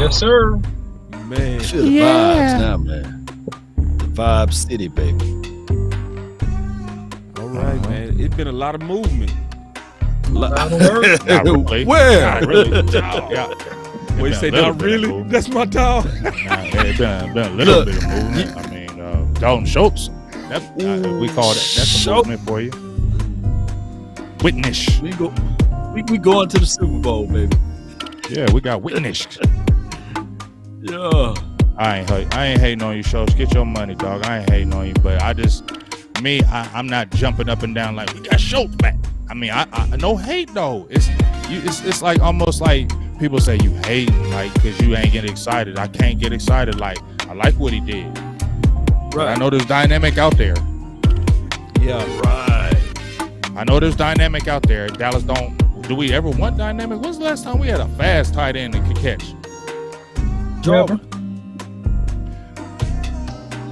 Yes, sir. Man. Feel the vibes now, man. The Vibe City, baby. All right, man. It's been a lot of movement. Not really. Where? Not really. Yeah. What you say? Been a Not little bit of really. movement. That's my dog. It's been a little bit of movement. I mean, Dalton Schultz. We call that. That's a movement for you. Witness. We going to the Super Bowl, baby. Yeah, we got witness. Yeah. I ain't hating on you, Schultz. Get your money, dog. I ain't hating on you, but I'm not jumping up and down like we got Schultz back. I mean, I no hate though. It's like almost like people say you hate like because you ain't getting excited. I can't get excited. Like I like what he did. Right. I know there's dynamic out there. Yeah. Right. I know there's dynamic out there. Dallas don't. Do we ever want dynamic? When's the last time we had a fast tight end that could catch? Never.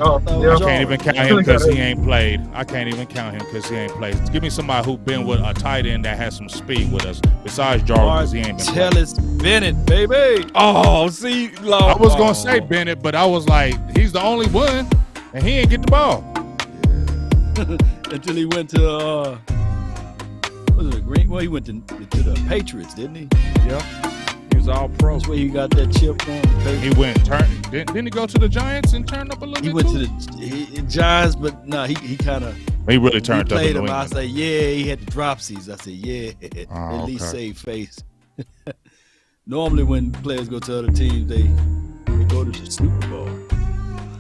I can't even count him because he ain't played. I can't even count him because he ain't played. Give me somebody who been with a tight end that has some speed with us besides Jarvis because he ain't been playing. Martellus Bennett, baby. Oh, see, I was gonna say Bennett, but I was like, he's the only one, and he ain't get the ball. Until he went to was it Green? Well, he went to the Patriots, didn't he? Yeah. He was all pro. That's where he got that chip on. He went didn't he go to the Giants and turn up a little bit? He went too? to the Giants, but no, he kind of. He really turned up. Played him. I say, yeah, he had the dropsies. I said, yeah, Oh, at least okay. save face. Normally, when players go to other teams, they go to the Super Bowl.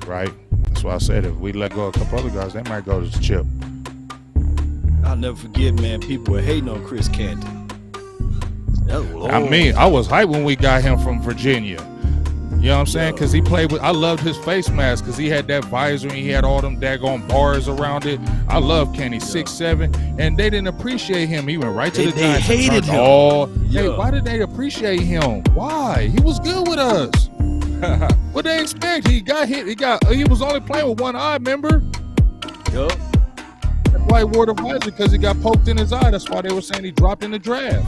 Right. That's why I said if we let go of a couple other guys, they might go to the chip. I'll never forget, man. People were hating on Chris Canton. I mean, I was hyped when we got him from Virginia. You know what I'm saying? Because he played with, I loved his face mask because he had that visor and he had all them daggone bars around it. I love Kenny, 6'7", and they didn't appreciate him. He went right to the Giants. They hated him. Hey, why did they appreciate him? Why? He was good with us. What they expect? He got hit. He was only playing with one eye, remember? Yup. That's why he wore the visor because he got poked in his eye. That's why they were saying he dropped in the draft.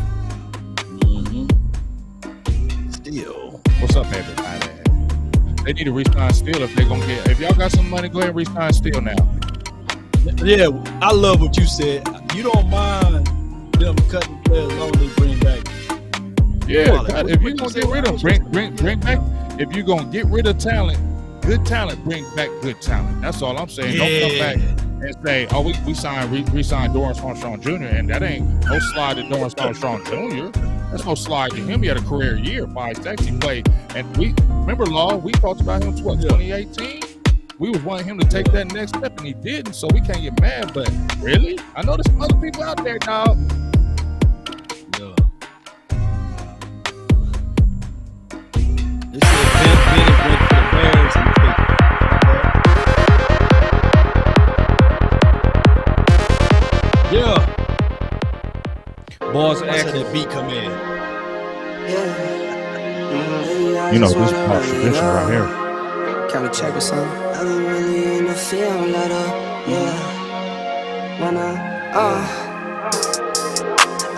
Still. What's up, everybody? They need to re-sign Steele if they're gonna get. If y'all got some money, go ahead and re-sign Steele now. Yeah, I love what you said. You don't mind them cutting players long as they bring back. Yeah, if you're gonna get rid of bring back. If you're gonna get rid of talent, good talent, bring back good talent. That's all I'm saying. Don't come back and say, "Oh, we re-signed Dorrance Armstrong Jr." and that ain't no slide to Dorrance Armstrong Jr. That's no slide to him. He had a career year, 5 sacks he played, and we remember Law. We talked about him 2018. We was wanting him to take that next step, and he didn't. So we can't get mad. But really, I know there's some other people out there, dog. Yeah. This is Bennett went to the Bears and yeah. Boys That's how acting. that beat come in. You know this part tradition right here. Can we check or something? I've been really in the field, let up, yeah.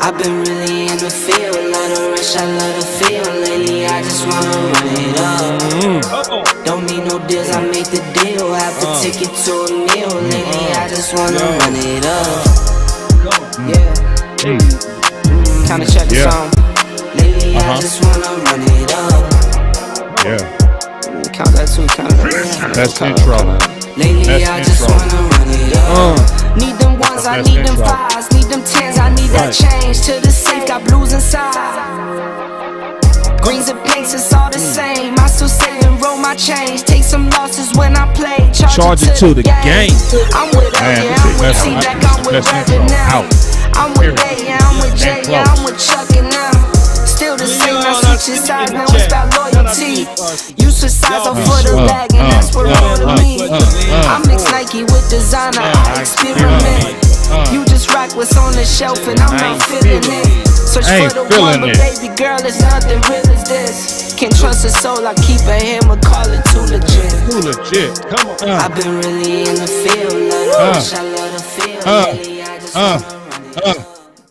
I've been really in the field, let her rush, I love the feel. Lately, I just wanna run it up. Don't need no deals, I make the deal. Have to ticket to a meal. Lately, I just wanna run it up. Yeah. Kinda check the song. Lately, I just wanna run it up. Yeah. Count that too, count that. That's intro. Lately, That's I just intro. wanna run it up. Need them ones, I That's need them intro. 5s, need them 10s, I need that change to the safe, got blues inside. Greens and pinks, it's all the same. I still save and roll my change. Take some losses when I play. Charge it to the game. I'm with her, Man, yeah, I'm with that's T-Deck, the I'm with best Rabbit intro now. out. I'm with A, yeah, I'm with J, yeah, I'm with Chuck and now. Still the same, I switch sides, now it's about loyalty. You switch sides off for the bag, and that's what real to me. I mix Nike with designer, I experiment. You just rock what's on the shelf, and I'm not feeling it. Search for the one, but baby girl, it's nothing real as this. Can't trust a soul, I keep a hammer, call it too legit. Too legit. Come on. I've been really in the field, let her rush, I love the feel. Lately, I just wanna run it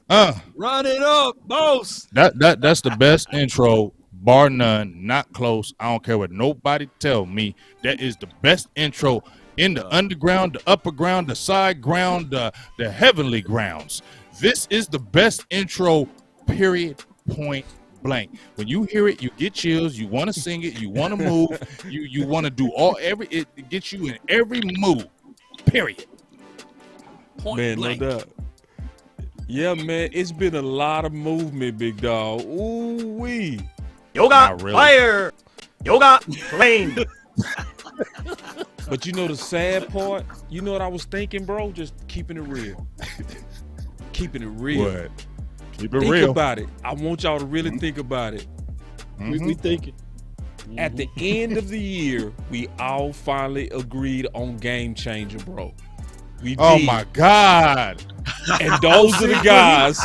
up. Run it up, boss. That's the best intro bar none, not close. I don't care what nobody tell me. That is the best intro in the underground, the upper ground, the side ground, the heavenly grounds. This is the best intro, period, point blank. When you hear it, you get chills. You want to sing it. You want to move. you want to do it gets you in every mood, period. Point Man, blank. no doubt. Yeah, man, it's been a lot of movement, big dog. Ooh wee. Yoga Not really. fire. Yoga flame. But you know the sad part? You know what I was thinking, bro? Just keeping it real. Keeping it real. What? Keep it Think real. about it. I want y'all to really think about it. We thinking. At the end of the year, we all finally agreed on Game Changer, bro. We did. Oh my God. And those are the guys.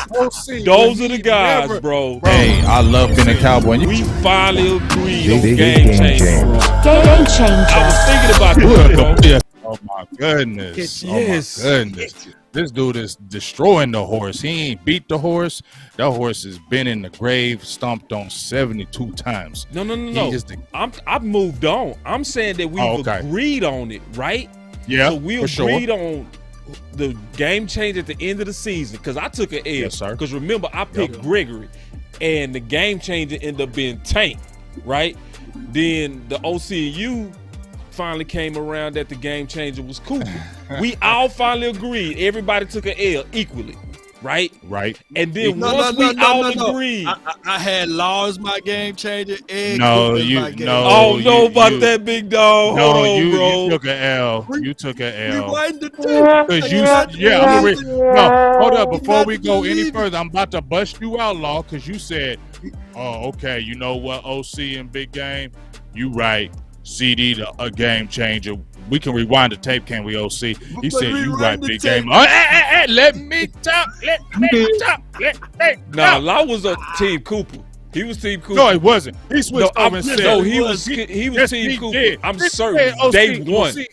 Those are the guys, bro. Hey, I love being a cowboy. We finally agreed on Game Changer, bro. Game changer. I was thinking about this, bro. Oh my goodness. Yes. Oh my goodness. This dude is destroying the horse. He ain't beat the horse. That horse has been in the grave, stomped on 72 times. No. He is the- I've moved on. I'm saying that we've okay. agreed on it, right? Yeah, So we for sure. agreed on the game change at the end of the season because I took an L. Yes, sir. Because remember, I picked Gregory, and the game changer ended up being Tank, right? Then the OCU finally came around that the game changer was Cooper. We all finally agreed. Everybody took an L equally, right? Right. And then once we all agreed. I had Law as my game changer. And No, Cooper as you- my game no. changer. I don't know about you- that, big dog. No, Hold on, you bro. took an L. You took an L. Rewind the tape. Because no, hold up. Before got we to go any believe it. further, I'm about to bust you out, Law, because you said, oh, okay, you know what, OC in big game? You right. CeeDee, a game changer. We can rewind the tape, can we, OC? He But said, you rewind right, the big tape. game. Oh, hey, let me talk. Let me talk. Nah, Law was a Team Cooper. He was Team Cooper. No, it wasn't. He switched over and said, No, he was Team he Cooper. did. I'm He certain. said, OC, Day one. OC.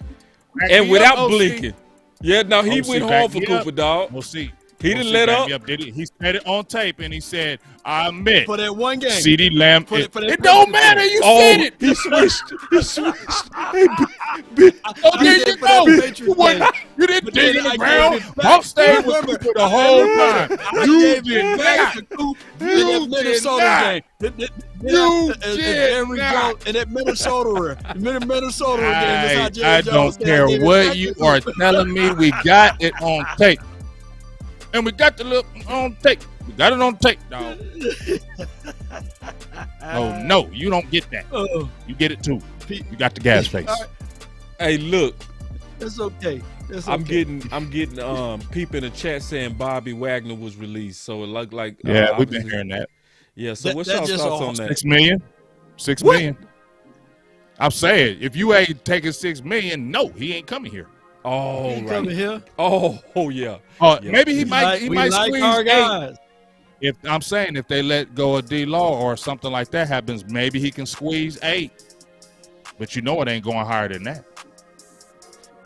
And without OC. blinking. Yeah, no, he OC went hard back for me Cooper, up. dog. OC. He didn't OC let back up. me did he? He said it on tape, and he said, I admit. For that one game. CeeDee Lamb. For that It don't matter. You said it. He switched. He switched. Oh, there you for that go. Patriots You, wasn't, game. you didn't But dig then in I the gave ground. it back. Hawk stayed with Remember, Cooper the whole time. I You gave did it back not. to Cooper You in that did Minnesota not. game. You did There we go. not. In that Minnesota game. That's how Jerry I Jones don't said, care I gave it what back you to are Cooper. telling me. We got it on tape. And we got the look on tape. We got it on tape, dog. Oh, no, you don't get that. You get it too. You got the gas face. All right. Hey, look. That's okay. That's I'm okay. getting people in the chat saying Bobby Wagner was released. So it looked like Yeah, we've been obviously- hearing that. Yeah, so what's That y'all just thoughts all- on that? 6 million. 6 What? million. I'm saying, if you ain't taking 6 million, no, he ain't coming here. Oh, He right. coming here. Oh, yeah. Oh, Yeah. maybe he We might like- he we might like squeeze our 8. guys. If I'm saying if they let go of D-Law or something like that happens, maybe he can squeeze 8. But you know it ain't going higher than that.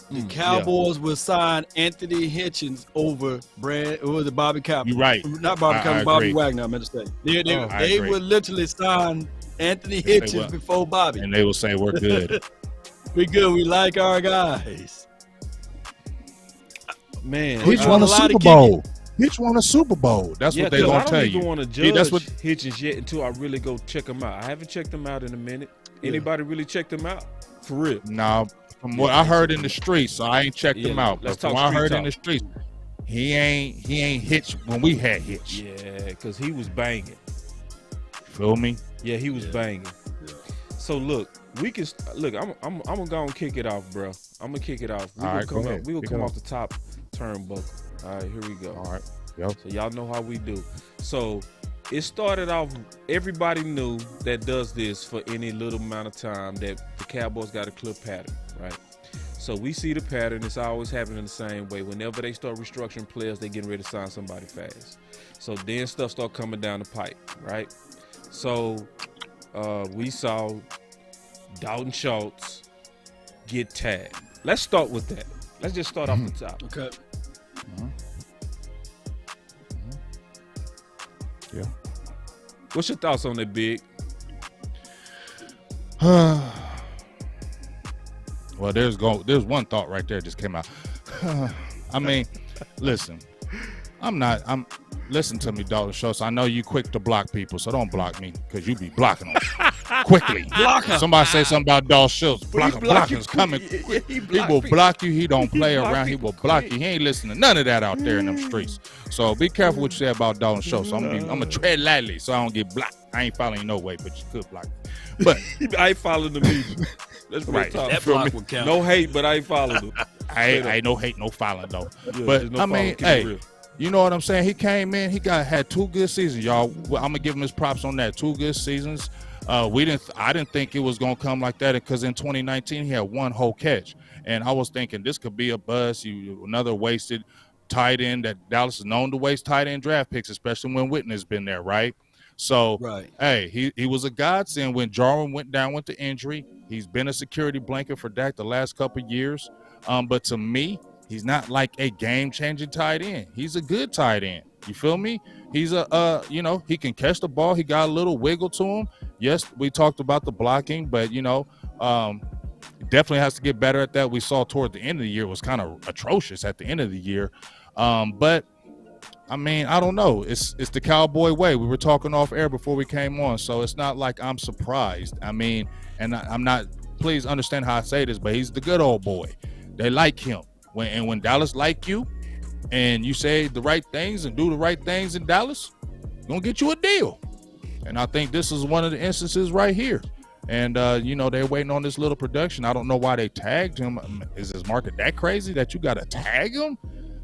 The Cowboys will sign Anthony Hitchens over Bobby Cowboy. You right. Not Bobby I Cowboy, Bobby agree. Wagner, I meant to say. I They agree. would literally sign Anthony They Hitchens will. before Bobby. And they will say we're good. We good. We like our guys. Man, Hitch I- won a a lot of Super Bowl. Hitch won a Super Bowl. That's yeah, what they 'cause gonna I tell don't you. even want to See, judge that's what Hitchens yet until I really go check him out. I haven't checked him out in a minute. Anybody really checked him out? For real? Now, from what I heard in the streets, so I ain't checked him Yeah, out. But let's from talk what I street heard in talk. the streets, he ain't Hitch when we had Hitch. Yeah, because he was banging. Feel me? Yeah, he was banging. So look, we can look. I'm gonna go and kick it off, bro. I'm gonna kick it off. We All gonna right, come go up. ahead. We gonna Kick come it off the top turnbuckle. All right, here we go. All right. Yep. So y'all know how we do. So it started off. Everybody knew that does this for any little amount of time that the Cowboys got a clear pattern, right? So we see the pattern. It's always happening the same way. Whenever they start restructuring players, they getting ready to sign somebody fast. So then stuff start coming down the pipe, right? So we saw Dalton Schultz get tagged. Let's start with that. Let's just start off the top. Okay. Yeah. What's your thoughts on that, Big? Well, there's one thought right there just came out. I mean, listen, listen to me, Dalton Schultz. I know you quick to block people, so don't block me because you be blocking them quickly. Somebody say something about Dalton Schultz. Blocking is coming. He will block you. He don't play around. He will block you. He ain't listening to none of that out there in them streets. So be careful what you say about Dalton Schultz. I'm gonna tread lightly so I don't get blocked. I ain't following you no way, but you could block me. But I ain't following the media. That's right. That block would count. No hate, but I ain't following them. I ain't no hate, no following though. Yeah, but no I mean, hey, you know what I'm saying? He came in, had 2 good seasons, y'all. I'm gonna give him his props on that. 2 good seasons. I didn't think it was gonna come like that because in 2019 he had 1 whole catch, and I was thinking this could be a bust. Another wasted tight end that Dallas is known to waste tight end draft picks, especially when Witten has been there, right? So, hey, he was a godsend when Jarwin went down with the injury. He's been a security blanket for Dak the last couple of years. But to me, he's not like a game-changing tight end. He's a good tight end. You feel me? He's he can catch the ball. He got a little wiggle to him. Yes, we talked about the blocking, but, definitely has to get better at that. We saw toward the end of the year it was kind of atrocious at the end of the year. But I mean, I don't know. It's the Cowboy way. We were talking off air before we came on, so it's not like I'm surprised. I mean, and I'm not. Please understand how I say this, but he's the good old boy. They like him. When Dallas like you, and you say the right things and do the right things in Dallas, gonna get you a deal. And I think this is one of the instances right here. And they're waiting on this little production. I don't know why they tagged him. Is this market that crazy that you got to tag him?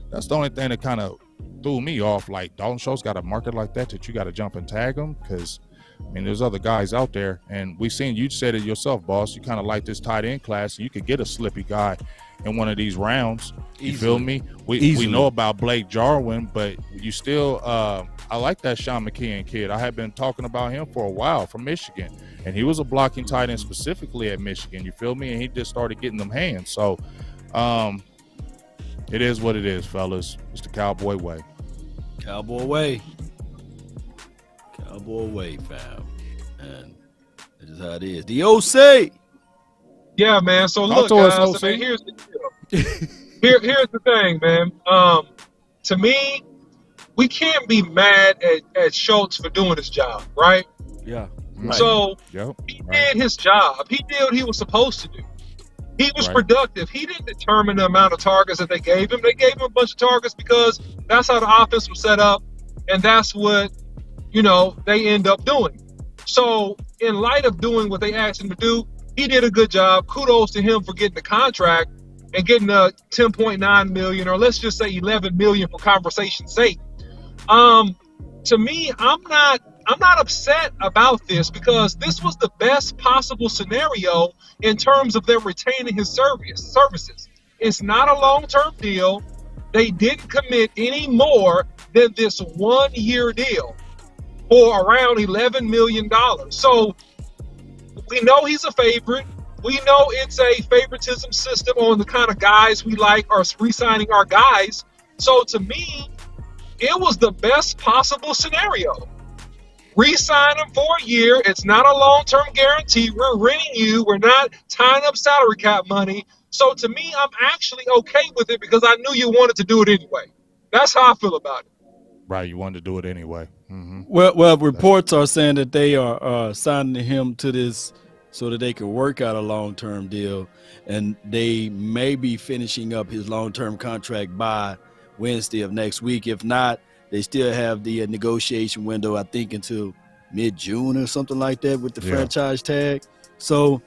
That's the only thing that kind of threw me off. Like, Dalton Schultz got a market like that you got to jump and tag him? Because, I mean, there's other guys out there. And we seen, you said it yourself, boss. You kind of like this tight end class. You could get a slippy guy in one of these rounds. You feel me? We know about Blake Jarwin, but you still I like that Sean McKeon kid. I had been talking about him for a while from Michigan. And he was a blocking tight end specifically at Michigan. You feel me? And he just started getting them hands. So it is what it is, fellas. It's the Cowboy way. Cowboy way. Cowboy way, fam. And this is how it is. The OC. Yeah, man. So look, guys, man, here's the deal. Here's the thing, man. To me, we can't be mad at Schultz for doing his job, right? Yeah. Right. So he did his job. He did what he was supposed to do. He was productive. He didn't determine the amount of targets that they gave him. They gave him a bunch of targets because that's how the offense was set up, and that's what, they end up doing. So in light of doing what they asked him to do, he did a good job. Kudos to him for getting the contract and getting a $10.9 million, or let's just say $11 million for conversation's sake. To me, I'm not upset about this because this was the best possible scenario in terms of them retaining his services. It's not a long-term deal. They didn't commit any more than this 1-year deal for around $11 million. So we know he's a favorite. We know it's a favoritism system on the kind of guys we like or re-signing our guys. So to me, it was the best possible scenario. Re-sign him for a year. It's not a long-term guarantee. We're renting you. We're not tying up salary cap money. So to me, I'm actually okay with it because I knew you wanted to do it anyway. That's how I feel about it. Right, you wanted to do it anyway. Mm-hmm. Well, reports are saying that they are signing him to this so that they can work out a long-term deal, and they may be finishing up his long-term contract by Wednesday of next week. If not, they still have the negotiation window, I think, until mid-June or something like that with the franchise tag. So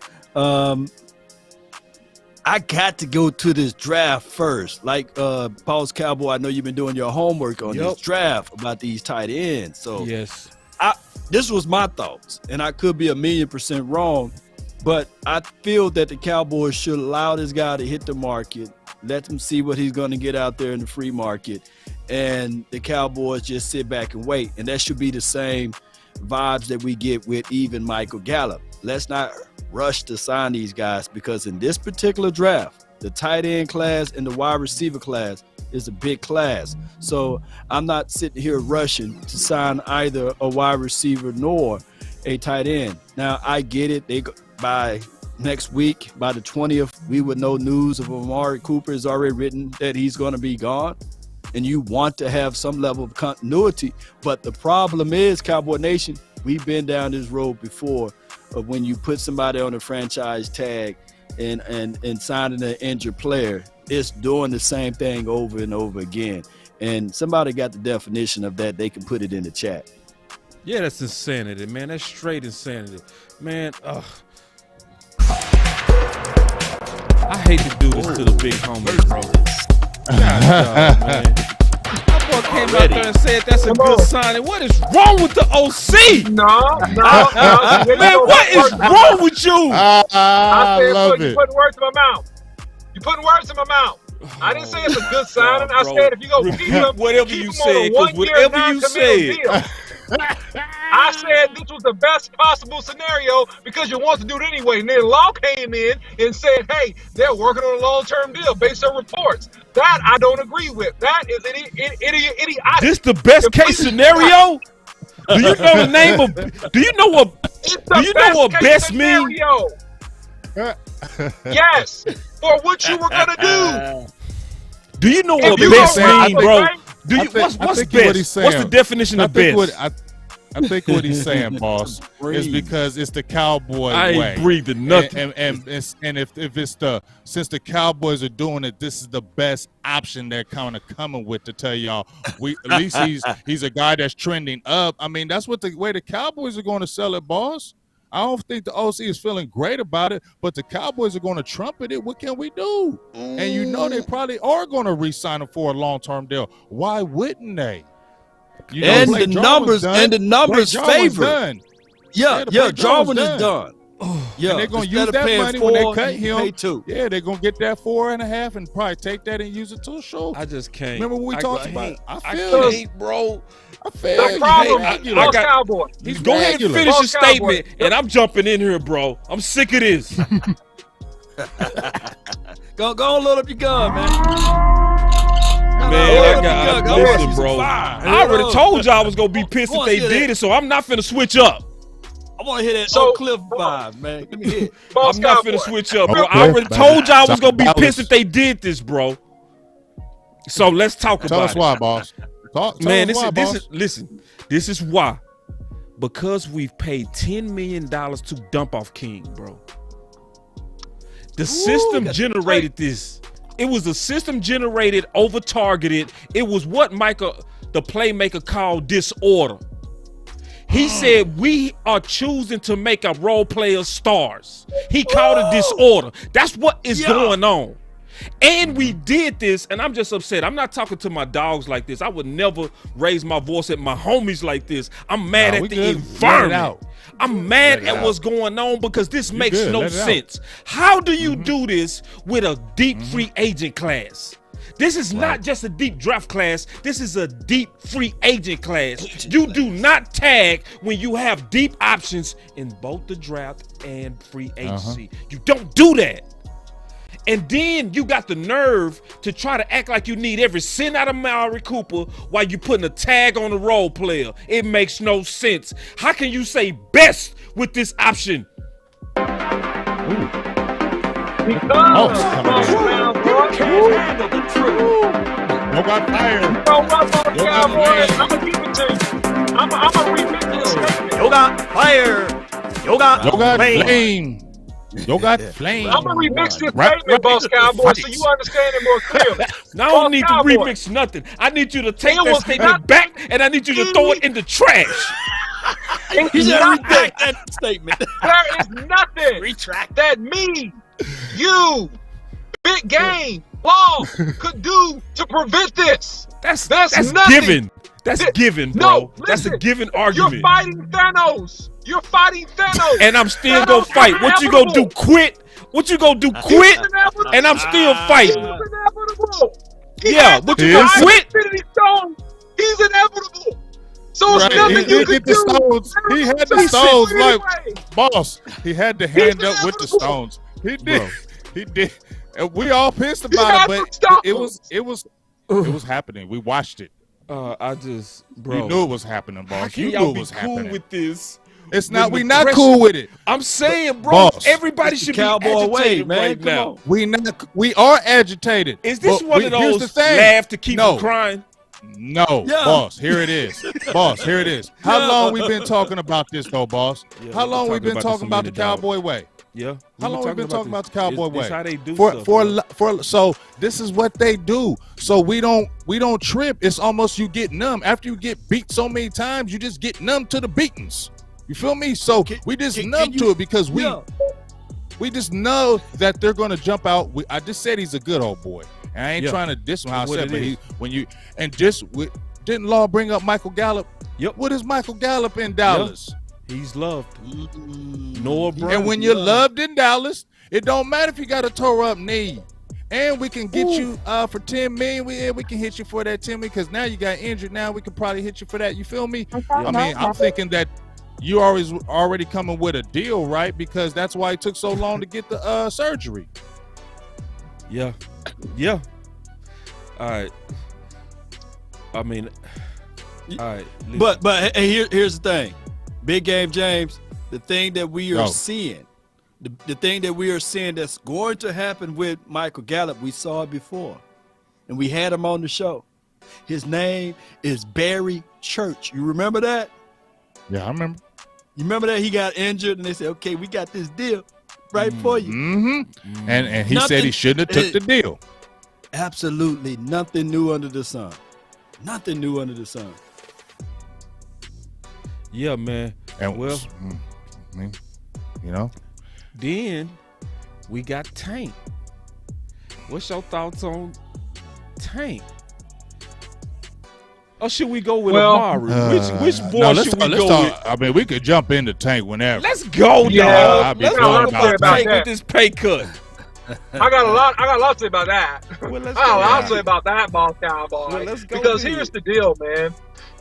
I got to go to this draft first. Like Paul's Cowboy, I know you've been doing your homework on this draft about these tight ends. So yes, this was my thoughts, and I could be 1,000,000% wrong, but I feel that the Cowboys should allow this guy to hit the market, let him see what he's going to get out there in the free market, and the Cowboys just sit back and wait. And that should be the same vibes that we get with even Michael Gallup. Let's not rush to sign these guys because in this particular draft, the tight end class and the wide receiver class is a big class. So I'm not sitting here rushing to sign either a wide receiver nor a tight end. Now I get it. By next week, by the 20th, we would know news of Amari Cooper is already written that he's going to be gone. And you want to have some level of continuity. But the problem is, Cowboy Nation, we've been down this road before of when you put somebody on a franchise tag and signing an injured player, it's doing the same thing over and over again. And somebody got the definition of that. They can put it in the chat. Yeah, that's insanity, man. That's straight insanity. Man, I hate to do this to the big homie, bro. God, man. That boy came out there and said that's a good sign. And what is wrong with the OC? No. Man, what is wrong with you? I said, love you're it. putting words in my mouth. You're putting words in my mouth. I didn't say it's a good signing. I said if you go keep him, whatever keep you him said, on a 1 year, whatever you non-committal said. deal. I said this was the best possible scenario because you want to do it anyway. And then Law came in and said, hey, they're working on a long-term deal based on reports. That I don't agree with. That is idiotic. This the best case scenario? Do you know the name of? Do you know what? Do you know what best means? Yes, for what you were gonna do. Do you know If what you best go right, mean, bro? right? Do you? I think What's what best? he's What's the saying- definition of best? I think what he's saying, boss, is because it's the Cowboy I way. ain't breathing nothing. And if it's since the Cowboys are doing it, this is the best option they're kind of coming with to tell y'all. At least he's a guy that's trending up. I mean, that's what the way the Cowboys are going to sell it, boss. I don't think the OC is feeling great about it, but the Cowboys are going to trumpet it. What can we do? And you know they probably are going to re-sign him for a long-term deal. Why wouldn't they? You know, And Blake the Jarwin's numbers Blake Jarwin's favor. done. Yeah, Blake Jarwin Jarwin's is done. Yeah, And they're going to use instead of that paying money when they 4, cut you him. pay 2. Yeah, they're going to get that 4.5 and probably take that and use it to a show. I just can't. Remember when we talked about it? I feel I it. can't, bro. I feel No it. problem. I Boss got- Cowboy. Go ahead and regular. finish your Boss Cowboy. statement, and I'm jumping in here, bro. I'm sick of this. Go load up your gun, man. Man, I got Go listen, ahead. bro. Fire. I already told y'all I was gonna be pissed if they did it, so I'm not finna switch up. I want to hear that So- Oak Cliff vibe, man. Give me hit. Boss I'm not Cowboy. finna switch up, bro. Okay, I already man. told y'all I was gonna be Dallas. pissed if they did this, bro. So let's talk Tell about us it. why, boss. Tell Man, us why, boss. listen. This is why. Because we've paid $10 million to dump off King, bro. The system generated this. It was a system generated, over targeted. It was what the playmaker, called disorder. He said we are choosing to make our role players stars. He called it disorder. That's what is going on. And we did this, and I'm just upset. I'm not talking to my dogs like this. I would never raise my voice at my homies like this. I'm mad at the environment. I'm mad at what's going on because this makes no sense. How do you do this with a deep free agent class? This is not just a deep draft class. This is a deep free agent class. You do not tag when you have deep options in both the draft and free agency. You don't do that. And then you got the nerve to try to act like you need every cent out of Amari Cooper while you putting a tag on the role player. It makes no sense. How can you say best with this option? Because No got fired. You know what, Boss Cowboy? I'm gonna give it to you. I'm gonna remix this statement. Yoga fire. Yoga Yo got flame. flame. Yo got flame. I'm gonna remix this Right, statement, Boss Cowboy, so Fight. you understand it more clearly. Now I don't Boss need Cowboy. to remix nothing. I need you to take It that was statement not- back, and I need you to throw it in the trash. It's You nothing. retract that statement. There is nothing Retract. that me, you, Big Game, Law could do to prevent this. That's nothing. given. That's given, bro. No, That's a listen, given You're argument. fighting Thanos. You're fighting Thanos. And I'm still Thanos gonna fight. is What you gonna do? inevitable. Quit? What you gonna do? Quit? It's inevitable. And I'm still He's fighting. inevitable. He Yeah, had but to you do gonna it. quit? Infinity Stone. He's inevitable. So it's Right, nothing he you did can get the do. stones. He had the He said stones, it like anyway. boss. He had to hand up with the inevitable. stones. He did. Bro. He did. And we all pissed had about it, to but stop it him. was happening. We watched it. I just, bro. You knew it was happening, How boss. can You y'all knew it be was cool happening. with this It's not. We not cool with it. I'm saying, bro, Boss, everybody should be Cowboy way, agitated man. right Come now. on. We not. We are agitated. Is this But one of here's the those thing. laugh to keep No. from crying? No, Yeah. boss. Here it is, boss. Here it is. How Yeah. long we been talking about this, though, boss? Yeah, How we've long we been been talking talking about the about this Cowboy way? Yeah. How long we been talking about the Cowboy way? It's how they do stuff. So this is what they do. So we don't trip. It's almost you get numb. After you get beat so many times, you just get numb to the beatings. You feel me? So we just numb to it because we just know that they're going to jump out. I just said he's a good old boy. And I ain't trying to diss him how I said, but didn't Law bring up Michael Gallup? Yep. What is Michael Gallup in Dallas? Yep. He's loved. Noah Brown. And when you're loved in Dallas, it don't matter if you got a tore up knee. And we can get you for $10 million. We can hit you for that $10 million because now you got injured. Now we can probably hit you for that. You feel me? I mean, I'm thinking that you already coming with a deal, right? Because that's why it took so long to get the surgery. Yeah. All right. I mean, all right. But here's the thing, Big Game James. The thing that we are seeing, the thing that we are seeing that's going to happen with Michael Gallup, we saw it before, and we had him on the show. His name is Barry Church. You remember that? Yeah, I remember. You remember that he got injured, and they said, "Okay, we got this deal right for you." Mm-hmm. And he said he shouldn't have took the deal. Absolutely nothing new under the sun. Nothing new under the sun. Yeah, man. And well, I mean, you know. Then we got Tank. What's your thoughts on Tank? Or should we go with Amari? Which boy should we go with? I mean, we could jump into Tank whenever. Let's go, Yeah, dog. Let's talk about Tank with this pay cut. I got a lot to say about that. Well, I got a lot to say about that, boss Cowboy. Well, let's go because here's the deal, man.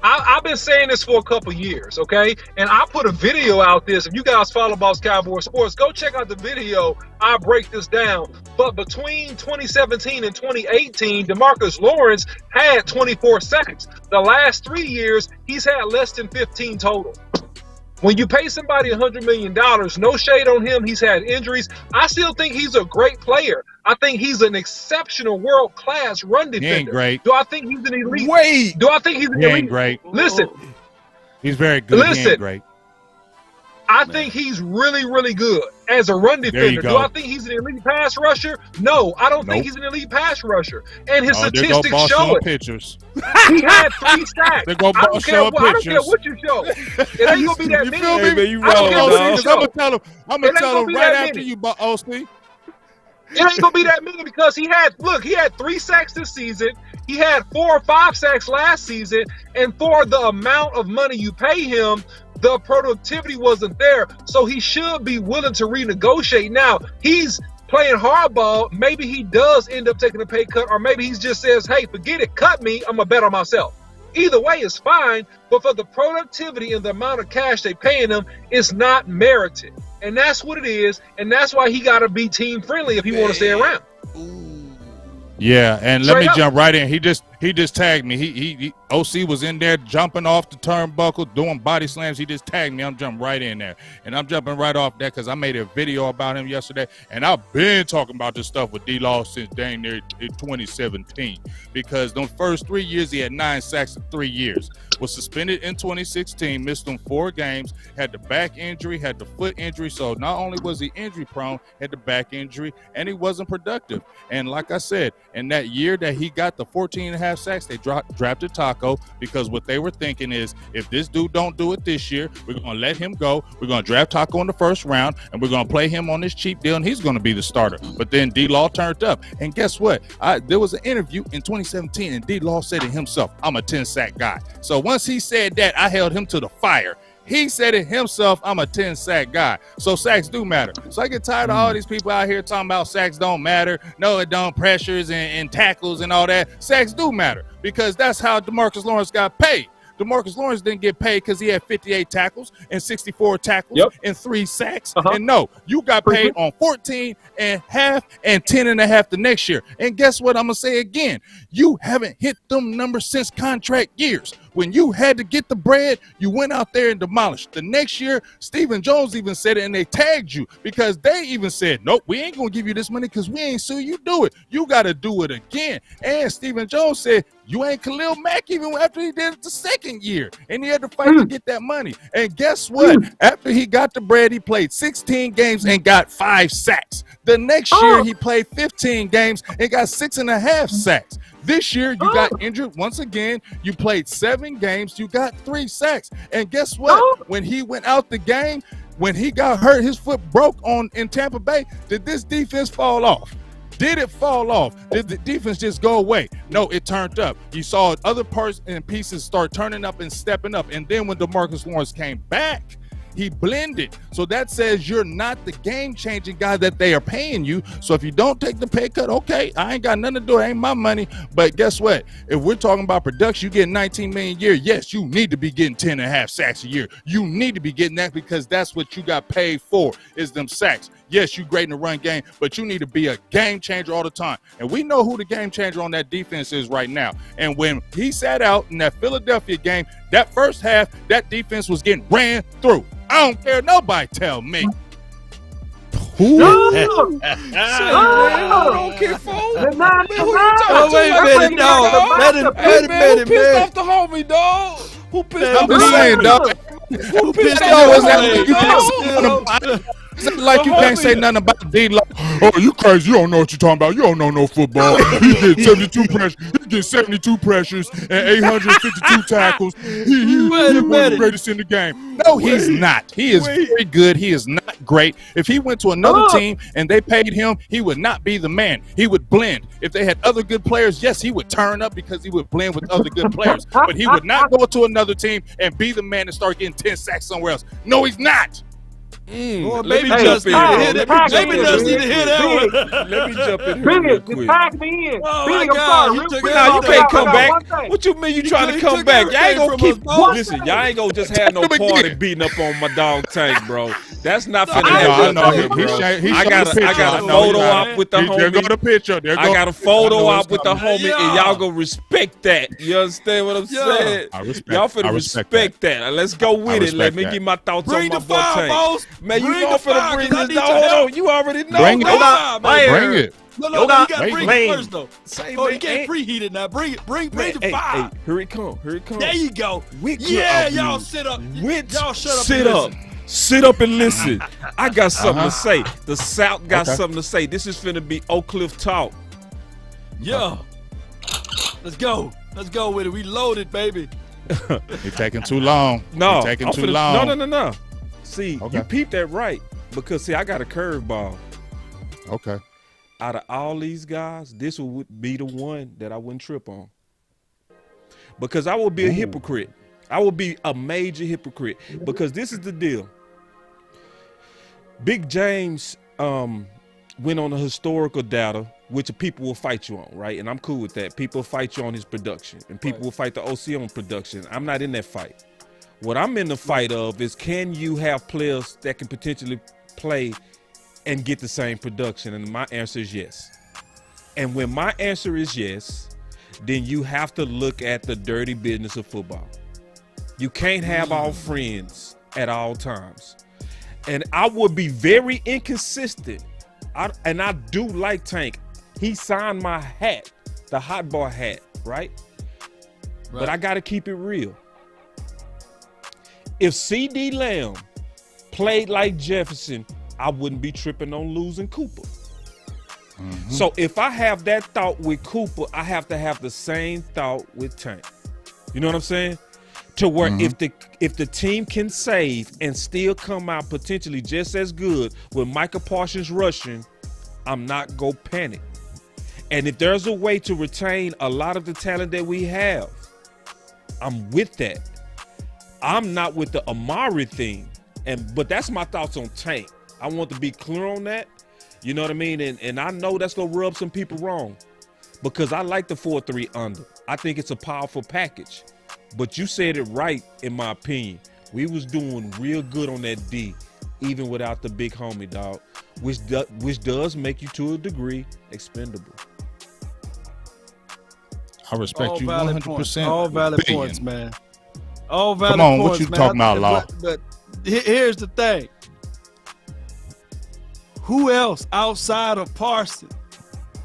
I've been saying this for a couple years, okay? And I put a video out this. If you guys follow Boss Cowboy Sports, go check out the video. I break this down. But between 2017 and 2018, Demarcus Lawrence had 24 sacks. The last 3 years, he's had less than 15 total. When you pay somebody $100 million, no shade on him. He's had injuries. I still think he's a great player. I think he's an exceptional world-class run defender. He ain't great. Do I think he's an elite? Wait. Do I think he's an He elite? ain't great. Listen. He's very good. He Listen. ain't great. I think he's really, really good as a run defender. Do I think he's an elite pass rusher? No, I don't think he's an elite pass rusher. And his statistics show it. Pictures. He had 3 sacks. They go I don't care what you show. It ain't gonna be that You many. feel me? Hey, man, you I don't care wrong, what dog. you show. I'm gonna It ain't tell gonna him be right that after many. you, OC. It ain't gonna be that many because he had 3 sacks this season. He had 4 or 5 sacks last season, and for the amount of money you pay him, the productivity wasn't there. So he should be willing to renegotiate. Now he's playing hardball. Maybe he does end up taking a pay cut, or maybe he just says, "Hey, forget it, cut me. I'm gonna bet on myself." Either way is fine, but for the productivity and the amount of cash they paying him, it's not merited. And that's what it is, and that's why he got to be team friendly if he want to stay around. Yeah, and let Straight me up. jump right in. He just tagged me. He OC was in there jumping off the turnbuckle, doing body slams. He just tagged me. I'm jumping right in there, and I'm jumping right off that because I made a video about him yesterday, and I've been talking about this stuff with D-Law since dang near 2017 because those first 3 years he had 9 sacks in 3 years. Was suspended in 2016, missed them 4 games, had the back injury, had the foot injury. So not only was he injury prone, had the back injury, and he wasn't productive. And like I said, in that year that he got the 14.5 sacks, they drafted Taco because what they were thinking is if this dude don't do it this year, we're going to let him go. We're going to draft Taco in the first round, and we're going to play him on this cheap deal, and he's going to be the starter. But then D-Law turned up. And guess what? There was an interview in 2017, and D-Law said it himself, I'm a 10-sack guy. So once he said that, I held him to the fire. He said it himself, I'm a 10-sack guy. So sacks do matter. So I get tired of all these people out here talking about sacks don't matter. No, it don't. Pressures and tackles and all that. Sacks do matter because that's how Demarcus Lawrence got paid. Demarcus Lawrence didn't get paid because he had 58 tackles and 64 tackles and 3 sacks. And no, you got paid on 14.5 and 10.5 the next year. And guess what? I'm going to say again. You haven't hit them numbers since contract years. When you had to get the bread, you went out there and demolished. The next year, Stephen Jones even said it, and they tagged you because they even said, nope, we ain't going to give you this money because we ain't sue you. Do it. You got to do it again. And Stephen Jones said, you ain't Khalil Mack even after he did it the second year. And he had to fight to get that money. And guess what? After he got the bread, he played 16 games and got 5 sacks. The next year, he played 15 games and got 6.5 sacks. This year, you got injured once again. You played 7 games. You got 3 sacks. And guess what? When he went out the game, when he got hurt, his foot broke in Tampa Bay, did this defense fall off? Did it fall off? Did the defense just go away? No, it turned up. You saw other parts and pieces start turning up and stepping up. And then when Demarcus Lawrence came back, he blended. So that says you're not the game-changing guy that they are paying you. So if you don't take the pay cut, okay, I ain't got nothing to do. It ain't my money. But guess what? If we're talking about production, you get 19 million a year. Yes, you need to be getting 10.5 sacks a year. You need to be getting that because that's what you got paid for is them sacks. Yes, you great in the run game, but you need to be a game changer all the time. And we know who the game changer on that defense is right now. And when he sat out in that Philadelphia game, that first half, that defense was getting ran through. I don't care. Nobody tell me. Who? I don't care for. Wait a minute, dog. Wait a minute, Who pissed man. off the homie, dog? Who pissed off I'm the just saying, dog. Who pissed off? It's like you can't say nothing about D-Lo. Oh, you crazy. You don't know what you're talking about. You don't know no football. He get 72 pressures. He get 72 pressures and 852 tackles. He's one of the greatest in the game. No, he's not. He is very good. He is not great. If he went to another team and they paid him, he would not be the man. He would blend. If they had other good players, yes, he would turn up because he would blend with other good players. But he would not go to another team and be the man and start getting 10 sacks somewhere else. No, he's not. Let me jump in. Let me just need to hear that one. Let me jump in here real quick. Pack me in. Oh, Big, my I'm God. sorry. You took Real it Nah, out. you quick. can't come I got one back. thing. What you mean you trying to took come back? Y'all ain't gonna everything keep. from us. Listen, y'all ain't gonna just have no party beating up on my dog Tank, bro. That's not finna I happen know. up here, bro. I got a photo op with the homie. There go the picture. I got a photo op with the homie, and y'all gonna respect that. You understand what I'm saying? I respect. Y'all finna respect that. Let's go with it. Let me get my thoughts on my boy Tank. Man, you know I'm finna bring this dog. Hold on, you already know. Bring it. Fire. Bring it. No, you gotta bring Lane. it first though. You can't preheat it now. Bring it. Bring the Hey, fire. here it come. There you go. With Yeah, club y'all view. sit up. With Y'all shut up. sit and up. listen. Sit up and listen. I got something to say. The South got Okay. something to say. This is finna be Oak Cliff talk. Yeah. Let's go. Let's go with it. We loaded, baby. It's taking too long. No, It's taking I'm too finna- long. No. See, Okay. you peeped that right because see, I got a curveball. Okay. Out of all these guys, this would be the one that I wouldn't trip on. Because I would be a hypocrite. I would be a major hypocrite. Because this is the deal. Big James went on the historical data, which people will fight you on, right? And I'm cool with that. People fight you on his production. And people will fight the OC on production. I'm not in that fight. What I'm in the fight of is, can you have players that can potentially play and get the same production? And my answer is yes. And when my answer is yes, then you have to look at the dirty business of football. You can't have all friends at all times. And I would be very inconsistent. And I do like Tank. He signed my hat, the hot bar hat, right? But I got to keep it real. If CeeDee Lamb played like Jefferson, I wouldn't be tripping on losing Cooper. So if I have that thought with Cooper, I have to have the same thought with Tank. You know what I'm saying? To where if the team can save and still come out potentially just as good with Micah Parsons rushing, I'm not gonna panic. And if there's a way to retain a lot of the talent that we have, I'm with that. I'm not with the Amari thing. But that's my thoughts on Tank. I want to be clear on that. You know what I mean? And I know that's going to rub some people wrong because I like the 4-3 under. I think it's a powerful package. But you said it right, in my opinion. We was doing real good on that D, even without the big homie, dog, which does make you, to a degree, expendable. I respect you 100%. All valid points, man. All valid Come on, points, what you man. talking about, Law? But here's the thing. Who else outside of Parsons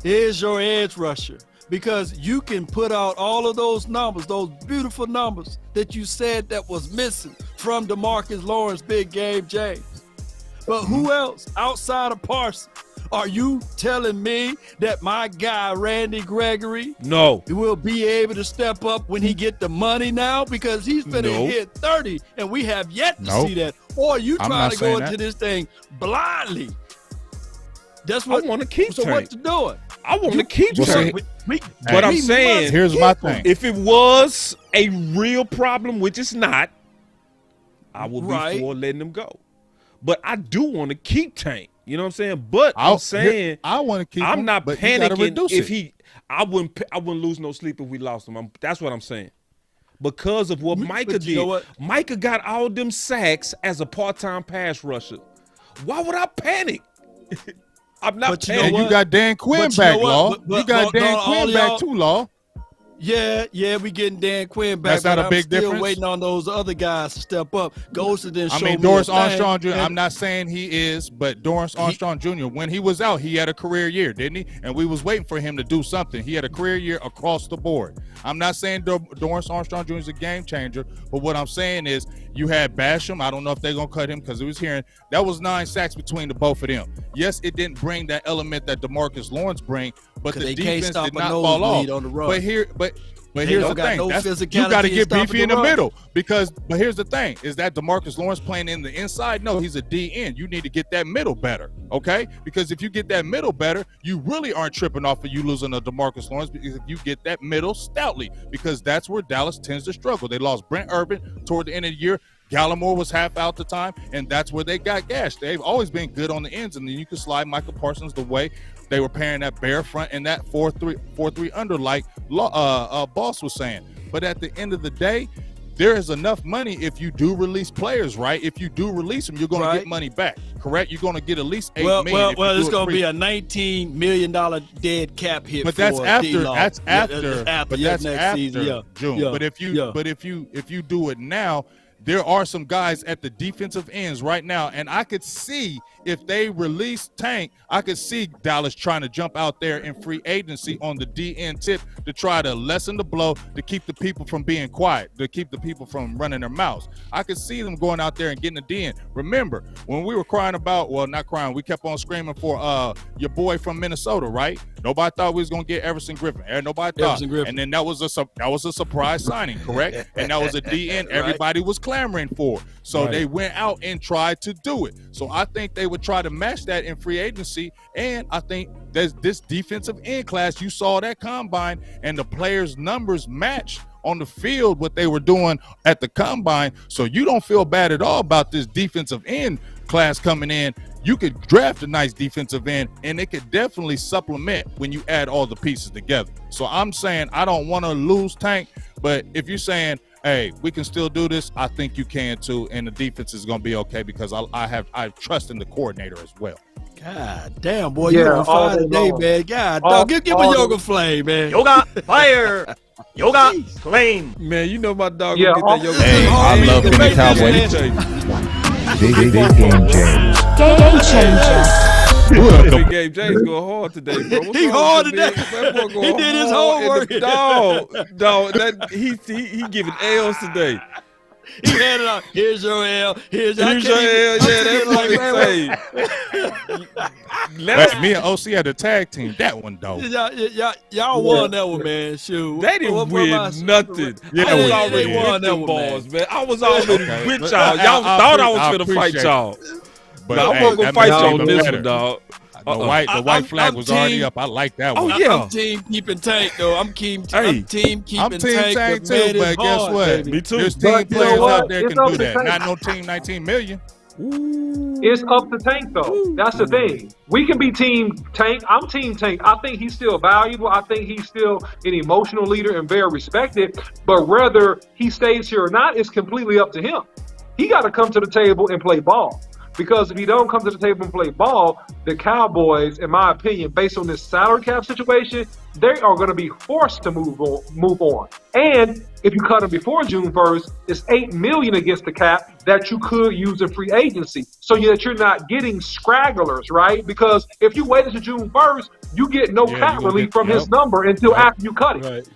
is your edge rusher? Because you can put out all of those numbers, those beautiful numbers that you said that was missing from Demarcus Lawrence, big game James. But who else outside of Parsons? Are you telling me that my guy Randy Gregory will be able to step up when he get the money now? Because he's finna hit 30 and we have yet to see that. Or are you trying to go into this thing blindly? That's what I want to keep. So what you doing? I want to keep Tank. But I'm saying, here's my thing. If it was a real problem, which it's not, I would be for letting him go. But I do want to keep Tank. You know what I'm saying? But I'm saying I want to keep him. I'm not but panicking if I wouldn't lose no sleep if we lost him. That's what I'm saying. Because of what Micah did. Micah got all them sacks as a part-time pass rusher. Why would I panic? I'm not panicking. You got Dan Quinn back, Law. You got Dan Quinn back too, Law. Yeah, we getting Dan Quinn back. That's not a big difference. Still waiting on those other guys to step up. Ghosted didn't show me. Dorance Armstrong Jr. I'm not saying he is, but Dorance Armstrong Jr. When he was out, he had a career year, didn't he? And we was waiting for him to do something. He had a career year across the board. I'm not saying Dorance Armstrong Jr. is a game changer, but what I'm saying is you had Basham. I don't know if they're gonna cut him because it was hearing that was 9 sacks between the both of them. Yes, it didn't bring that element that Demarcus Lawrence bring, but the defense did not fall off. On the run. But here's the thing: you got to get beefy in the middle because. But here's the thing: is that Demarcus Lawrence playing in the inside? No, he's a DN. You need to get that middle better, okay? Because if you get that middle better, you really aren't tripping off of you losing a Demarcus Lawrence. Because if you get that middle stoutly, because that's where Dallas tends to struggle. They lost Brent Urban toward the end of the year. Gallimore was half out the time, and that's where they got gashed. They've always been good on the ends, and then you can slide Michael Parsons the way they were pairing that bare front and that 4-3 under, like Boss was saying. But at the end of the day, there is enough money if you do release players, right? If you do release them, you're going to get money back, correct? You're going to get at least $8 million. Well, it's going to be a $19 million dead cap hit. But that's after. That's after. But that's next after season, June. But if you do it now, there are some guys at the defensive ends right now, and I could see if they release Tank, I could see Dallas trying to jump out there in free agency on the DN tip to try to lessen the blow, to keep the people from being quiet, to keep the people from running their mouths. I could see them going out there and getting a DN. Remember, when we were crying about, well, not crying, we kept on screaming for your boy from Minnesota, right? Nobody thought we was going to get Everson Griffin. Nobody thought. And then that was a surprise signing, correct? And that was a DN everybody was clamoring for. So they went out and tried to do it. So I think they would try to match that in free agency. And I think there's this defensive end class, you saw that combine and the players' numbers match on the field what they were doing at the combine. So you don't feel bad at all about this defensive end class coming in. You could draft a nice defensive end, and it could definitely supplement when you add all the pieces together. So I'm saying I don't want to lose Tank, but if you're saying, hey, we can still do this, I think you can too, and the defense is going to be okay because I trust in the coordinator as well. God damn, boy, you're on fire today, man. God, dog, give me yoga flame, man. Yoga fire. Yoga flame. Man, you know my dog will get that yoga flame. Hey, I love the Cowboys. Big game James. Game changer. Big Game James going hard today, bro. He hard today. He did his homework. Dog, he giving L's today. He had it out. Here's your L. Here's your L. Yeah, that's what he say. That's me and OC had a tag team. That one, though. Y'all won that one, man. Shoot. They didn't win nothing. I was already with the balls, man. I was already with y'all. Y'all thought I was going to fight y'all. But I wasn't going to fight y'all on this one, dog. The white flag was already up. I like that one. Oh, yeah. I'm team keeping Tank, though. I'm team keeping Tank. I'm team Tank, too, but guess what? Baby. Me too. There's team players out there can do that. Not no team 19 million. Ooh. It's up to Tank, though. That's the thing. We can be team Tank. I'm team Tank. I think he's still valuable. I think he's still an emotional leader and very respected. But whether he stays here or not is completely up to him. He got to come to the table and play ball. Because if you don't come to the table and play ball, the Cowboys, in my opinion, based on this salary cap situation, they are going to be forced to move on. And if you cut them before June 1st, it's $8 million against the cap that you could use in free agency, so that you're not getting scragglers, right? Because if you wait until June 1st, you get no cap relief from his number until after you cut it. Right.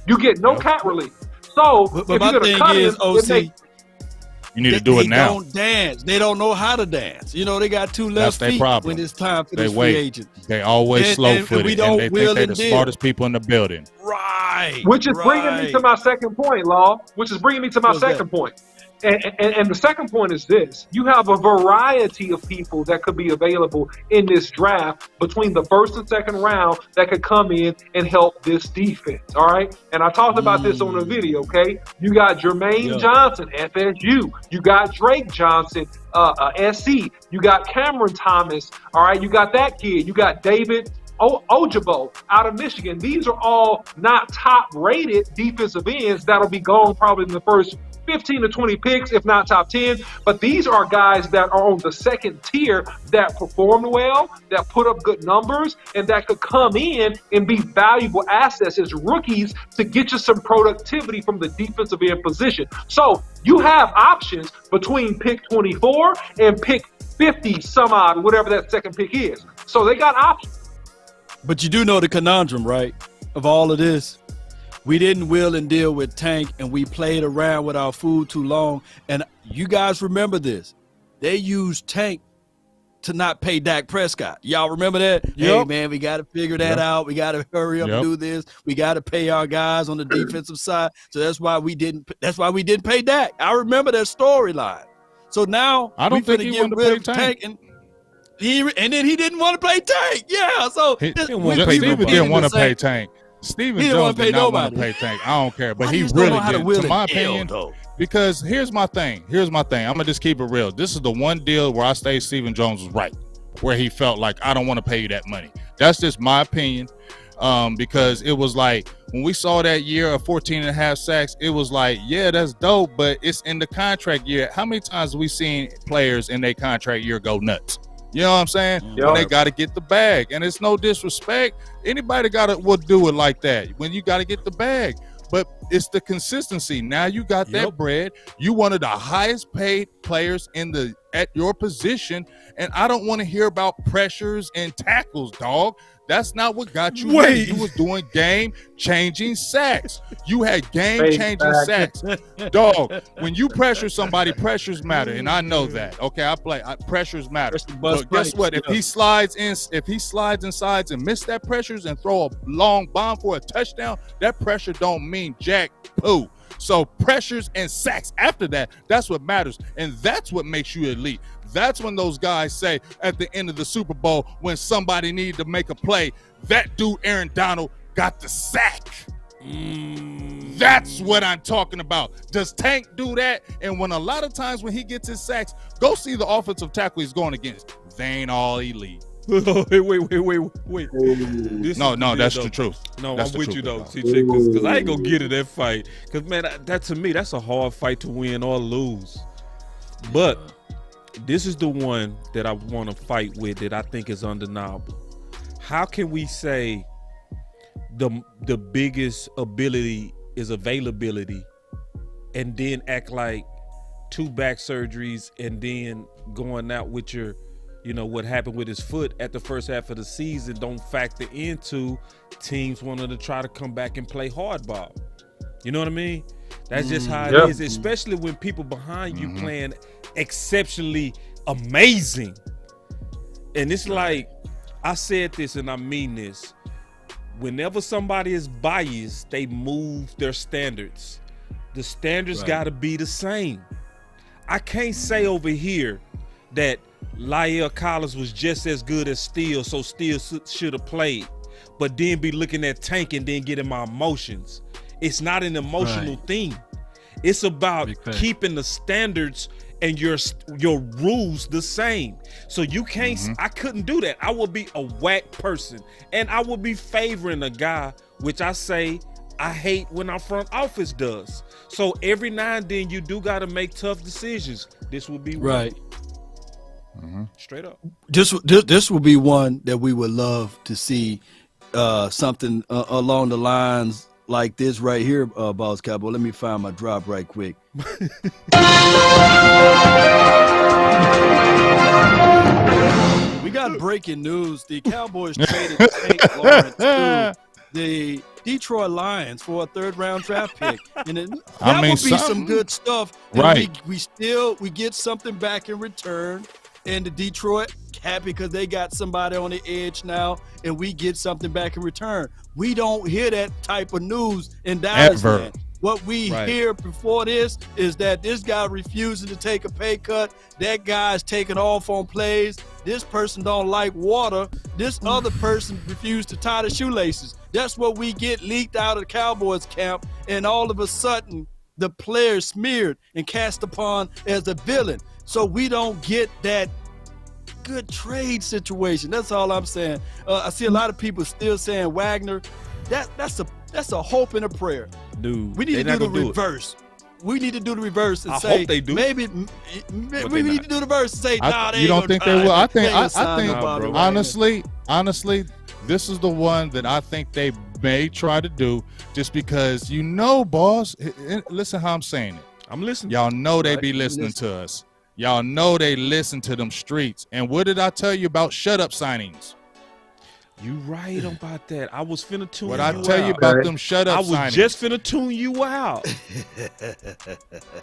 You get no cap relief. So But if you're my going to thing cut is, it, OC, you need to do it now. They don't dance. They don't know how to dance. You know, they got two left That's feet their problem. when it's time for They this wait. free agent. They always And slow-footed, we don't and they wheel think they're and the deal. smartest people in the building. Right. which is bringing me to my second point, Law. Which is bringing me to my What's second point. And the second point is this. You have a variety of people that could be available in this draft between the first and second round that could come in and help this defense, all right? And I talked about this on a video, okay? You got Jermaine Johnson, FSU. You got Drake Johnson, SC. You got Cameron Thomas, all right? You got that kid. You got David Ojabo out of Michigan. These are all not top-rated defensive ends that'll be gone probably in the first 15 to 20 picks, if not top 10. But these are guys that are on the second tier that performed well, that put up good numbers, and that could come in and be valuable assets as rookies to get you some productivity from the defensive end position. So you have options between pick 24 and pick 50 some odd, whatever that second pick is. So they got options. But you do know the conundrum, right, of all of this? We didn't wheel and deal with Tank, and we played around with our food too long. And you guys remember this. They used Tank to not pay Dak Prescott. Y'all remember that? Yep. Hey, man, we got to figure that out. We got to hurry up and do this. We got to pay our guys on the defensive side. So that's why we didn't pay Dak. I remember that storyline. So now I don't think he wanted to pay Tank. And then he didn't want to play Tank. Yeah, so Steven didn't want to pay Tank. Steven Jones did not want to pay Tank. I don't care, but he really did, to my opinion. Because here's my thing. I'm gonna just keep it real. This is the one deal where I say Steven Jones was right, where he felt like, I don't want to pay you that money. That's just my opinion. Because it was like when we saw that year of 14.5 sacks, it was like, yeah, that's dope, but it's in the contract year. How many times have we seen players in their contract year go nuts? You know what I'm saying? Yep. When they got to get the bag. And it's no disrespect. Anybody will do it like that when you got to get the bag. But it's the consistency. Now you got that bread. You one of the highest paid players at your position. And I don't want to hear about pressures and tackles, dog. That's not what got you. Wait. You was doing game-changing sacks. You had game-changing sacks. Dog, when you pressure somebody, pressures matter, and I know that. Okay, pressures matter. But guess what? If he slides inside and miss that pressures and throw a long bomb for a touchdown, that pressure don't mean jack poo. So pressures and sacks after that, that's what matters. And that's what makes you elite. That's when those guys say at the end of the Super Bowl, when somebody needed to make a play, that dude, Aaron Donald, got the sack. That's what I'm talking about. Does Tank do that? And when a lot of times when he gets his sacks, go see the offensive tackle he's going against. They ain't all elite. wait. No, that's the truth. No, that's I'm with you though. See, check this, because I ain't gonna get in that fight. Because man, that to me, that's a hard fight to win or lose. But this is the one that I want to fight with that I think is undeniable. How can we say the biggest ability is availability, and then act like 2 back surgeries and then going out with your, what happened with his foot at the first half of the season don't factor into teams wanting to try to come back and play hardball? You know what I mean? That's just how it is, especially when people behind you playing exceptionally amazing. And it's like, I said this and I mean this. Whenever somebody is biased, they move their standards. The standards got to be the same. I can't say over here that La'el Collins was just as good as Steele, so Steele should have played, but then be looking at Tank and then getting my emotions. It's not an emotional thing. It's about keeping the standards and your rules the same. So you can't, I couldn't do that. I would be a whack person, and I would be favoring a guy, which I say I hate when our front office does. So every now and then you do got to make tough decisions. This would be right. Straight up. This will be one that we would love to see something along the lines like this right here, Boss Cowboy. Let me find my drop right quick. We got breaking news. The Cowboys traded St. Lawrence to the Detroit Lions for a 3rd-round draft pick. And that would be some good stuff. Right. We get something back in return. And the Detroit happy because they got somebody on the edge now, and we get something back in return. We don't hear that type of news in Dallas. What we hear before this is that this guy refusing to take a pay cut. That guy's taking off on plays. This person don't like water. This other person refused to tie the shoelaces. That's what we get leaked out of the Cowboys camp, and all of a sudden the player smeared and cast upon as a villain. So we don't get that good trade situation. That's all I'm saying. I see a lot of people still saying Wagner. That's a hope and a prayer. Dude, we need to do the reverse. We need to do the reverse and say, hope they do. Maybe we need to do the reverse and say, nah, they you don't think they will? I think honestly, this is the one that I think they may try to do, just because boss. Listen how I'm saying it. I'm listening. Y'all know they be listening to us. Y'all know they listen to them streets. And what did I tell you about shut-up signings? You right about that. I was finna tune you out. What I tell you about them shut-up signings? I was just finna tune you out.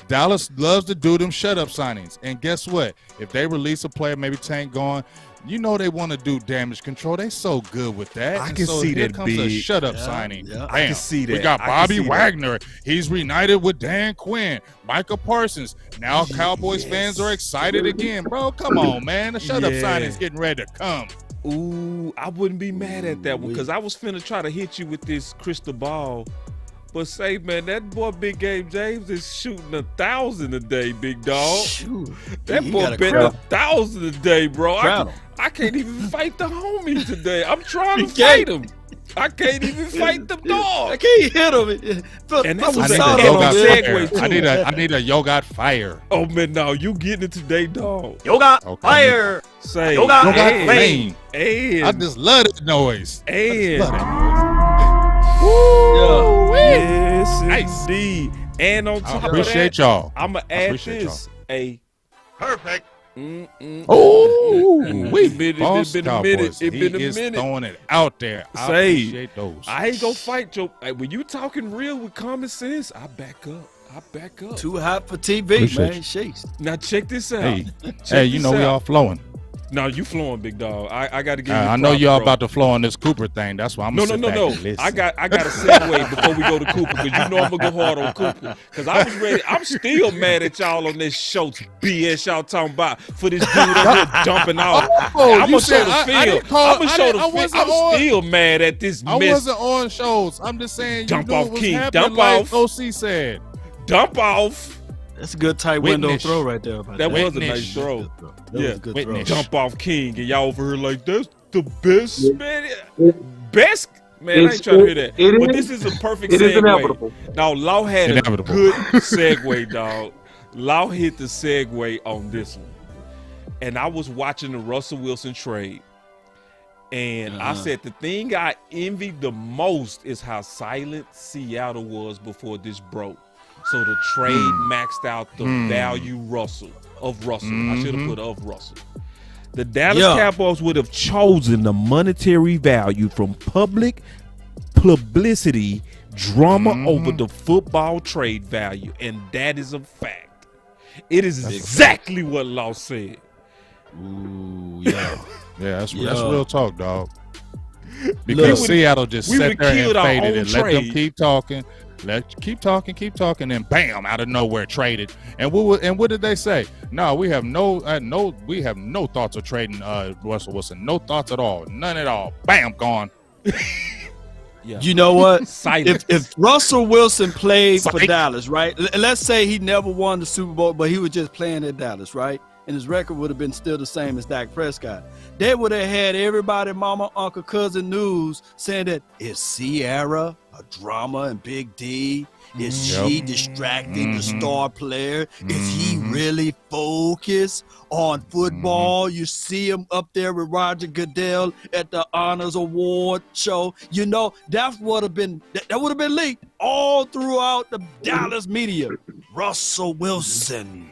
Dallas loves to do them shut-up signings. And guess what? If they release a player, maybe Tank gone, they want to do damage control. They so good with that. I can see that comes a shut-up signing. Yeah. I can see that. We got Bobby Wagner. He's reunited with Dan Quinn. Micah Parsons. Now Cowboys fans are excited again. Bro, come on, man. The shut-up signing is getting ready to come. Ooh, I wouldn't be mad at that one, because I was finna try to hit you with this crystal ball. But say, man, that boy Big Game James is shooting 1,000 a day, big dog. Shoot. That boy bet 1,000 a day, bro. I can't even fight the homie today. I'm trying to fight him. I can't even fight the dog. I can't hit him. And that was a segue too. I need a yo got fire. Oh man, no, you getting it today, dog. Yoga fire. Say Yoga flame. And I just love that noise. And yes, indeed. And on top of that, appreciate y'all. I'ma add this. Perfect. Oh, it's been a minute. He is throwing it out there. I appreciate those. I ain't gonna fight Joe. When you talking real with common sense, I back up. Too hot for TV, man. Shakes. Now check this out. Hey, we all flowing. No, you flowing, big dog. I got to give you. I know y'all about to flow on this Cooper thing. That's why I'm no. I got a segue before we go to Cooper, because you know I'm gonna go hard on Cooper. Because I was ready. I'm still mad at y'all on this Schultz BS y'all talking about for this dude up here jumping off. I'm gonna show the film. I'm gonna show the film. I'm still mad at this. I wasn't on shows. I'm just saying. Dump off, King. Dump off. off. OC said. Dump off. That's a good tight window throw right there. That was a nice throw. That was a good throw. Jump off King, and y'all over here like, that's the best, man. Best, man, I ain't trying to hear that. But this is a perfect segue. It is inevitable. Now, Law had a good segue, dog. Law hit the segue on this one. And I was watching the Russell Wilson trade. And I said the thing I envied the most is how silent Seattle was before this broke. So the trade maxed out the value of Russell. I should have put of Russell. The Dallas Cowboys would have chosen the monetary value from public publicity drama over the football trade value, and that is a fact. It is exactly what Law said. Ooh, yeah. That's real talk, dog. Because Seattle just sat there and faded and let them keep talking. Keep talking, and bam, out of nowhere traded. And what did they say? No, we have no thoughts of trading Russell Wilson. No thoughts at all. None at all. Bam, gone. You know what? Silence. If Russell Wilson played for Dallas, right? Let's say he never won the Super Bowl, but he was just playing at Dallas, right? And his record would have been still the same as Dak Prescott. They would have had everybody, mama, uncle, cousin, news saying that is Sierra a drama and Big D? Is she distracting the star player? Is he really focus on football. You see him up there with Roger Goodell at the Honors Award show. You know, that would have been leaked all throughout the Dallas media. Russell Wilson,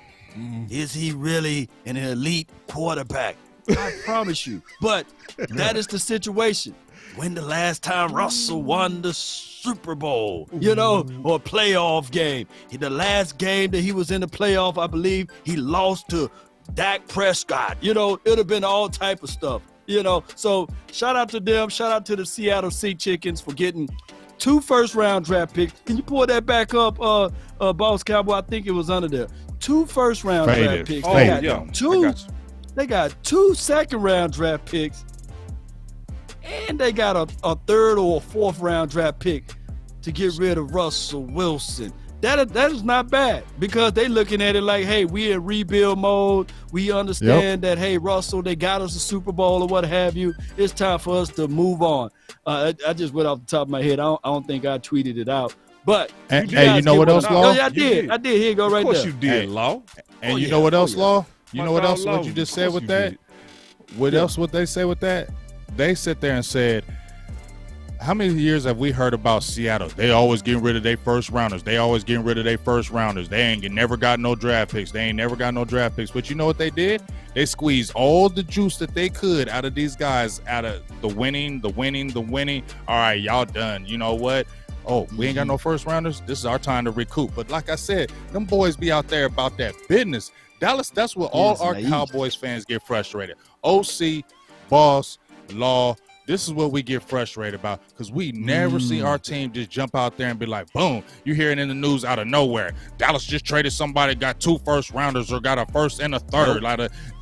is he really an elite quarterback? I promise you. But that is the situation. When the last time Russell won the Super Bowl, you know, or playoff game? The last game that he was in the playoff, I believe, he lost to Dak Prescott. You know, it would have been all type of stuff, you know. So shout out to them. Shout out to the Seattle Sea Chickens for getting 2 first-round draft picks. Can you pull that back up, Boss Cowboy? I think it was under there. 2 first-round draft picks. They got 2 second-round draft picks, and they got a 3rd or a 4th round draft pick to get rid of Russell Wilson. That is not bad, because they looking at it like, hey, we in rebuild mode. We understand that, hey, Russell, they got us a Super Bowl or what have you. It's time for us to move on. I just went off the top of my head. I don't think I tweeted it out. But you know what else, Law? Oh, yeah, I did. Here you go right there. Of course you did, Law. And you know what else, Law? You know what else? What you just said with that? What else would they say with that? They sit there and said, how many years have we heard about Seattle? They always getting rid of their first rounders. They ain't never got no draft picks. But you know what they did? They squeezed all the juice that they could out of these guys, out of the winning. All right, y'all done. You know what? Oh, we ain't got no first rounders. This is our time to recoup. But like I said, them boys be out there about that business. Dallas, that's what all our Cowboys fans get frustrated. OC, Boss, Law, this is what we get frustrated about, because we never see our team just jump out there and be like, boom, you hear it in the news out of nowhere. Dallas just traded somebody, got 2 first rounders or got a first and a third.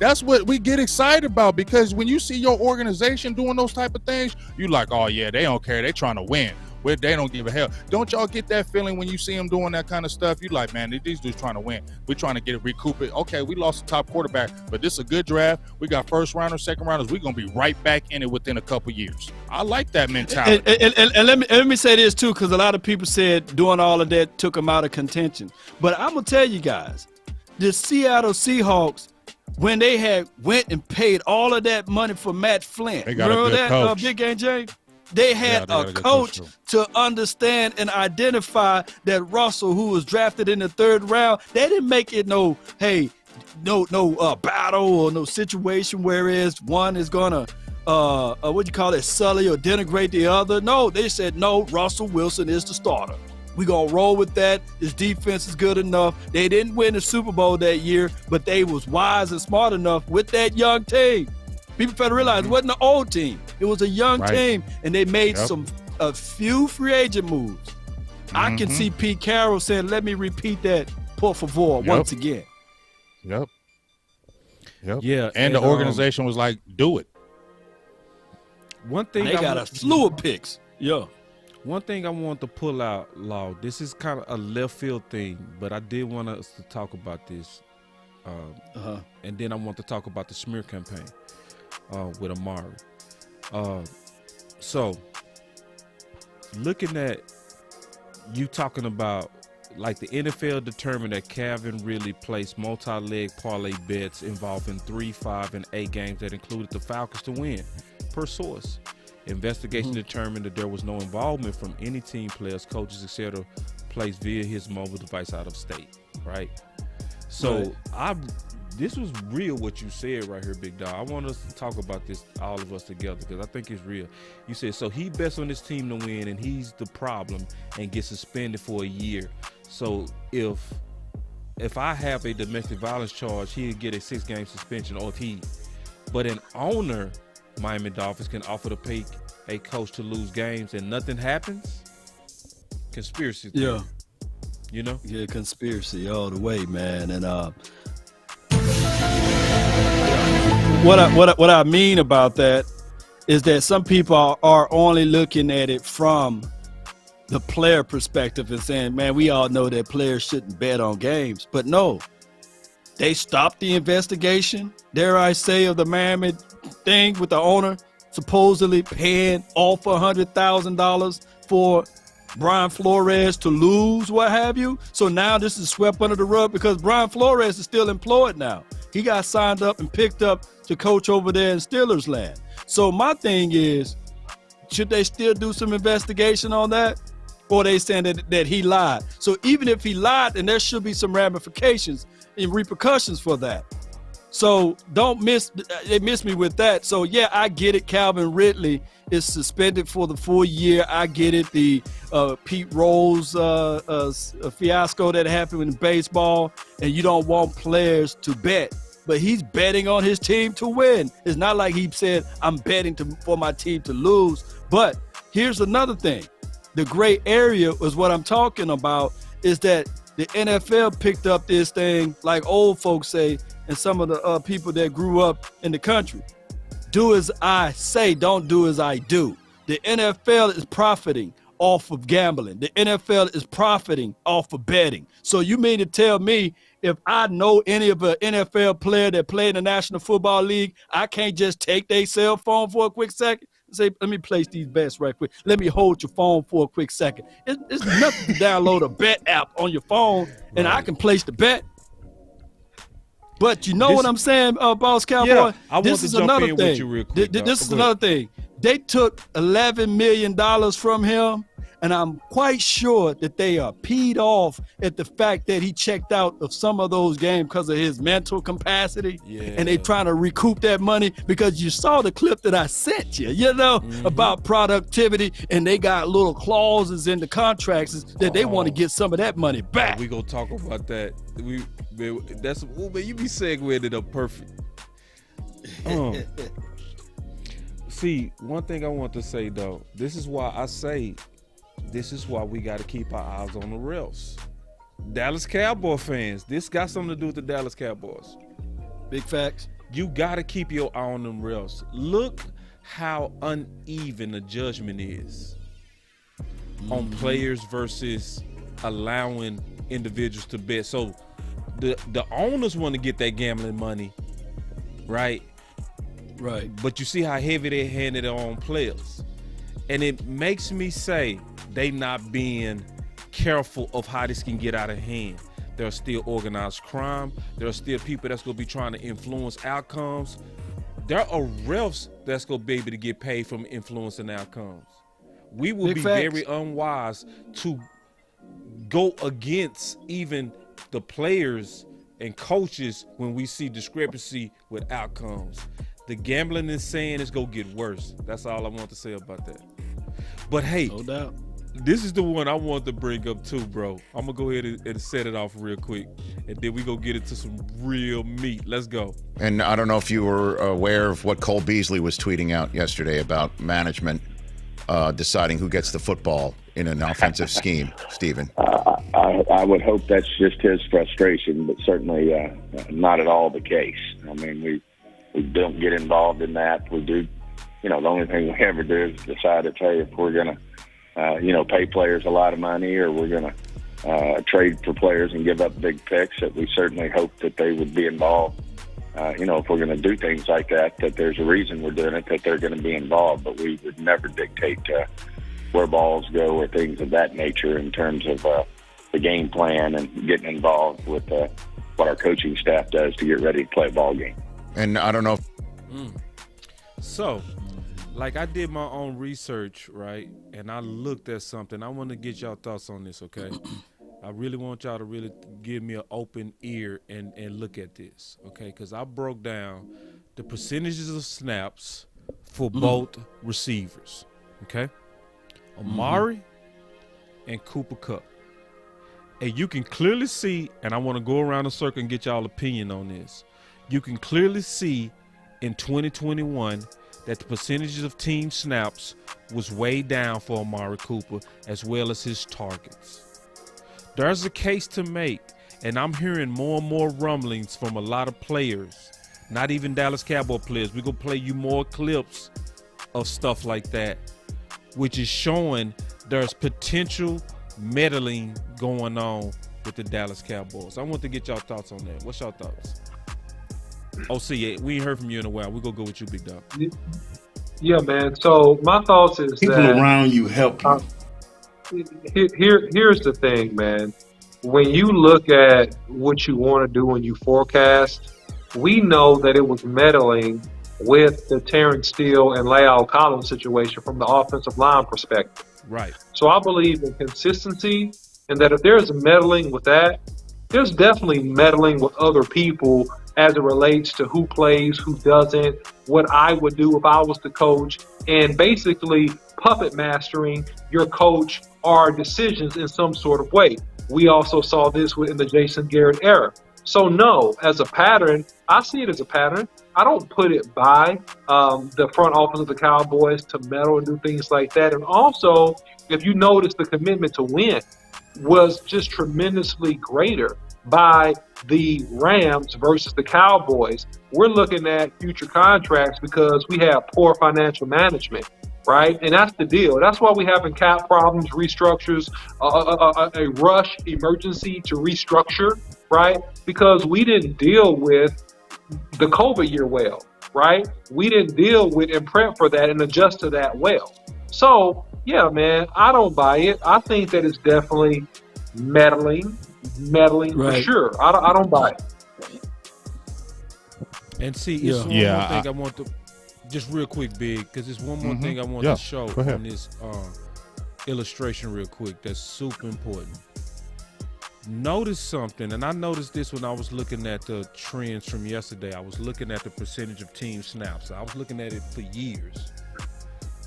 That's what we get excited about, because when you see your organization doing those type of things, you like, oh yeah, they don't care. They trying to win. They don't give a hell. Don't y'all get that feeling when you see them doing that kind of stuff? You like, man, these dudes trying to win. We're trying to get it, recoup it. Okay, we lost the top quarterback, but this is a good draft. We got first rounders, second rounders. We're going to be right back in it within a couple years. I like that mentality. And let me say this too, because a lot of people said doing all of that took them out of contention. But I'm going to tell you guys, the Seattle Seahawks, when they had went and paid all of that money for Matt Flint, they got remember that, coach. Big Game James? They had a coach to understand and identify that Russell, who was drafted in the 3rd round, they didn't make it no battle or no situation whereas one is gonna sully or denigrate the other. No, they said no, Russell Wilson is the starter. We're gonna roll with that. His defense is good enough. They didn't win the Super Bowl that year, but they was wise and smart enough with that young team. People better realize it wasn't an old team. It was a young team, and they made a few free agent moves. I can see Pete Carroll saying, let me repeat that, por favor, once again. Yep. Yeah. And the organization was like, do it. One thing they got a slew of picks. Yeah. One thing I want to pull out, Law, this is kind of a left field thing, but I did want us to talk about this. And then I want to talk about the smear campaign. With Amari. So looking at you talking about, like, the NFL determined that Calvin really placed multi-leg parlay bets involving 3, 5, and 8 games that included the Falcons to win, per source. Investigation determined that there was no involvement from any team, players, coaches, etc., placed via his mobile device out of state, right? So this was real what you said right here, Big Dog. I want us to talk about this, all of us together, because I think it's real. You said, so he bets on his team to win, and he's the problem and gets suspended for a year. So if I have a domestic violence charge, he'll get a 6-game suspension, but an owner, Miami Dolphins, can offer to pay a coach to lose games and nothing happens? Conspiracy theory. Yeah. You know? Yeah, conspiracy all the way, man. And what I mean about that is that some people are only looking at it from the player perspective and saying, man, we all know that players shouldn't bet on games. But no, they stopped the investigation, dare I say, of the Miami thing with the owner supposedly paying off $100,000 for Brian Flores to lose, what have you. So now this is swept under the rug because Brian Flores is still employed now. He got signed up and picked up to coach over there in Steelers land. So my thing is, should they still do some investigation on that? Or they saying that he lied? So even if he lied, then there should be some ramifications and repercussions for that. So they miss me with that. So yeah, I get it. Calvin Ridley is suspended for the full year. I get it. The Pete Rose fiasco that happened in baseball, and you don't want players to bet, but he's betting on his team to win. It's not like he said, I'm betting for my team to lose. But here's another thing. The gray area is what I'm talking about, is that the NFL picked up this thing, like old folks say, and some of the people that grew up in the country. Do as I say, don't do as I do. The NFL is profiting off of gambling. The NFL is profiting off of betting. So you mean to tell me if I know any of an NFL player that played in the National Football League, I can't just take their cell phone for a quick second and say, let me place these bets right quick. Let me hold your phone for a quick second. It's nothing to download a bet app on your phone and I can place the bet. But you know what I'm saying, Boss Cowboy? Yeah, I this is another thing. With you real quick, this is another thing. They took $11 million from him, and I'm quite sure that they are peed off at the fact that he checked out of some of those games because of his mental capacity. Yeah. And they trying to recoup that money because you saw the clip that I sent you, about productivity, and they got little clauses in the contracts that they want to get some of that money back. We gonna talk about that. That's man, you be segueing it up perfect. See, one thing I want to say though, this is why we got to keep our eyes on the refs. Dallas Cowboy fans, this got something to do with the Dallas Cowboys. Big facts. You got to keep your eye on them refs. Look how uneven the judgment is on players versus allowing individuals to bet. So the owners want to get that gambling money, right? Right. But you see how heavy they handed it on players. And it makes me say they not being careful of how this can get out of hand. There's still organized crime. There are still people that's going to be trying to influence outcomes. There are refs that's going to be able to get paid from influencing outcomes. We will be very unwise to go against even the players and coaches when we see discrepancy with outcomes. The gambling is saying it's going to get worse. That's all I want to say about that. But hey, no doubt. This is the one I want to bring up too, bro. I'm going to go ahead and set it off real quick, and then we go get into some real meat. Let's go. And I don't know if you were aware of what Cole Beasley was tweeting out yesterday about management deciding who gets the football in an offensive scheme, Stephen. I would hope that's just his frustration, but certainly not at all the case. I mean, we don't get involved in that. We do, the only thing we ever do is decide to tell you if we're going to, pay players a lot of money or we're going to trade for players and give up big picks, that we certainly hope that they would be involved. If we're going to do things like that there's a reason we're doing it, that they're going to be involved, but we would never dictate where balls go or things of that nature in terms of the game plan and getting involved with what our coaching staff does to get ready to play a ball game. And I don't know. So, like I did my own research, right? And I looked at something. I want to get y'all thoughts on this, okay? I really want y'all to really give me an open ear and look at this, okay? Because I broke down the percentages of snaps for both receivers, okay? Amari and Cooper Kupp. And you can clearly see, and I want to go around the circle and get y'all opinion on this. You can clearly see in 2021 that the percentages of team snaps was way down for Amari Cooper as well as his targets. There's a case to make, and I'm hearing more and more rumblings from a lot of players, not even Dallas Cowboy players. We're going to play you more clips of stuff like that, which is showing there's potential meddling going on with the Dallas Cowboys. I want to get y'all thoughts on that. What's y'all thoughts? OC, we ain't heard from you in a while. We're going to go with you, big dog. Yeah, man. So my thoughts is people that around you help you. Here's the thing, man. When you look at what you want to do when you forecast, we know that it was meddling with the Terrence Steele and La'el Collins situation from the offensive line perspective. Right. So I believe in consistency, and that if there's meddling with that, there's definitely meddling with other people as it relates to who plays, who doesn't, what I would do if I was the coach, and basically puppet mastering your coach or decisions in some sort of way. We also saw this in the Jason Garrett era. So no, as a pattern, I see it as a pattern. I don't put it by the front office of the Cowboys to meddle and do things like that. And also, if you notice, the commitment to win was just tremendously greater by the Rams versus the Cowboys. We're looking at future contracts because we have poor financial management, right? And that's the deal. That's why we having cap problems, restructures, a rush emergency to restructure, right? Because we didn't deal with the COVID year well, right? We didn't deal with and prep for that and adjust to that well. So, yeah, man, I don't buy it. I think that it's definitely meddling right. For sure. I don't buy it. And see, it's one more thing I want to, just real quick, Big, because it's one more thing I want to show on this illustration real quick that's super important. Notice something, and I noticed this when I was looking at the trends from yesterday. I was looking at the percentage of team snaps. I was looking at it for years.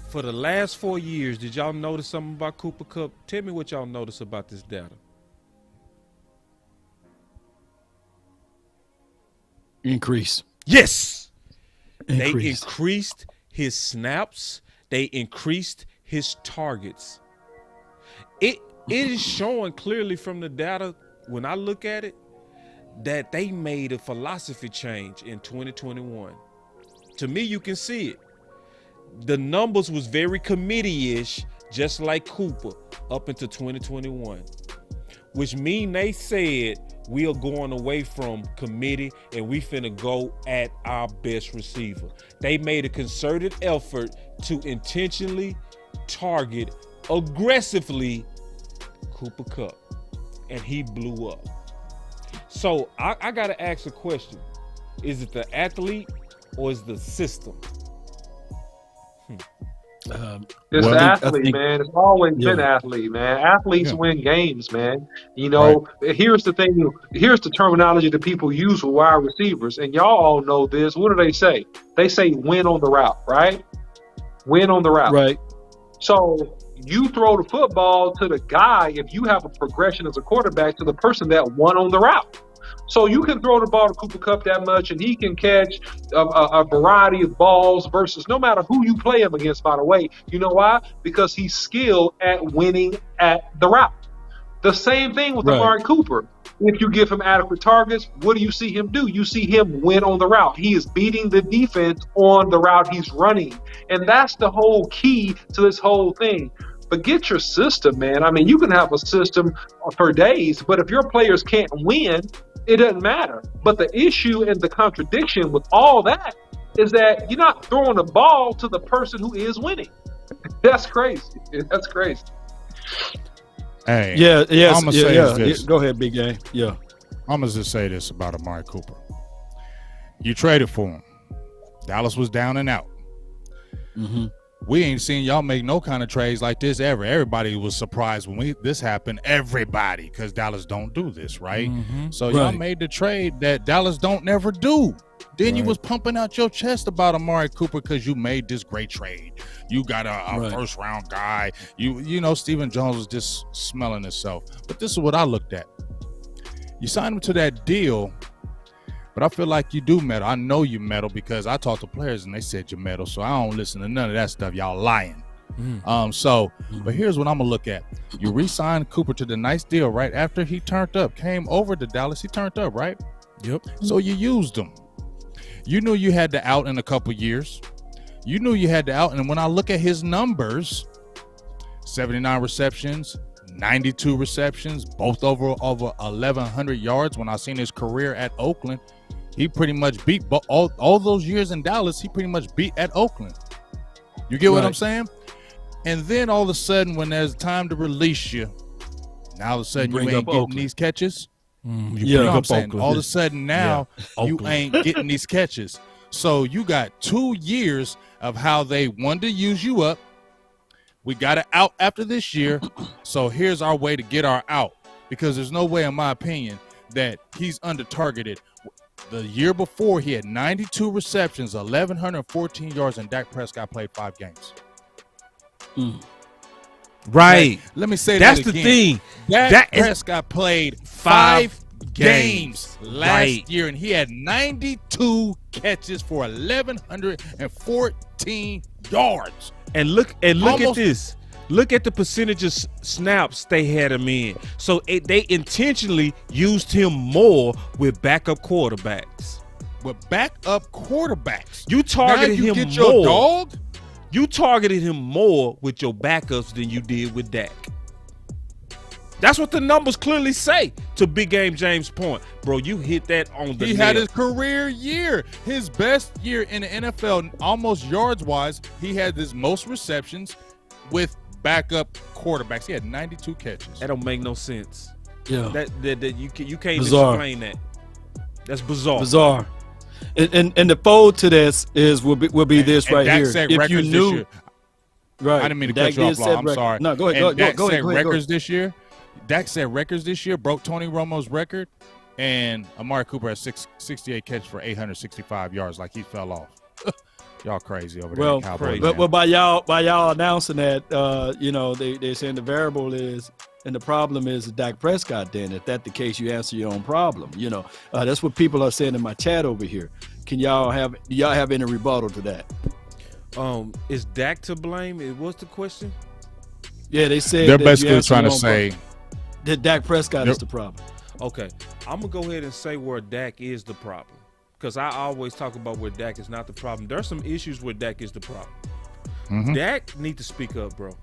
For the last 4 years, did y'all notice something about Cooper Kupp? Tell me what y'all noticed about this data. Increase. Yes. They increased his snaps. They increased his targets. It is showing clearly from the data, when I look at it, that they made a philosophy change in 2021. To me, you can see it. The numbers was very committee-ish, just like Cooper, up into 2021, which mean they said we are going away from committee and we finna go at our best receiver. They made a concerted effort to intentionally target aggressively Cooper Kupp, and he blew up. So I gotta ask a question. Is it the athlete or is the system? It's the athlete, man. It's always been athlete, man. Athletes win games, man. You know, here's the thing. Here's the terminology that people use for wide receivers, and y'all all know this. What do they say? They say win on the route, right? Win on the route. Right. So you throw the football to the guy, if you have a progression as a quarterback, to the person that won on the route. So you can throw the ball to Cooper Kupp that much, and he can catch a variety of balls versus no matter who you play him against, by the way. You know why? Because he's skilled at winning at the route. The same thing with Amari Cooper. If you give him adequate targets, what do you see him do? You see him win on the route. He is beating the defense on the route he's running. And that's the whole key to this whole thing. But get your system, man. I mean, you can have a system for days, but if your players can't win, it doesn't matter. But the issue and the contradiction with all that is that you're not throwing the ball to the person who is winning. That's crazy. That's crazy. Hey, I'm gonna say this. Go ahead, Big Game. Yeah, I'm gonna just say this about Amari Cooper. You traded for him. Dallas was down and out. Mm-hmm. We ain't seen y'all make no kind of trades like this ever. Everybody was surprised when this happened. Everybody, because Dallas don't do this, right? Mm-hmm. So y'all made the trade that Dallas don't never do. Then you was pumping out your chest about Amari Cooper because you made this great trade. You got a first round guy. You know, Stephen Jones was just smelling himself. But this is what I looked at. You signed him to that deal, but I feel like you do meddle. I know you meddle because I talked to players and they said you meddle. So I don't listen to none of that stuff. Y'all lying. But here's what I'm gonna look at. You re-signed Cooper to the nice deal right after he turned up. Came over to Dallas. He turned up, right? Yep. So you used him. You knew you had to out in a couple years. You knew you had to out. And when I look at his numbers, 79 receptions, 92 receptions, both over 1,100 yards. When I seen his career at Oakland, he pretty much beat all those years in Dallas. He pretty much beat at Oakland. You get what I'm saying? And then all of a sudden, when there's time to release you, now all of a sudden you ain't getting these catches. You know what I'm saying? All of a sudden now you ain't getting these catches. So you got 2 years of how they wanted to use you up. We got it out after this year. So here's our way to get our out, because there's no way, in my opinion, that he's under targeted. The year before, he had 92 receptions, 1,114 yards, and Dak Prescott played 5 games. Right. Let me say that's that again. the thing. Dak Prescott played 5 games last year, and he had 92 catches for 1,114 yards. And look at this. Look at the percentage of snaps they had him in. So they intentionally used him more with backup quarterbacks. With backup quarterbacks, you targeted him get more. Your dog? You targeted him more with your backups than you did with Dak. That's what the numbers clearly say. To Big Game James' point, bro, you hit that on the. He had his career year, his best year in the NFL, almost yards wise. He had his most receptions with backup quarterbacks. He had 92 catches. That don't make no sense. Yeah, that you can't bizarre. Explain that. That's bizarre. Bizarre. And the fold to this will be this right Dak here. Set if you knew, year, right? I didn't mean to cut you off, Law. I'm sorry. No, go ahead. Dak go set ahead. records this year. Dak set records this year. Broke Tony Romo's record, and Amari Cooper has 68 catches for 865 yards. Like he fell off. Y'all crazy over there. Well, Cowboys, but by y'all announcing that, they saying the variable is. And the problem is Dak Prescott. Then, if that's the case, you answer your own problem. That's what people are saying in my chat over here. Do y'all have any rebuttal to that? Is Dak to blame? What's the question? Yeah, they said they're basically trying to say that Dak Prescott is the problem. Okay, I'm gonna go ahead and say where Dak is the problem, because I always talk about where Dak is not the problem. There's some issues where Dak is the problem. Dak need to speak up, bro.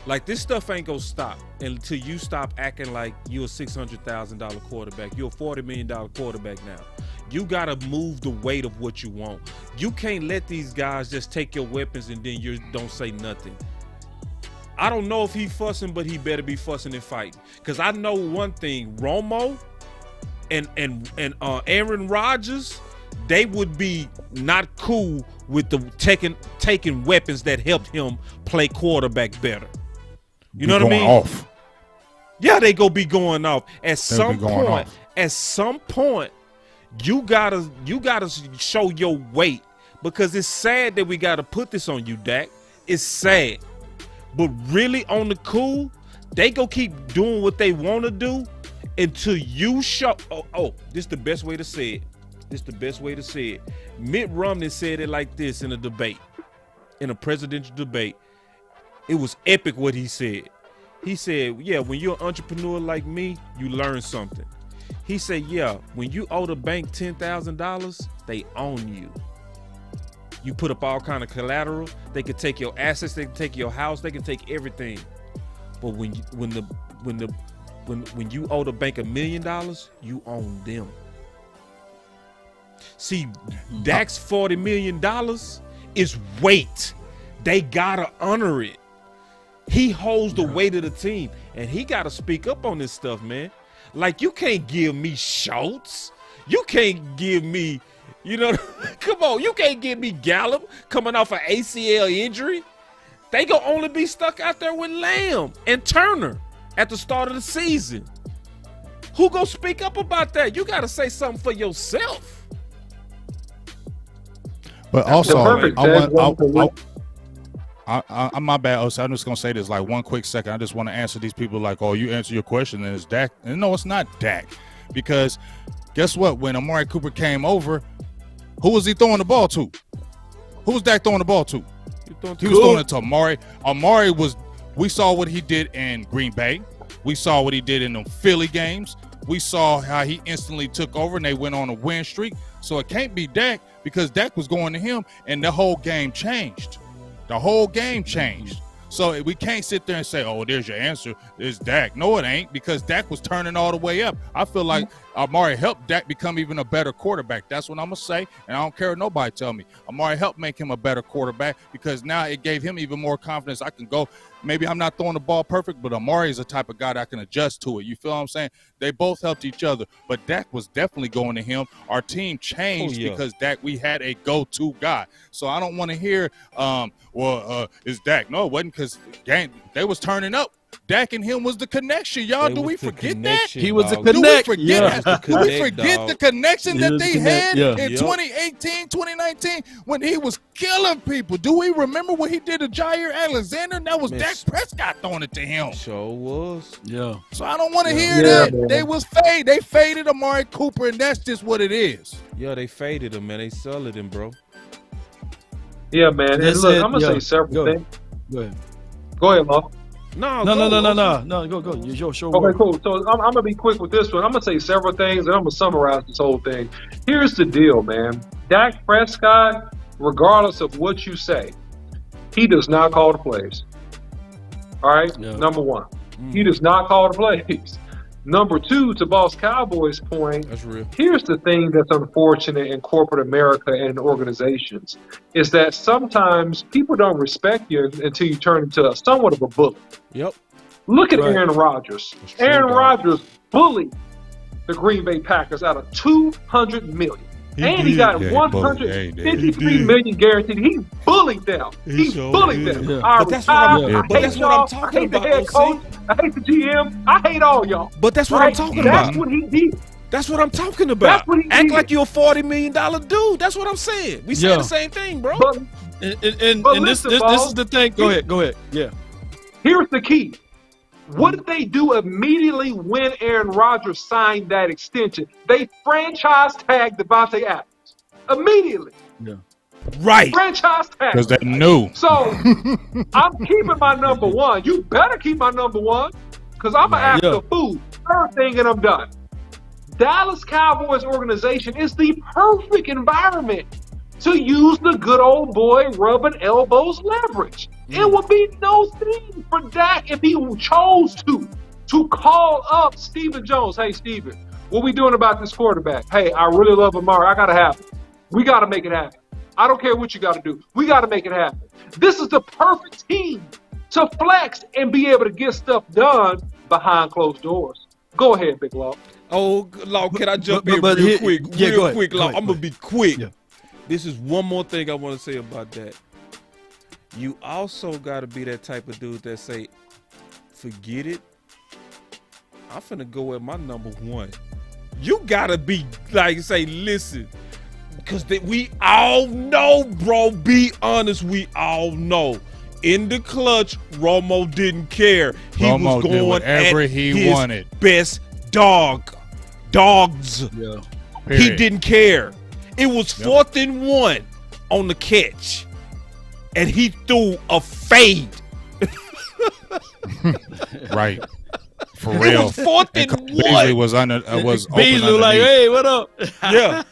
Like, this stuff ain't gonna stop until you stop acting like you're a $600,000 quarterback. You're a $40 million quarterback now. You gotta move the weight of what you want. You can't let these guys just take your weapons and then you don't say nothing. I don't know if he fussing, but he better be fussing and fighting. Because I know one thing, Romo and Aaron Rodgers, they would be not cool with the taking weapons that helped him play quarterback better. You know what I mean? Off. Yeah, they go be going off. At some point, you gotta show your weight, because it's sad that we gotta put this on you, Dak. It's sad. But really, on the cool, they go keep doing what they want to do until you show. This is the best way to say it. Mitt Romney said it like this in a debate, in a presidential debate. It was epic what he said. He said, yeah, when you're an entrepreneur like me, you learn something. He said, yeah, when you owe the bank $10,000, they own you. You put up all kind of collateral. They can take your assets. They can take your house. They can take everything. But when you owe the bank $1 million, you own them. See, Dak's $40 million is weight. They gotta honor it. He holds the weight of the team, and he gotta speak up on this stuff, man. Like, you can't give me Schultz. You can't give me, come on, you can't give me Gallup coming off an ACL injury. They gonna only be stuck out there with Lamb and Turner at the start of the season. Who gonna speak up about that? You gotta say something for yourself. But also, I'm my bad. Also, I'm just gonna say this like one quick second. I just want to answer these people like, oh, you answer your question and it's Dak. And no, it's not Dak, because guess what? When Amari Cooper came over, who was he throwing the ball to? Who was Dak throwing the ball to? He was throwing it to Amari. Amari was. We saw what he did in Green Bay. We saw what he did in the Philly games. We saw how he instantly took over and they went on a win streak. So it can't be Dak, because Dak was going to him and the whole game changed. The whole game changed. So we can't sit there and say, oh, there's your answer. It's Dak. No, it ain't, because Dak was turning all the way up. I feel like Amari helped Dak become even a better quarterback. That's what I'm going to say, and I don't care what nobody tell me. Amari helped make him a better quarterback because now it gave him even more confidence. I can go. Maybe I'm not throwing the ball perfect, but Amari is the type of guy that can adjust to it. You feel what I'm saying? They both helped each other, but Dak was definitely going to him. Our team changed because Dak, we had a go-to guy. So I don't want to hear, it's Dak. No, it wasn't because they was turning up. Dak and him was the connection, y'all. Do we forget that? He was the connect. Do we forget the connection that they had in 2018, 2019 when he was killing people? Do we remember what he did to Jair Alexander? That was Dak Prescott throwing it to him. Sure was. Yeah. So I don't want to hear that. Man. They faded Amari Cooper, and that's just what it is. Yeah, they faded him, man. They sullied him, bro. Yeah, man. And look, I'm gonna say several things. Go ahead. Go ahead, Mo. No. Go. Your show. Okay, cool. So I'm gonna be quick with this one. I'm gonna say several things, and I'm gonna summarize this whole thing. Here's the deal, man. Dak Prescott, regardless of what you say, he does not call the plays. All right. Yeah. Number one, he does not call the plays. Number two, to Boss Cowboys' point, that's real. Here's the thing that's unfortunate in corporate America and organizations is that sometimes people don't respect you until you turn into somewhat of a bully. Yep. Look at Aaron Rodgers. Aaron Rodgers bullied the Green Bay Packers out of $200 million. He got $153 million guaranteed. He bullied them. He bullied them. Yeah. But that's what I'm talking about. I hate the head coach. I hate the GM. I hate all y'all. But that's what I'm talking about. That's what he did. That's what I'm talking about. That's what he Act did. like you're a $40 million dude. That's what I'm saying. We saying the same thing, bro. But this is the thing. Go ahead. Yeah. Here's the key. What did they do immediately when Aaron Rodgers signed that extension? They franchise tagged Devontae Adams. Immediately. Yeah. Right. Franchise tag. Because they knew. So I'm keeping my number one. You better keep my number one because I'm going to ask the food. Third thing and I'm done. Dallas Cowboys organization is the perfect environment to use the good old boy rubbing elbows leverage. It would be no thing for Dak if he chose to call up Stephen Jones. Hey, Stephen, what we doing about this quarterback? Hey, I really love Amari. I got to have it. We got to make it happen. I don't care what you got to do. We got to make it happen. This is the perfect team to flex and be able to get stuff done behind closed doors. Go ahead, Big Law. Oh, Law, can I jump in real quick? Real quick, Law. I'm going to be quick. Yeah. This is one more thing I want to say about that. You also got to be that type of dude that say, forget it. I'm finna go at my number one. You got to be like, say, listen, because we all know, bro, be honest, we all know. In the clutch, Romo didn't care. He was going whatever he wanted. Best dogs. Yeah. He didn't care. It was 4th and 1 on the catch, and he threw a fade. Right. For real. It was 4th and 1. Beasley was Beasley like, hey, what up? Yeah.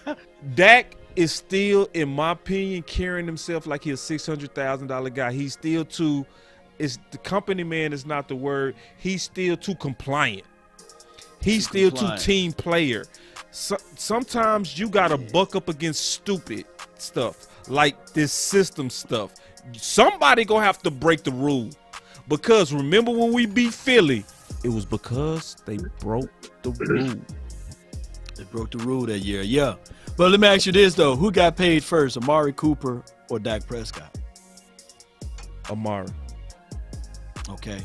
Dak is still, in my opinion, carrying himself like he's a $600,000 guy. He's still the company man is not the word. He's still too compliant. He's still too team player. Sometimes you got to buck up against stupid stuff like this system stuff. Somebody going to have to break the rule. Because remember when we beat Philly, it was because they broke the rule. They broke the rule that year, yeah. But let me ask you this, though. Who got paid first, Amari Cooper or Dak Prescott? Amari. Okay.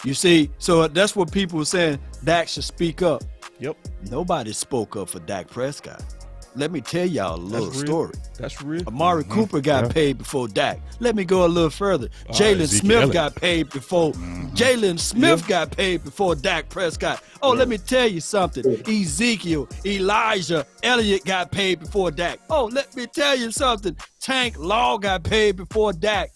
You see, so that's what people were saying. Dak should speak up. Yep. Nobody spoke up for Dak Prescott. Let me tell y'all a little story. That's real. Amari Cooper got paid before Dak. Let me go a little further. Jalen Smith got paid before. Jalen Smith got paid before Dak Prescott. Oh, let me tell you something. Ezekiel, Elijah, Elliott got paid before Dak. Oh, let me tell you something. Tank Law got paid before Dak.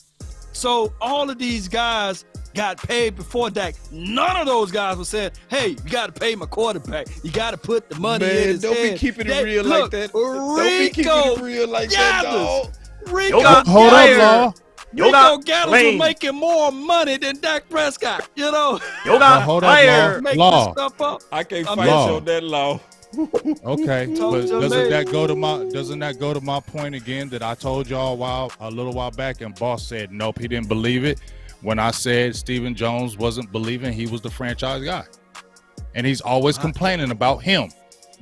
So all of these guys got paid before Dak. None of those guys were saying, hey, you got to pay my quarterback. You got to put the money in his don't head. Be keeping it real like that. Don't be keeping it real like that, dog. Rico, hold up, Law. Rico Gaddles was making more money than Dak Prescott. You know. Hold up, Law. Stuff up. I can't fight you on that, Law. Okay, but doesn't that go to my point again that I told y'all a little while back, and Boss said nope, he didn't believe it when I said Stephen Jones wasn't believing he was the franchise guy, and he's always complaining about him.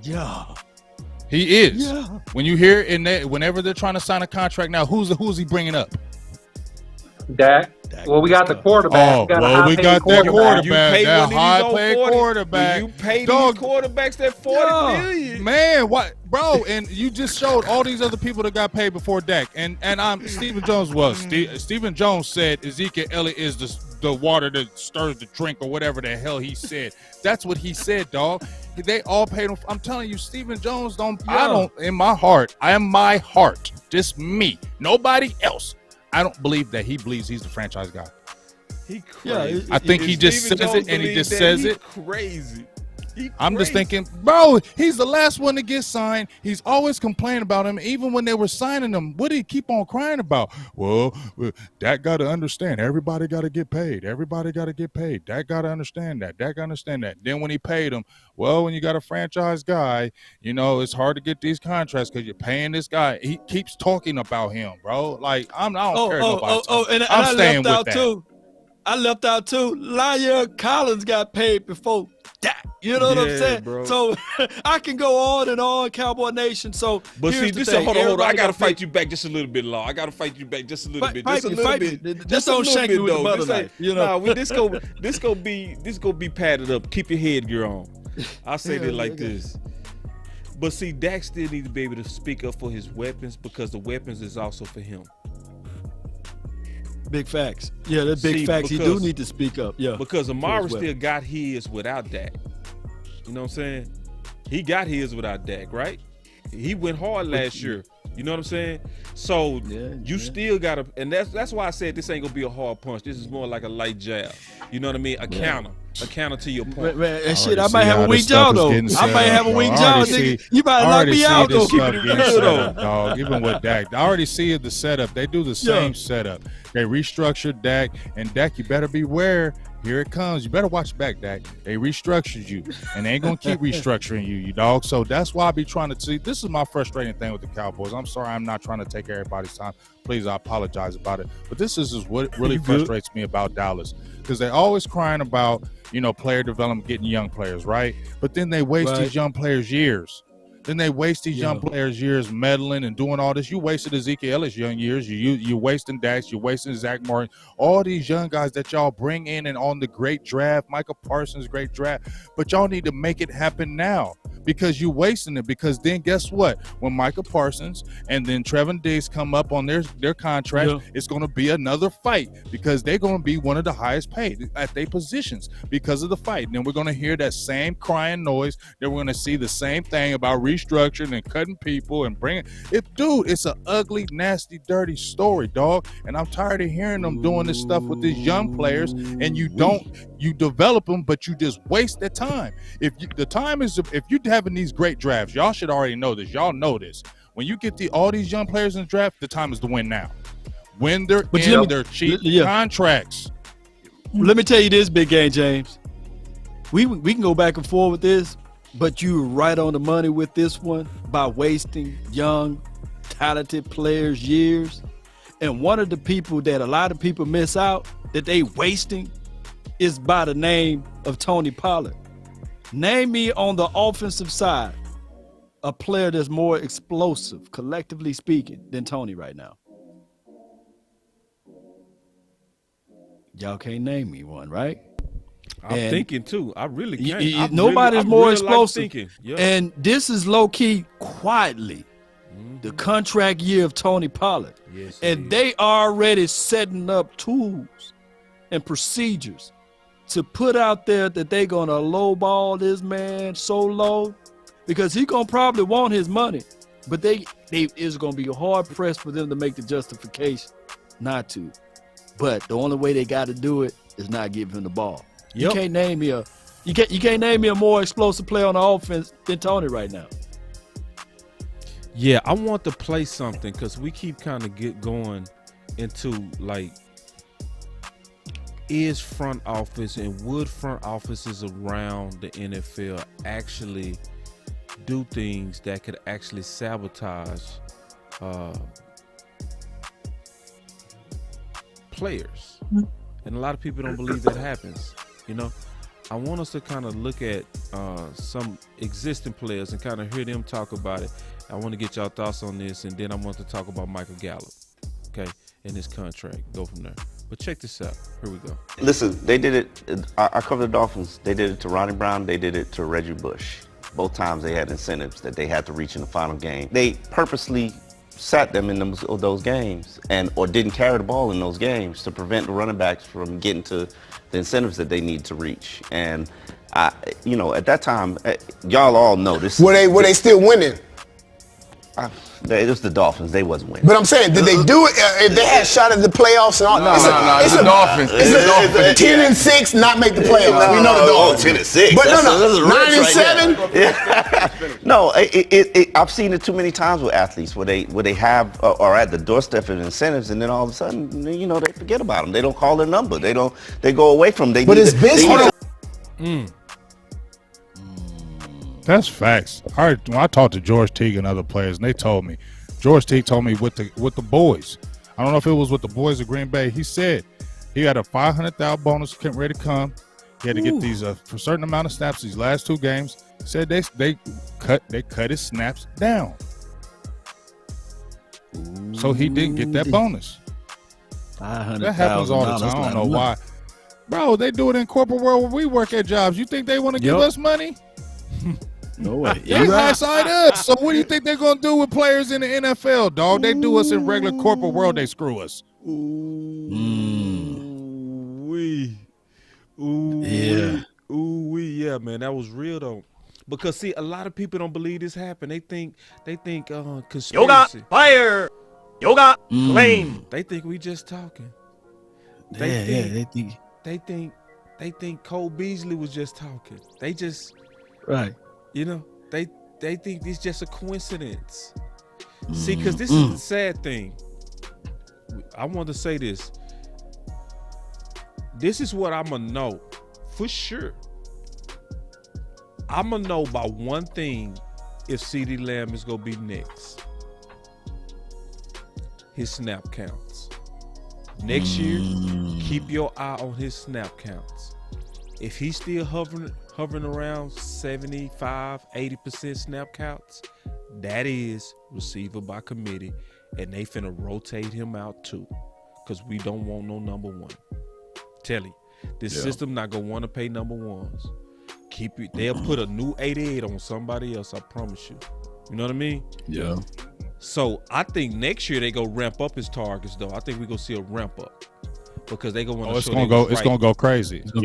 Yeah, he is. Yeah. When you hear whenever they're trying to sign a contract now, who's he bringing up? Dak. Well, we got the quarterback. We got that quarterback. That high-paid quarterback. You pay these quarterbacks that $40 million. Man, what, bro? And you just showed all these other people that got paid before Dak. And Stephen Jones Stephen Jones said Ezekiel Elliott is the water that stirs the drink, or whatever the hell he said. That's what he said, dog. They all paid him. I'm telling you, Stephen Jones I don't. In my heart, just me, nobody else. I don't believe that he believes he's the franchise guy. He crazy. I think he just says it, and he just says it. Crazy. I'm just thinking, bro, he's the last one to get signed. He's always complaining about him. Even when they were signing him, what did he keep on crying about? Well, Dak got to understand. Everybody got to get paid. Everybody got to get paid. Dak got to understand that. Dak got to understand that. Then when he paid him, well, when you got a franchise guy, you know, it's hard to get these contracts because you're paying this guy. He keeps talking about him, bro. Like, I don't care nobody. And I'm staying with that. Too. I left out too. Lyle Collins got paid before Dak. You know what I'm saying? Bro. So I can go on and on, Cowboy Nation. So, but see, hold on. I gotta fight you back just a little bit, Law. I gotta fight you back just a little bit. Just a little bit. Just don't shake me with the butter knife. You know, this gonna be padded up. Keep your head gear on. I say it like this. But see, Dak still needs to be able to speak up for his weapons, because the weapons is also for him. Big facts. Yeah, that's big facts. He do need to speak up. Yeah, because Amari still got his without Dak. You know what I'm saying? He got his without Dak, right? He went hard last year. You know what I'm saying? So you still gotta, and that's why I said this ain't gonna be a hard punch. This is more like a light jab. You know what I mean? A counter to your point. Man, shit, I might have a weak jaw though. I might have a weak jaw, nigga. You might knock me out though. Dog. Even with Dak, I already see the setup. They do the same setup. They restructured Dak, and Dak, you better beware. Here it comes. You better watch back, Dak. They restructured you, and they ain't gonna keep restructuring you dog. So that's why I be trying to see. This is my frustrating thing with the Cowboys. I'm sorry, I'm not trying to take everybody's time. Please, I apologize about it. But this is what really frustrates me about Dallas, because they always crying about, you know, player development, getting young players, right? But then they waste these young players' years. Then they waste these young players' years meddling and doing all this. You wasted Ezekiel Elliott's young years. You wasting Dax. You wasting Zach Martin. All these young guys that y'all bring in and on the great draft, Micah Parsons, great draft. But y'all need to make it happen now, because you wasting it. Because then guess what? When Micah Parsons and then Trevin Diggs come up on their contract, it's going to be another fight, because they're going to be one of the highest paid at their positions because of the fight. And then we're going to hear that same crying noise. Then we're going to see the same thing about restructuring and cutting people and bringing it. Dude, it's an ugly, nasty, dirty story, dog. And I'm tired of hearing them doing this stuff with these young players, and you develop them, but you just waste their time. If you're having these great drafts, y'all should already know this. Y'all know this. When you get all these young players in the draft, the time is to win now. When they're in their cheap contracts. Let me tell you this, Big Game James. We can go back and forth with this, but you're right on the money with this one by wasting young, talented players' years. And one of the people that a lot of people miss out that they wasting is by the name of Tony Pollard. Name me on the offensive side a player that's more explosive, collectively speaking, than Tony right now. Y'all can't name me one, right? I'm thinking too. I really can't. Nobody's more explosive. And this is low-key, quietly, the contract year of Tony Pollard. Yes, and they already setting up tools and procedures to put out there that they're going to lowball this man so low, because he going to probably want his money. But it's going to be hard-pressed for them to make the justification not to. But the only way they got to do it is not give him the ball. You can't name me a more explosive player on the offense than Tony right now. Yeah, I want to play something, because we keep kind of going into like, is front office and would front offices around the NFL actually do things that could actually sabotage players? And a lot of people don't believe that happens. You know, I want us to kind of look at some existing players and kind of hear them talk about it. I want to get y'all thoughts on this, and then I want to talk about Michael Gallup, okay, and his contract. Go from there. But check this out. Here we go. Listen, they did it. I cover the Dolphins. They did it to Ronnie Brown. They did it to Reggie Bush. Both times they had incentives that they had to reach in the final game. They purposely sat them in those games or didn't carry the ball in those games to prevent the running backs from getting to the incentives that they need to reach. And at that time, y'all all know this. Were they still winning? It was the Dolphins. They wasn't winning. But I'm saying, did they do it? If they had shot at the playoffs and all, no, it's the Dolphins. It's the Dolphins. 10-6, not make the playoffs. We know the Dolphins. 10-6. But that's 9-7. No, I've seen it too many times with athletes where they have are at the doorstep of incentives, and then all of a sudden, they forget about them. They don't call their number. They go away from them. But it's business. That's facts. When I talked to George Teague and other players, and they told me, George Teague told me with the boys, I don't know if it was with the boys of Green Bay, he said he had a $500,000 bonus ready to come. He had to get these for a certain amount of snaps these last 2 games. He said they cut his snaps down. So he didn't get that bonus. That happens all the time. I don't know why. Bro, they do it in corporate world where we work at jobs. You think they want to give us money? No way. They high-side us. So what do you think they're going to do with players in the NFL, dog? They do us in regular corporate world. They screw us. Yeah, man, that was real though. Because see, a lot of people don't believe this happened. They think conspiracy. Yoga fire. Yoga flame. They think we just talking. They think Cole Beasley was just talking. They just right. They think it's just a coincidence. See, because this is the sad thing. I want to say this. This is what I'm going to know for sure. I'm going to know by one thing if CeeDee Lamb is going to be next. His snap counts. Next year, keep your eye on his snap counts. If he's still hovering around 75, 80% snap counts, that is receiver by committee, and they finna rotate him out too, because we don't want no number one. Tell you, this system not gonna want to pay number ones. They'll put a new 88 on somebody else, I promise you. You know what I mean? Yeah. So I think next year they go ramp up his targets though. I think we gonna see a ramp up. Because they gonna want to show it's gonna go crazy. They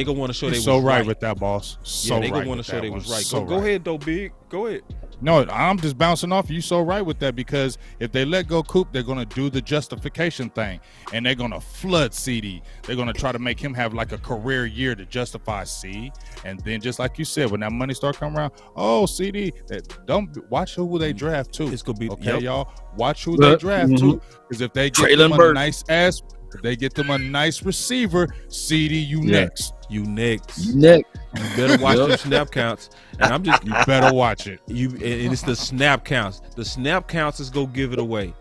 gonna want to show they was so right right with that, boss. They gonna want to show they was right. Go ahead though, Big. Go ahead. No, I'm just bouncing off you. So right with that, because if they let go Coop, they're gonna do the justification thing, and they're gonna flood CeeDee. They're gonna try to make him have like a career year to justify C. And then just like you said, when that money start coming around, CeeDee, don't watch who they draft too. It's gonna be y'all. Watch who they draft too, because if they get them a nice ass. If they get them a nice receiver, CeeDee, you next. You next. You better watch them snap counts. And you better watch it. And it's the snap counts. The snap counts is gonna give it away.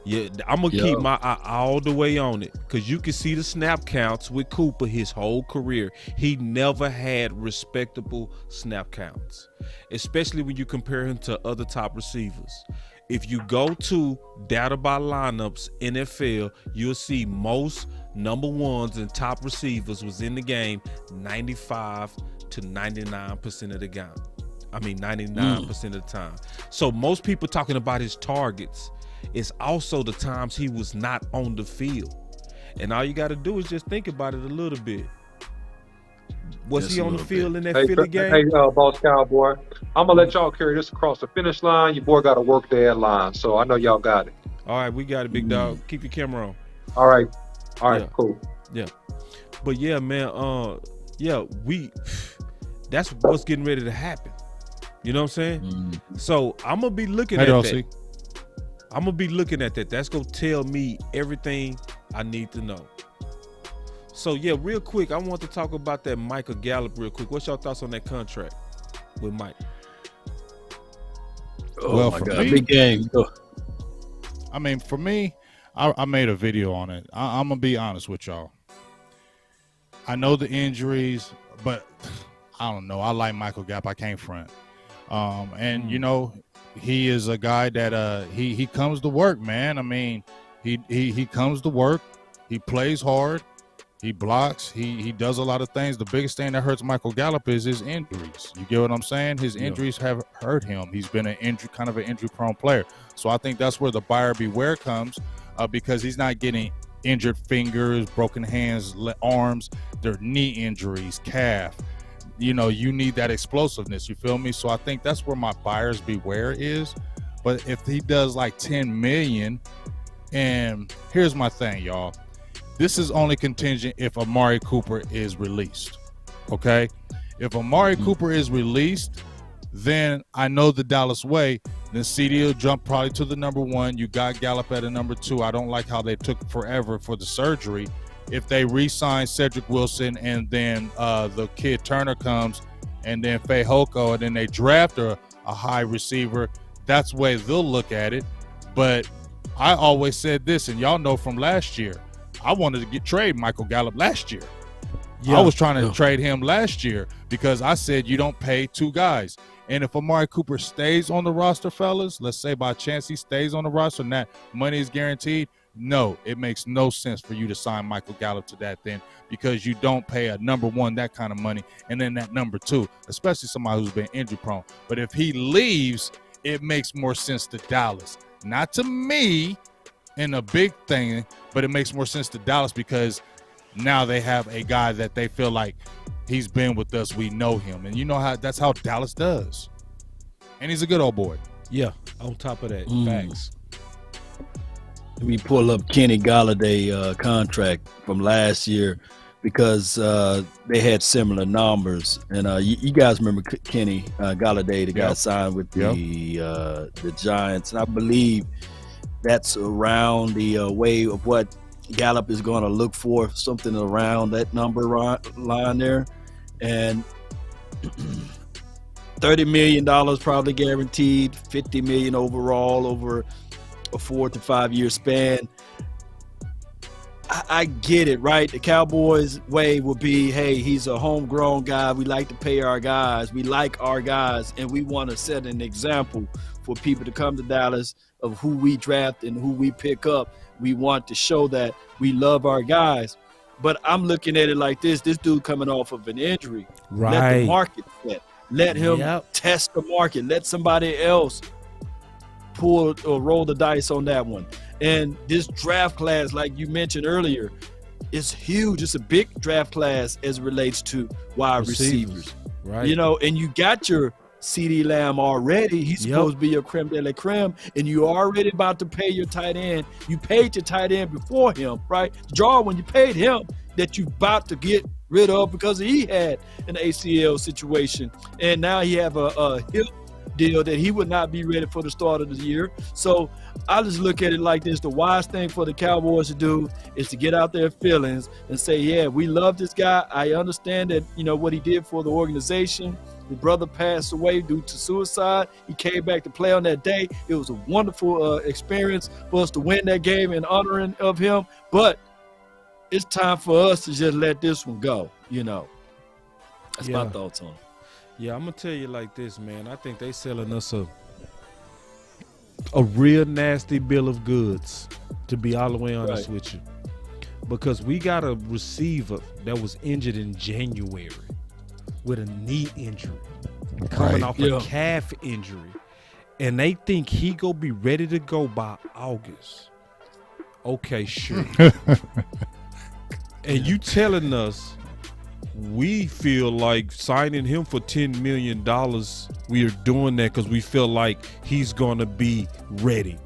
Yeah, I'm gonna keep my eye all the way on it, because you can see the snap counts with Cooper his whole career. He never had respectable snap counts, especially when you compare him to other top receivers. If you go to data by lineups, NFL, you'll see most number ones and top receivers was in the game 95 to 99% of the game. 99% of the time. So most people talking about his targets is also the times he was not on the field. And all you got to do is just think about it a little bit. Was he on the field in that Philly game? Hey, boss Cowboy, I'm gonna let y'all carry this across the finish line. Your boy got to work the line, so I know y'all got it. All right, we got it, big dog. Keep your camera on. All right, cool. Yeah, but yeah, man. That's what's getting ready to happen. You know what I'm saying? So I'm gonna be looking at that. I'm gonna be looking at that. That's gonna tell me everything I need to know. So yeah, real quick, I want to talk about that Michael Gallup real quick. What's your thoughts on that contract with Mike? Oh my God, big game. I mean, for me, I made a video on it. I'm gonna be honest with y'all. I know the injuries, but I don't know. I like Michael Gallup. I can't front. And you know, he is a guy that he comes to work, man. I mean, he comes to work. He plays hard. He blocks. He does a lot of things. The biggest thing that hurts Michael Gallup is his injuries. You get what I'm saying? His injuries have hurt him. He's been an injury-prone player. So I think that's where the buyer beware comes, because he's not getting injured fingers, broken hands, arms. They're knee injuries, calf. You know, you need that explosiveness. You feel me? So I think that's where my buyer's beware is. But if he does like $10 million, and here's my thing, y'all. This is only contingent if Amari Cooper is released, okay? If Amari Cooper is released, then I know the Dallas way. Then CeeDee will jump probably to the number 1. You got Gallup at a number 2. I don't like how they took forever for the surgery. If they re-sign Cedric Wilson and then the kid Turner comes and then Faye Hoko and then they draft a high receiver, that's the way they'll look at it. But I always said this, and y'all know from last year, I wanted to trade Michael Gallup last year. I was trying to trade him last year because I said you don't pay 2 guys. And if Amari Cooper stays on the roster, fellas, let's say by chance he stays on the roster and that money is guaranteed, no, it makes no sense for you to sign Michael Gallup to that then, because you don't pay a number 1 that kind of money and then that number 2, especially somebody who's been injury prone. But if he leaves, it makes more sense to Dallas. Not to me in a big thing, but it makes more sense to Dallas because now they have a guy that they feel like he's been with us. We know him. And you know how that's how Dallas does. And he's a good old boy. Yeah, on top of that, facts. Let me pull up Kenny Galladay contract from last year because they had similar numbers. And you guys remember Kenny Galladay, the guy signed with the Giants. And I believe that's around the way of what Gallup is going to look for, something around that number line there. And $30 million probably guaranteed, $50 million overall over a 4 to 5 year span. I get it, right? The Cowboys way will be, hey, he's a homegrown guy. We like to pay our guys. We like our guys, and we want to set an example for people to come to Dallas of who we draft and who we pick up. We want to show that we love our guys. But I'm looking at it like this. This dude coming off of an injury. Right. Let the market set. Let him test the market. Let somebody else pull or roll the dice on that one. And this draft class, like you mentioned earlier, is huge. It's a big draft class as it relates to wide receivers. Right. You know, and you got your CeeDee Lamb already. He's supposed to be your creme de la creme, and you're already about to pay your tight end. You paid your tight end before him, right? Jarwin, you paid him that you about to get rid of because he had an ACL situation, and now he have a hip deal that he would not be ready for the start of the year. So I just look at it like this. The wise thing for the Cowboys to do is to get out their feelings and say, yeah, we love this guy. I understand that, you know, what he did for the organization. His brother passed away due to suicide. He came back to play on that day. It was a wonderful experience for us to win that game in honoring of him. But it's time for us to just let this one go, you know. That's my thoughts on it. Yeah, I'm going to tell you like this, man. I think they selling us a real nasty bill of goods, to be all the way honest with you. Because we got a receiver that was injured in January with a knee injury, coming off a calf injury. And they think he going to be ready to go by August. Okay, sure. And you telling us we feel like signing him for $10 million, we are doing that because we feel like he's going to be ready.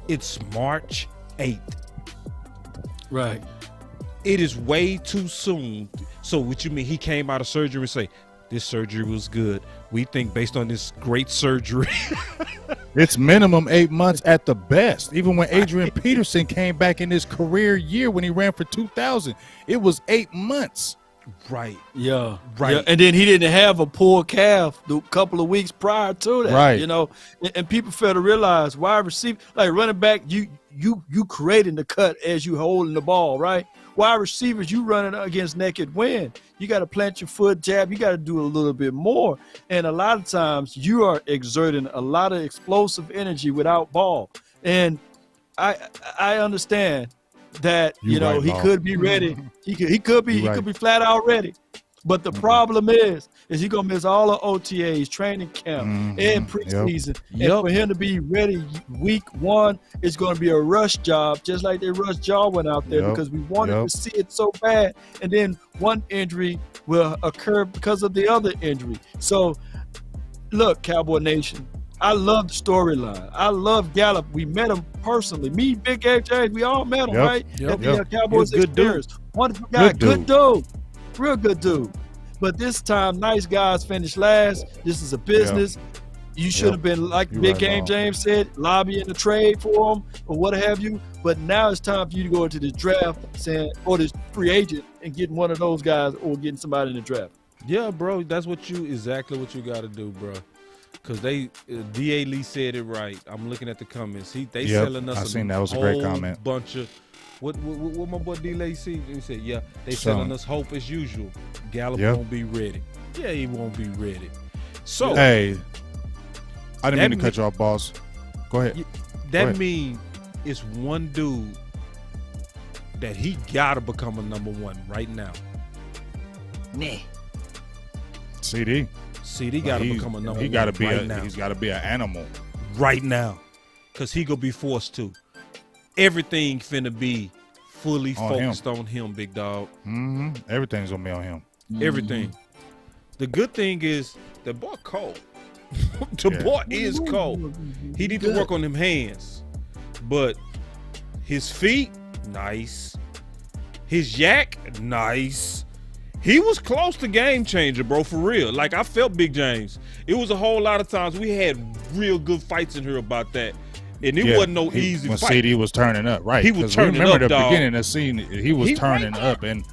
It's March 8th. Right. It is way too soon. So what you mean he came out of surgery and say, this surgery was good. We think based on this great surgery It's minimum 8 months at the best. Even when Adrian Peterson came back in his career year when he ran for 2,000, it was 8 months. Right. Yeah. Right. Yeah. And then he didn't have a pulled calf the couple of weeks prior to that. Right. You know, and people fail to realize wide receiver, like running back, you creating the cut as you holding the ball, right? Wide receivers, you running against naked wind. You got to plant your foot, jab. You got to do a little bit more. And a lot of times you are exerting a lot of explosive energy without ball. And I understand that, you know, he could be ready. He could be flat out ready. But the problem is he gonna miss all the OTAs, training camp, and preseason. And for him to be ready week 1, it's gonna be a rush job, just like they rushed Jarwin out there because we wanted to see it so bad. And then one injury will occur because of the other injury. So, look, Cowboy Nation, I love the storyline. I love Gallup. We met him personally. Me, Big Game James, we all met him, right? At the Cowboys experience. Wonderful guy, good dude. Real good dude. But this time, nice guys finish last. This is a business. You should have been, like Big Game James said, lobbying the trade for him or what have you. But now it's time for you to go into the draft or this free agent and getting one of those guys or getting somebody in the draft. Yeah, bro. That's exactly what you got to do, bro. Because D.A. Lee said it right. I'm looking at the comments. They selling us that was a great comment. Bunch of what my boy D.A. said. He said, yeah, they selling us hope as usual. Gallup won't be ready. Yeah, he won't be ready. So hey, I didn't mean to cut you off, boss. Go ahead. That means it's one dude that he gotta become a number 1 right now. Nah. CeeDee. CeeDee got to become a number 1. He got to be now. He's got to be an animal right now, because he gonna be forced to. Everything finna be fully focused on him, big dog. Everything's gonna be on him. Everything. The good thing is the boy cold. The boy is cold. He need to work on them hands, but his feet, nice. His yak, nice. He was close to game changer, bro, for real. Like, I felt Big James. It was a whole lot of times we had real good fights in here about that. And it wasn't no easy when fight. CeeDee was turning up, right? He was turning up, remember the dog. beginning of the scene, he was turning up. And,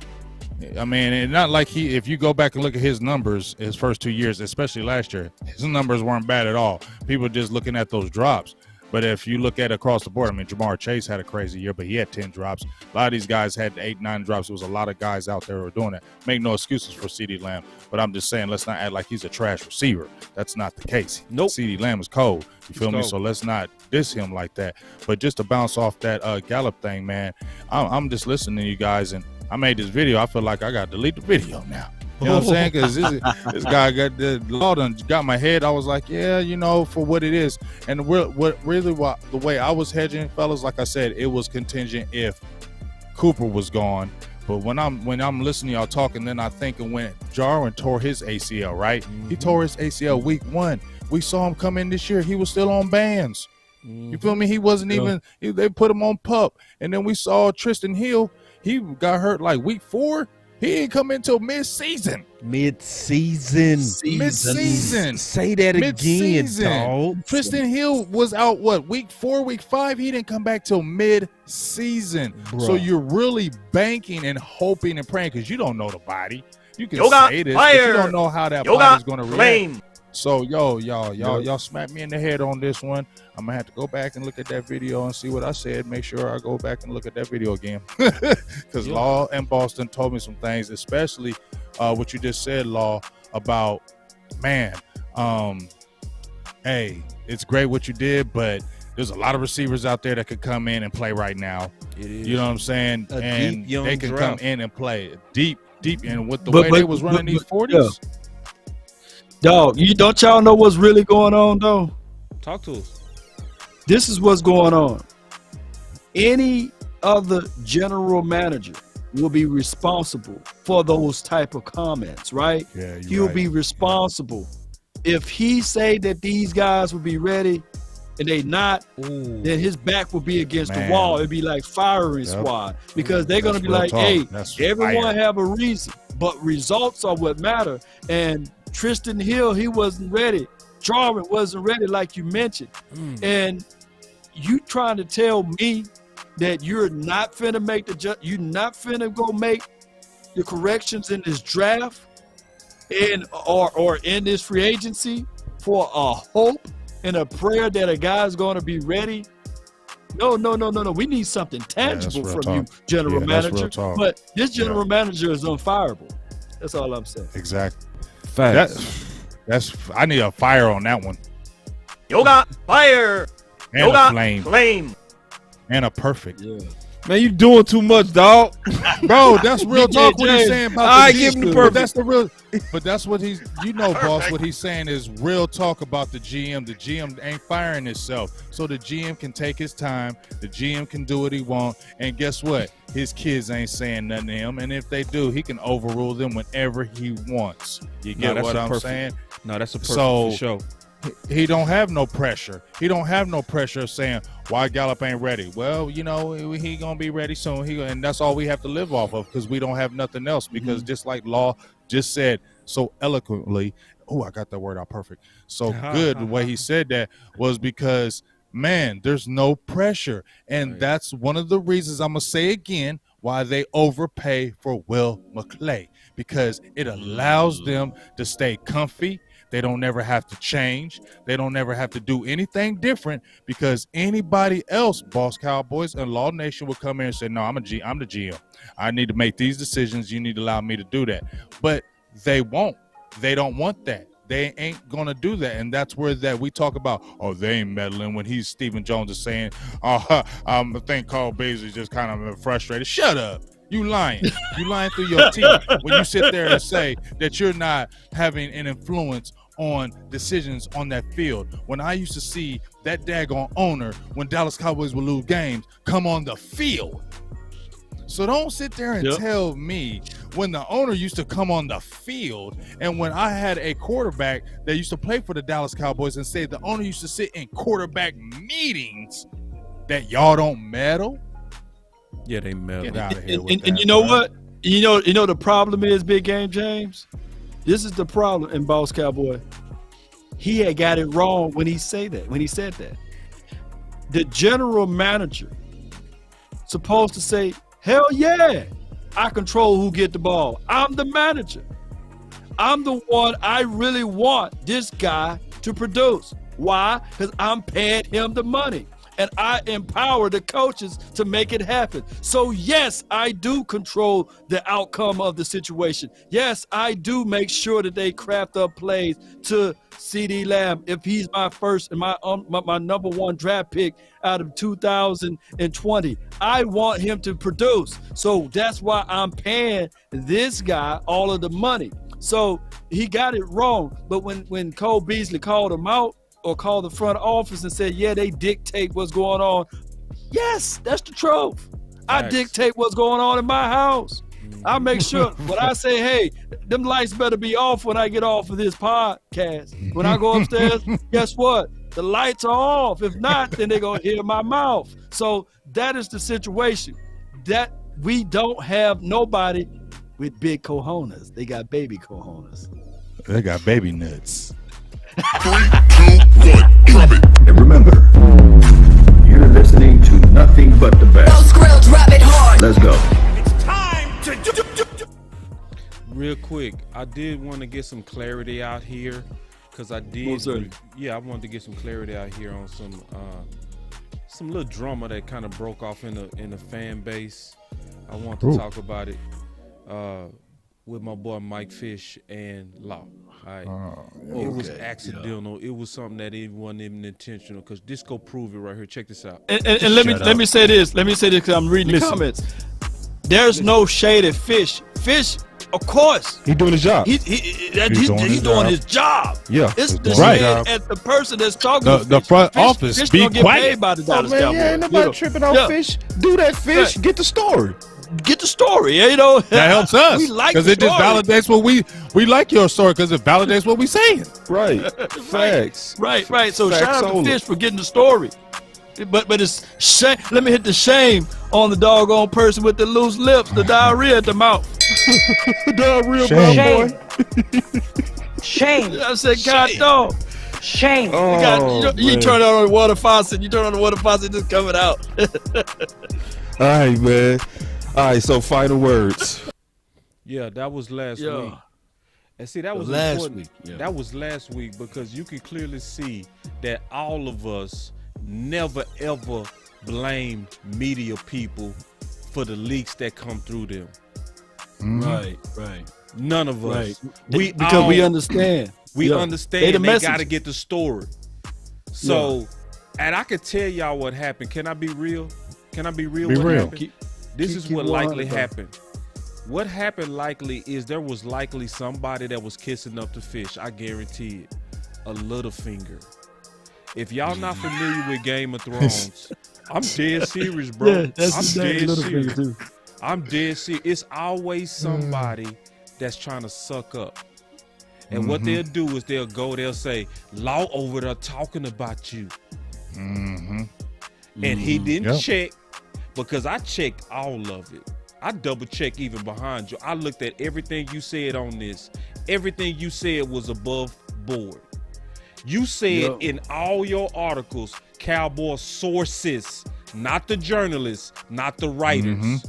I mean, and not like if you go back and look at his numbers, his first 2 years, especially last year, his numbers weren't bad at all. People just looking at those drops. But if you look at across the board, I mean, Jamar Chase had a crazy year, but he had 10 drops. A lot of these guys had 8, 9 drops. There was a lot of guys out there who were doing that. Make no excuses for CeeDee Lamb, but I'm just saying, let's not act like he's a trash receiver. That's not the case. Nope. CeeDee Lamb is cold. You feel me? So let's not diss him like that. But just to bounce off that Gallup thing, man, I'm just listening to you guys, and I made this video. I feel like I got to delete the video now. You know what I'm saying? Because this guy got the law done got my head. I was like, yeah, you know, for what it is. And the way I was hedging, fellas, like I said, it was contingent if Cooper was gone. But when I'm listening to y'all talking, then I think when Jarwin tore his ACL, right? He tore his ACL week 1. We saw him come in this year. He was still on bands. You feel me? He wasn't even. They put him on PUP, and then we saw Tristan Hill. He got hurt like week 4. He didn't come until mid-season. Mid-season. Say that again, dog. Tristan Hill was out, week 4, week 5? He didn't come back till mid-season. So you're really banking and hoping and praying because you don't know the body. You can say this, but you don't know how that body's going to react. So, y'all smack me in the head on this one. I'm going to have to go back and look at that video and see what I said. Make sure I go back and look at that video again. Because Law and Boston told me some things, especially what you just said, Law, about, man, hey, it's great what you did, but there's a lot of receivers out there that could come in and play right now. It is. You know what I'm saying? And they can come in and play deep. And with the way they was running these 40s. Dog, don't y'all know what's really going on, though? Talk to us. This is what's going on. Any other general manager will be responsible for those type of comments, right? Yeah, He'll be responsible. If he say that these guys will be ready and they not, then his back will be against the wall. It'd be like firing squad because they're going to be like, hey, everyone have a reason, but results are what matter. And Tristan Hill, he wasn't ready. Jarwin wasn't ready, like you mentioned. And you trying to tell me that you're not finna make you're not finna go make the corrections in this draft or in this free agency for a hope and a prayer that a guy's going to be ready? No. We need something tangible from you, general manager. But this general manager is unfireable. That's all I'm saying. Exactly. Facts. I need a fire on that one. Yoga fire. And Yoga a flame. And a perfect. Yeah. Man, you doing too much, dog. Bro, that's real talk. What he's saying about I the give him the GM. perfect. That's the real. But that's what he's. Boss. What he's saying is real talk about the GM. The GM ain't firing himself, so the GM can take his time. The GM can do what he want, and guess what? His kids ain't saying nothing to him, and if they do, he can overrule them whenever he wants. You get what I'm saying? No, that's a perfect for sure. He don't have no pressure. He don't have no pressure of saying why Gallup ain't ready. Well, he gonna be ready soon. And that's all we have to live off of because we don't have nothing else. Because just like Law just said so eloquently, I got that word out perfect. So good. The way he said that was because, man, there's no pressure, and that's one of the reasons I'm gonna say again why they overpay for Will McClay, because it allows them to stay comfy. They don't never have to change. They don't never have to do anything different because anybody else, Boss Cowboys and Law Nation, would come in and say, no, I'm the GM. I need to make these decisions. You need to allow me to do that. But they won't. They don't want that. They ain't going to do that. And that's where that we talk about, they ain't meddling when Stephen Jones is saying, I think Cole Beasley's just kind of frustrated. Shut up. You lying. You lying through your teeth when you sit there and say that you're not having an influence on decisions on that field. When I used to see that daggone owner, when Dallas Cowboys would lose games, come on the field. So don't sit there and tell me when the owner used to come on the field and when I had a quarterback that used to play for the Dallas Cowboys and say the owner used to sit in quarterback meetings that y'all don't meddle. Yeah, they meddle. Get out of here with and that, you know what? You know the problem is, Big Game James? This is the problem in Boss Cowboy. He had got it wrong when he said that. The general manager supposed to say, hell yeah, I control who get the ball. I'm the manager. I'm the one I really want this guy to produce. Why? Because I'm paying him the money. And I empower the coaches to make it happen. So yes, I do control the outcome of the situation. Yes, I do make sure that they craft up plays to CeeDee Lamb if he's my first and my number one draft pick out of 2020. I want him to produce. So that's why I'm paying this guy all of the money. So he got it wrong. But when Cole Beasley called him out, or call the front office and say, yeah, they dictate what's going on. Yes, that's the truth. I dictate what's going on in my house. I make sure when I say, hey, them lights better be off when I get off of this podcast. When I go upstairs, guess what? The lights are off. If not, then they're going to hear my mouth. So that is the situation. That we don't have nobody with big cojones. They got baby cojones. They got baby nuts. 3, 2, 1, drop it. And remember, you're listening to nothing but the best. Those grills rub it hard. Let's go. It's time to Real quick, I did want to get some clarity out here because I wanted to get some clarity out here on some little drama that kind of broke off in the fan base. I want to talk about it with my boy Mike Fish and Law. It was accidental. It was something that it wasn't even intentional. Because this go prove it right here. Check this out. And let me say this. Let me say this because I'm reading the comments. There's no shade at Fish. Fish, of course, he's doing his job. He's doing his job. Yeah, it's the shade at the person that's talking. The front office. Fish be don't get quiet. paid by the Dallas Cowboys. Yeah, ain't nobody tripping on Fish. Do that, Fish. Get the story. Get the story, that helps us. We like because it just validates what we like your story because it validates what we saying. Right, facts. Right. So facts shout out to Fish for getting the story. But it's shame. Let me hit the shame on the doggone person with the loose lips, the diarrhea at the mouth. Diarrhea, boy. Shame. I said, God dog. Shame. You turn on the water faucet. You turn on the water faucet, it's coming out. All right, man. All right, so final words. Yeah, that was last week. And see, that was last important. week. Yeah. That was last week because you can clearly see that all of us never ever blame media people for the leaks that come through them. Right. None of us. Because we understand. We understand they got to get the story. So, Yeah. and I can tell y'all what happened. Can I be real? Can I be real? Be What real. happened? This is what likely happened. What happened likely is there was likely somebody that was kissing up the fish. I guarantee it. A Littlefinger. If y'all not familiar with Game of Thrones, I'm dead serious, bro. Yeah, that's I'm dead Littlefinger serious. too. I'm dead serious. It's always somebody that's trying to suck up. And what they'll do is they'll say, Law over there talking about you. And he didn't check, because I checked all of it. I double checked even behind you. I looked at everything you said on this. Everything you said was above board. You said in all your articles, Cowboy sources, not the journalists, not the writers.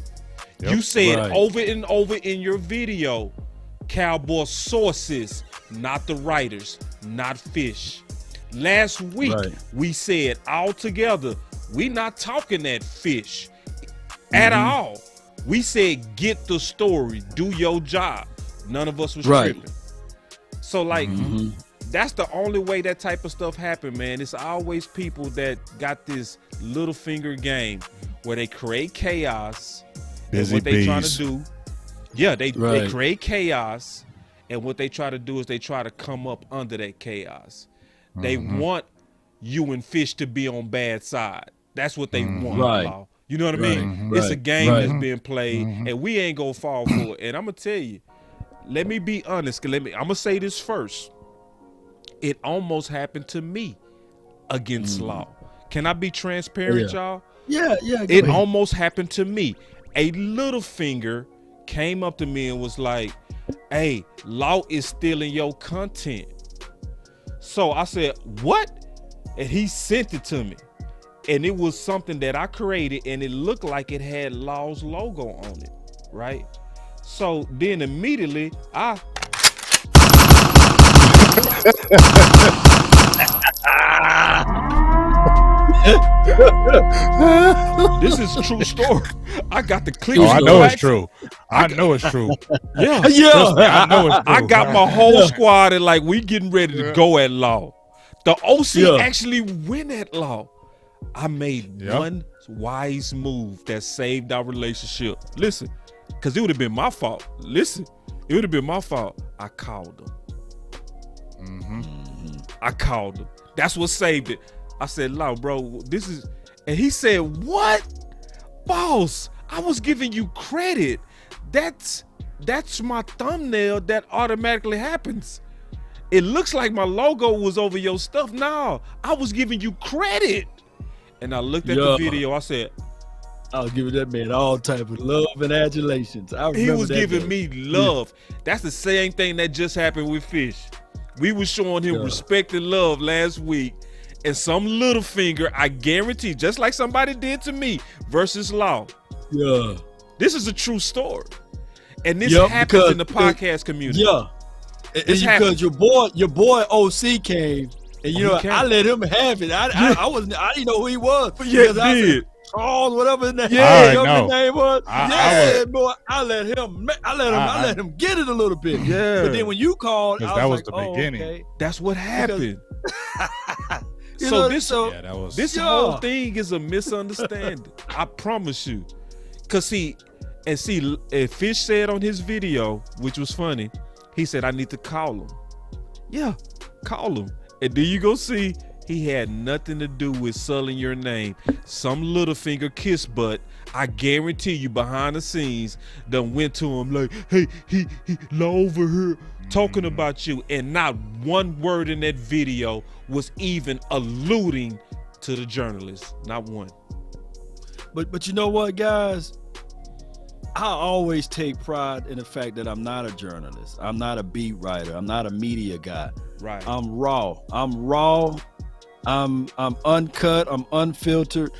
You said over and over in your video, Cowboy sources, not the writers, not Fish. Last week, we said all together, we not talking that Fish at all. We said, get the story, do your job. None of us was tripping. So like, that's the only way that type of stuff happen, man. It's always people that got this little finger game where they create chaos. And what they trying to do, they create chaos, and what they try to do is they try to come up under that chaos. They want you and Fish to be on bad side. That's what they want. Law. You know what I mean? It's a game that's being played, and we ain't gonna fall for it. And I'm gonna tell you, let me be honest. I'm gonna say this first. It almost happened to me against Law. Can I be transparent, y'all? Yeah. It almost happened to me. A Littlefinger came up to me and was like, hey, Law is stealing your content. So I said, what? And he sent it to me. And it was something that I created, and it looked like it had Law's logo on it, right? So then immediately this is a true story. I got the clip. I know it's true. I know it's true. Yeah. Trust me, I know it's true. I got my whole squad and like we getting ready to go at Law. The OC actually went at Law. I made one wise move that saved our relationship. Listen, because it would have been my fault. Listen, it would have been my fault. I called him. I called him. That's what saved it. I said, Law, bro, this is... And he said, what? Boss, I was giving you credit. That's my thumbnail that automatically happens. It looks like my logo was over your stuff. No, I was giving you credit. And I looked at the video. I said, I was giving that man all type of love and adulations. He was giving me love. That's the same thing that just happened with Fish. We was showing him respect and love last week. And some Littlefinger, I guarantee, just like somebody did to me versus Law. Yeah. This is a true story. And this happens in the podcast community. Yeah. And because your boy OC came, and you know, I let him have it. I didn't know who he was. Yeah, did. Charles, whatever his name, name was. I let him get it a little bit. Yeah. But then when you called, that was the beginning. Okay. That's what happened. This whole thing is a misunderstanding. I promise you. Cause Fish said on his video, which was funny, he said, I need to call him. Yeah, call him. And then you go see he had nothing to do with sullying your name. Some Littlefinger kiss butt, I guarantee you behind the scenes, done went to him like, hey, he Law over here talking about you. And not one word in that video was even alluding to the journalist. Not one. But you know what, guys? I always take pride in the fact that I'm not a journalist. I'm not a beat writer. I'm not a media guy. Right. I'm raw. I'm uncut. I'm unfiltered.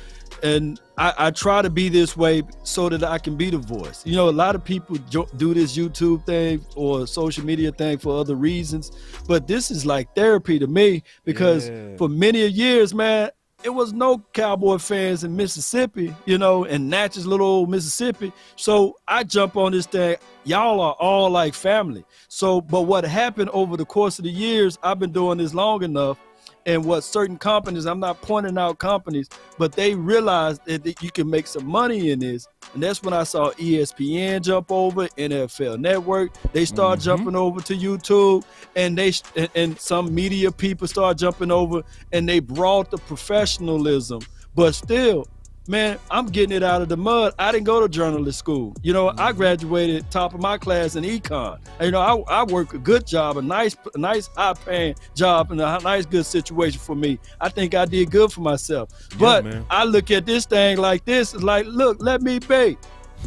And I try to be this way so that I can be the voice. You know, a lot of people do this YouTube thing or social media thing for other reasons, but this is like therapy to me because for many years, man, it was no Cowboy fans in Mississippi, you know, in Natchez, little old Mississippi. So I jump on this thing. Y'all are all like family. So, but what happened over the course of the years, I've been doing this long enough. And what certain companies, I'm not pointing out companies, but they realized that you can make some money in this. And that's when I saw ESPN jump over, NFL Network. They start jumping over to YouTube, and some media people start jumping over, and they brought the professionalism. But still, man, I'm getting it out of the mud. I didn't go to journalist school. You know, I graduated top of my class in econ. You know, I work a good job, a nice high-paying job, and a nice good situation for me. I think I did good for myself. But I look at this thing like this. It's like, look, let me be.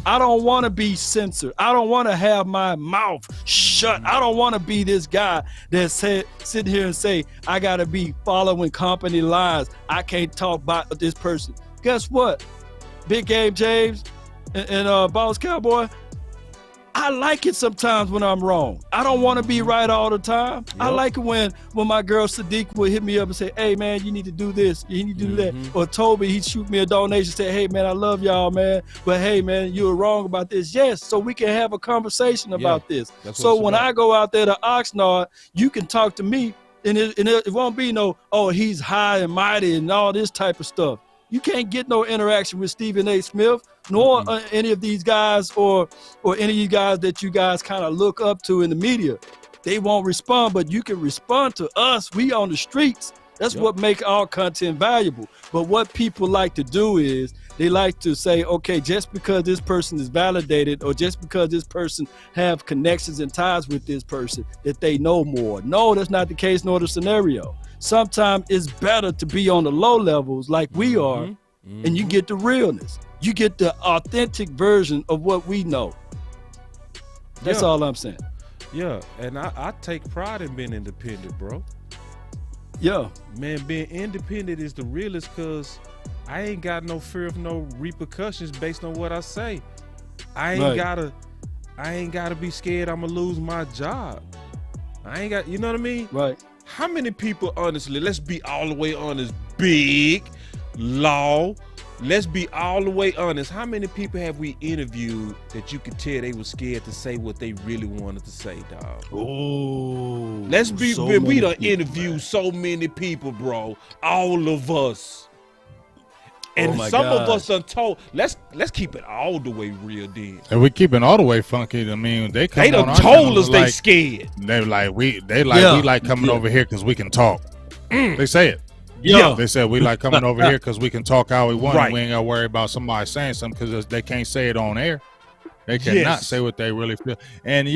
I don't want to be censored. I don't want to have my mouth shut. I don't want to be this guy that sit here and say, I got to be following company lines. I can't talk about this person. Guess what? Big Game James and Boss Cowboy, I like it sometimes when I'm wrong. I don't want to be right all the time. Yep. I like it when my girl Sadiq would hit me up and say, hey, man, you need to do this. You need to do that. Or Toby, he'd shoot me a donation, say, hey, man, I love y'all, man. But, hey, man, you were wrong about this. Yes, so we can have a conversation about this. So when I go out there to Oxnard, you can talk to me, and it won't be no, oh, he's high and mighty and all this type of stuff. You can't get no interaction with Stephen A. Smith, nor any of these guys or any of you guys that you guys kind of look up to in the media. They won't respond, but you can respond to us. We on the streets. That's what make our content valuable. But what people like to do is they like to say, okay, just because this person is validated or just because this person have connections and ties with this person, that they know more. No, that's not the case nor the scenario. Sometimes it's better to be on the low levels like we are, and you get the realness. You get the authentic version of what we know. That's all I'm saying. Yeah, and I take pride in being independent, bro. Yeah. Man, being independent is the realest because I ain't got no fear of no repercussions based on what I say. I ain't gotta be scared I'm gonna lose my job. I ain't got, you know what I mean? Right. How many people, honestly, let's be all the way honest, big law, let's be all the way honest. How many people have we interviewed that you could tell they were scared to say what they really wanted to say, dog? Oh, let's be, we done interviewed so many people, bro. All of us. And some of us untold. Let's keep it all the way real then. And we keep it all the way funky. I mean, they done told us they scared. They like coming over here because we can talk. They say it. Yeah. They said we like coming over here because we can talk how we want. And we ain't got to worry about somebody saying something because they can't say it on air. They cannot say what they really feel. And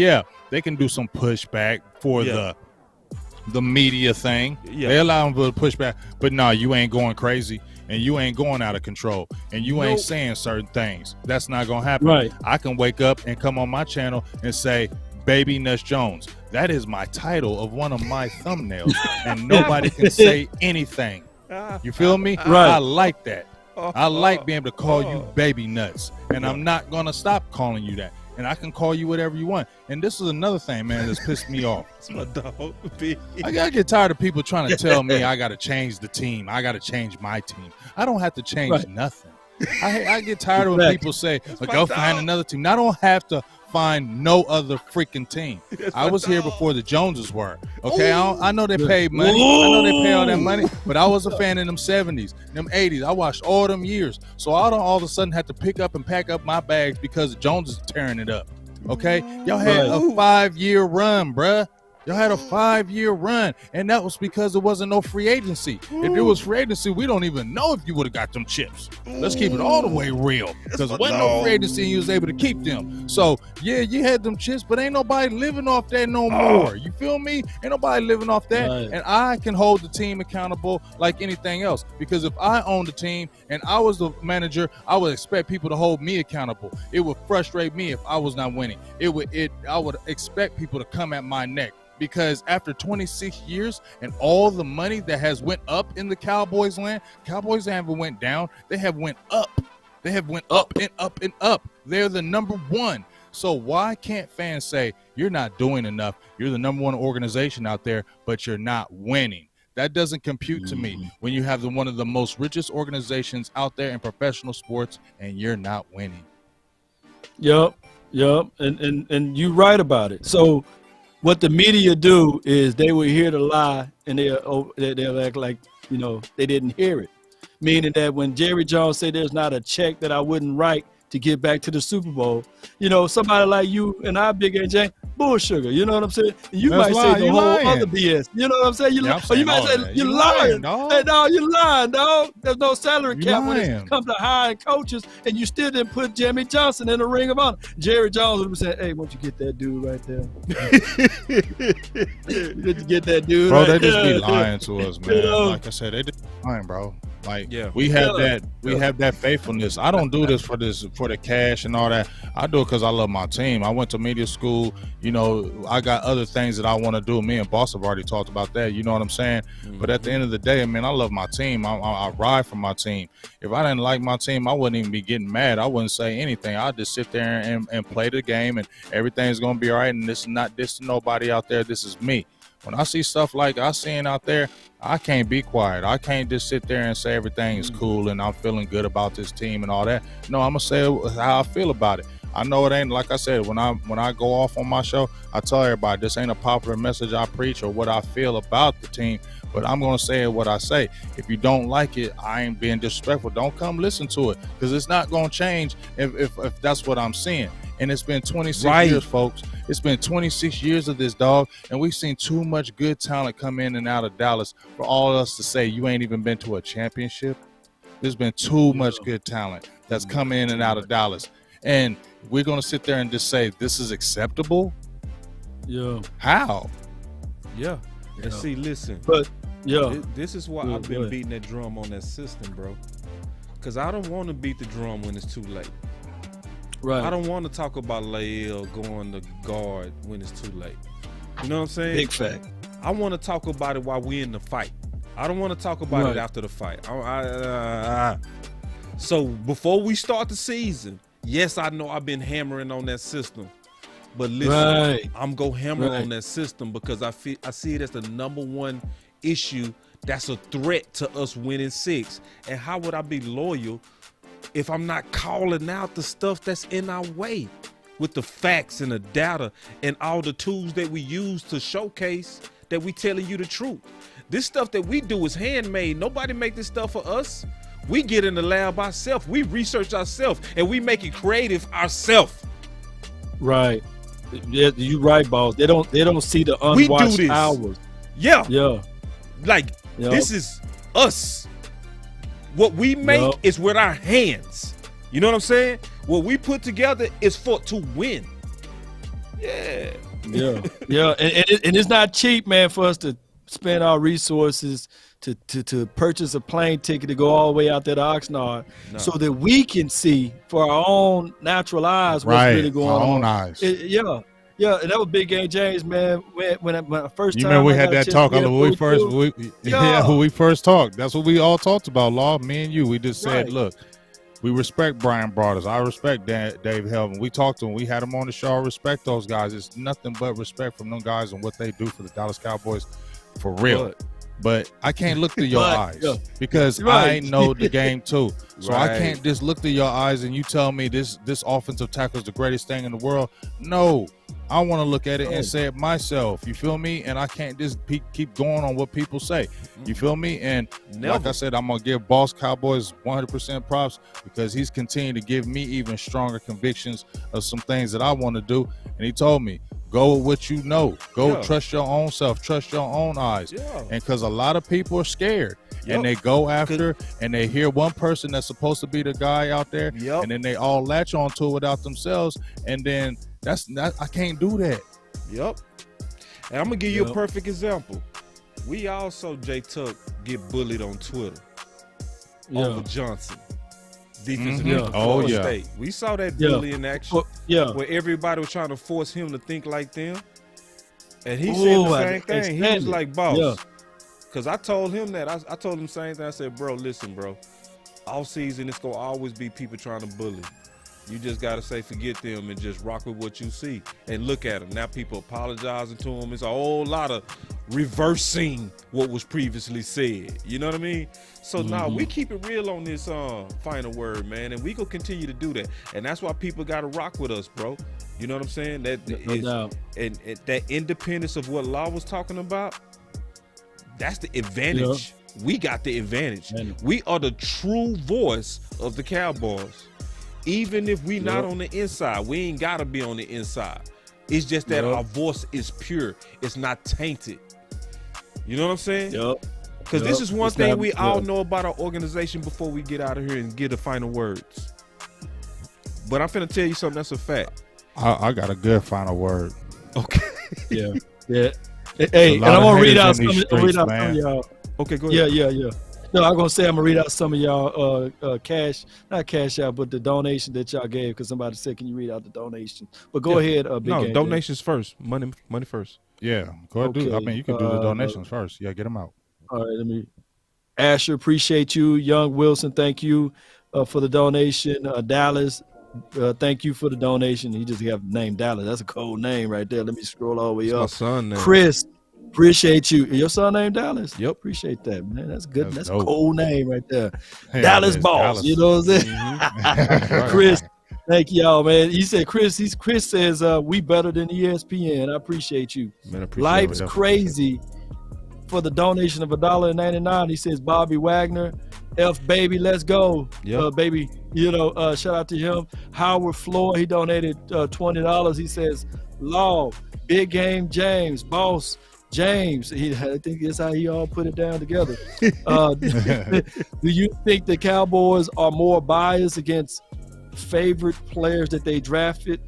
they can do some pushback for the media thing. They allow them to push back. But no, you ain't going crazy. And you ain't going out of control, and you ain't saying certain things. That's not gonna happen. Right. I can wake up and come on my channel and say, Baby Nuts Jones. That is my title of one of my thumbnails, and nobody can say anything. You feel me? Right. I like that. I like being able to call you Baby Nuts, and I'm not gonna stop calling you that. And I can call you whatever you want. And this is another thing, man, that's pissed me off. It's my dog. I get tired of people trying to tell me I got to change the team. I got to change my team. I don't have to change nothing. I get tired of when people say, go find another team. I don't have to find no other freaking team. I was here before the Joneses were. Okay, I know they paid money. I know they pay all that money, but I was a fan in them 70s, them 80s. I watched all them years. So I don't all of a sudden have to pick up and pack up my bags because the Joneses tearing it up. Okay, y'all had a 5-year run, bruh. Y'all had a 5-year run, and that was because there wasn't no free agency. If there was free agency, we don't even know if you would have got them chips. Let's keep it all the way real, because there wasn't no free agency and you was able to keep them. So, yeah, you had them chips, but ain't nobody living off that no more. You feel me? Ain't nobody living off that. Right. And I can hold the team accountable like anything else, because if I owned the team and I was the manager, I would expect people to hold me accountable. It would frustrate me if I was not winning. I would expect people to come at my neck. Because after 26 years and all the money that has went up in the Cowboys land, Cowboys haven't went down. They have went up. They have went up and up and up. They're the number one. So why can't fans say you're not doing enough? You're the number one organization out there, but you're not winning. That doesn't compute to me when you have one of the most richest organizations out there in professional sports and you're not winning. Yep. And you're right about it. So what the media do is they will hear the lie and they'll act like, they didn't hear it. Meaning that when Jerry Jones said there's not a check that I wouldn't write to get back to the Super Bowl, somebody like you and I, Big AJ, bull sugar, you know what I'm saying? You might say the whole other BS, you know what I'm saying? You might say you're lying. Hey, dog, you're lying, dog. There's no salary cap when it comes to hiring coaches, and you still didn't put Jimmy Johnson in the Ring of Honor. Jerry Jones would have said, hey, why don't you get that dude right there? Did you get that dude bro, right they just be lying to us, man. Like I said, they just lying, bro. Like we have that faithfulness. I don't do this for the cash and all that. I do it because I love my team. I went to media school. I got other things that I want to do. Me and Boss have already talked about that. You know what I'm saying? But at the end of the day, man, I love my team. I ride for my team. If I didn't like my team, I wouldn't even be getting mad. I wouldn't say anything. I'd just sit there and play the game, and everything's gonna be all right. And this is not this to nobody out there. This is me. When I see stuff like I seen out there, I can't be quiet. I can't just sit there and say everything is cool and I'm feeling good about this team and all that. No, I'm gonna say how I feel about it. I know it ain't, like I said, when I go off on my show, I tell everybody this ain't a popular message I preach or what I feel about the team, but I'm gonna say what I say. If you don't like it, I ain't being disrespectful. Don't come listen to it, because it's not gonna change if that's what I'm seeing. And it's been 26 years, folks. It's been 26 years of this, dog, and we've seen too much good talent come in and out of Dallas for all of us to say you ain't even been to a championship. There's been too much good talent that's come in and out of Dallas, and we're gonna sit there and just say this is acceptable. Yeah. How? Yeah. And see, listen. But this is why I've been beating that drum on that system, bro. Because I don't want to beat the drum when it's too late. Right. I don't want to talk about Lael going to guard when it's too late. You know what I'm saying? Big fact. I want to talk about it while we're in the fight. I don't want to talk about it after the fight. So before we start the season, yes, I know I've been hammering on that system. But listen, I'm going to hammer on that system because I see it as the number one issue that's a threat to us winning 6. And how would I be loyal if I'm not calling out the stuff that's in our way with the facts and the data and all the tools that we use to showcase that we telling you the truth? This stuff that we do is handmade. Nobody make this stuff for us. We get in the lab ourselves. We research ourselves and we make it creative ourselves. Right. Yeah, you right, boss. They don't see the unwatched hours. Yeah. Like this is us. What we make is with our hands. You know what I'm saying? What we put together is to win. Yeah. And it's not cheap, man, for us to spend our resources to purchase a plane ticket to go all the way out there to Oxnard so that we can see for our own natural eyes what's really going on. Our own eyes. Yeah, and that was Big Game James, man. When I first time, remember we had that talk when we first talked. That's what we all talked about, Law. Me and you. We just said, look, we respect Brian Broaddus. I respect Dave Helman. We talked to him. We had him on the show. I respect those guys. It's nothing but respect from them guys and what they do for the Dallas Cowboys, for real. But I can't look through your eyes because I know the game too. So I can't just look through your eyes and you tell me this offensive tackle is the greatest thing in the world. No, I want to look at it and say it myself. You feel me? And I can't just keep going on what people say. You feel me? And like I said, I'm going to give Boss Cowboys 100% props because he's continued to give me even stronger convictions of some things that I want to do. And he told me, Go with what you know. Go Yeah. trust your own self. Trust your own eyes. Yeah. And because a lot of people are scared. Yep. And they go after and they hear one person that's supposed to be the guy out there. Yep. And then they all latch onto it without themselves. And then I can't do that. Yep. And I'm going to give you a perfect example. We also, J Tuck, get bullied on Twitter over Johnson. Defensive end of Florida State. We saw that bully in action. Where everybody was trying to force him to think like them. And he said the same thing. He was like, boss. Because I told him that. I told him the same thing. I said, bro, listen, bro. All season, it's going to always be people trying to bully. You just got to say forget them and just rock with what you see. And look at them. Now people apologizing to him. It's a whole lot of reversing what was previously said. You know what I mean? So now we keep it real on this final word, man. And we going to continue to do that. And that's why people got to rock with us, bro. You know what I'm saying? And that independence of what Law was talking about, that's the advantage. We got the advantage. We are the true voice of the Cowboys. Even if we not on the inside, we ain't got to be on the inside. It's just that our voice is pure. It's not tainted. You know what I'm saying? Because this is one thing we all know about our organization before we get out of here and get the final words. But I'm finna tell you something that's a fact. I got a good final word. Okay. Yeah. Hey, and I'm gonna read out some of y'all. Okay, go ahead. Yeah. No, I'm gonna say I'm gonna read out some of y'all not cash out, but the donation that y'all gave, because somebody said, "Can you read out the donation?" But go ahead, Big No, Game donations first. Money first. Yeah, go ahead. Okay. I mean, you can do the donations first. Yeah, get them out. All right, let me. Asher, appreciate you. Young Wilson, thank you for the donation. Dallas, thank you for the donation. He just have the name Dallas. That's a cold name right there. Let me scroll all the way up. My son name. Chris, appreciate you. Your son named Dallas? Yep. Appreciate that, man. That's good. That's a dope. cold name right there. Yeah, Dallas Boss. Dallas. You know what I'm saying? Chris, thank y'all, man. He said, Chris says, we better than ESPN. I appreciate you. Man, I appreciate Life's it. crazy for the donation of $1.99. He says, Bobby Wagner, F baby, let's go. Baby, shout out to him. Howard Floyd, he donated $20. He says, Law, Big Game James, Boss James. I think that's how he all put it down together. Do you think the Cowboys are more biased against favorite players that they drafted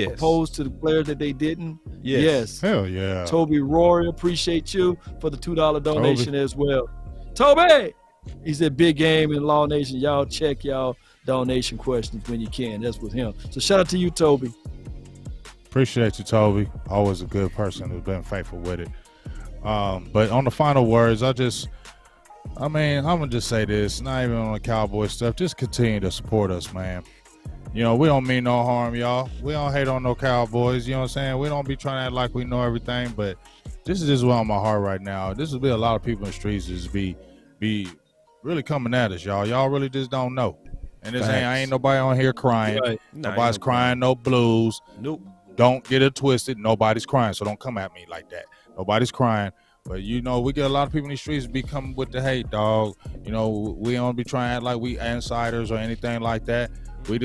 opposed to the players that they didn't? Yes. Hell yeah. Toby Rory, appreciate you for the $2 donation as well. Toby! He said, Big Game and Law Nation. Y'all check y'all donation questions when you can. That's with him. So shout out to you, Toby. Appreciate you, Toby. Always a good person who's been faithful with it. But on the final words, I'm gonna just say this, not even on the Cowboy stuff, just continue to support us, man. We don't mean no harm, y'all. We don't hate on no Cowboys, you know what I'm saying? We don't be trying to act like we know everything, but this is just what on my heart right now. This will be a lot of people in the streets just be really coming at us, y'all. Y'all really just don't know. And this ain't nobody on here crying. Right. Nobody's crying, no blues. Nope. Don't get it twisted. Nobody's crying, so don't come at me like that. Nobody's crying. But, we get a lot of people in the streets be coming with the hate, dog. We don't be trying to act like we insiders or anything like that. We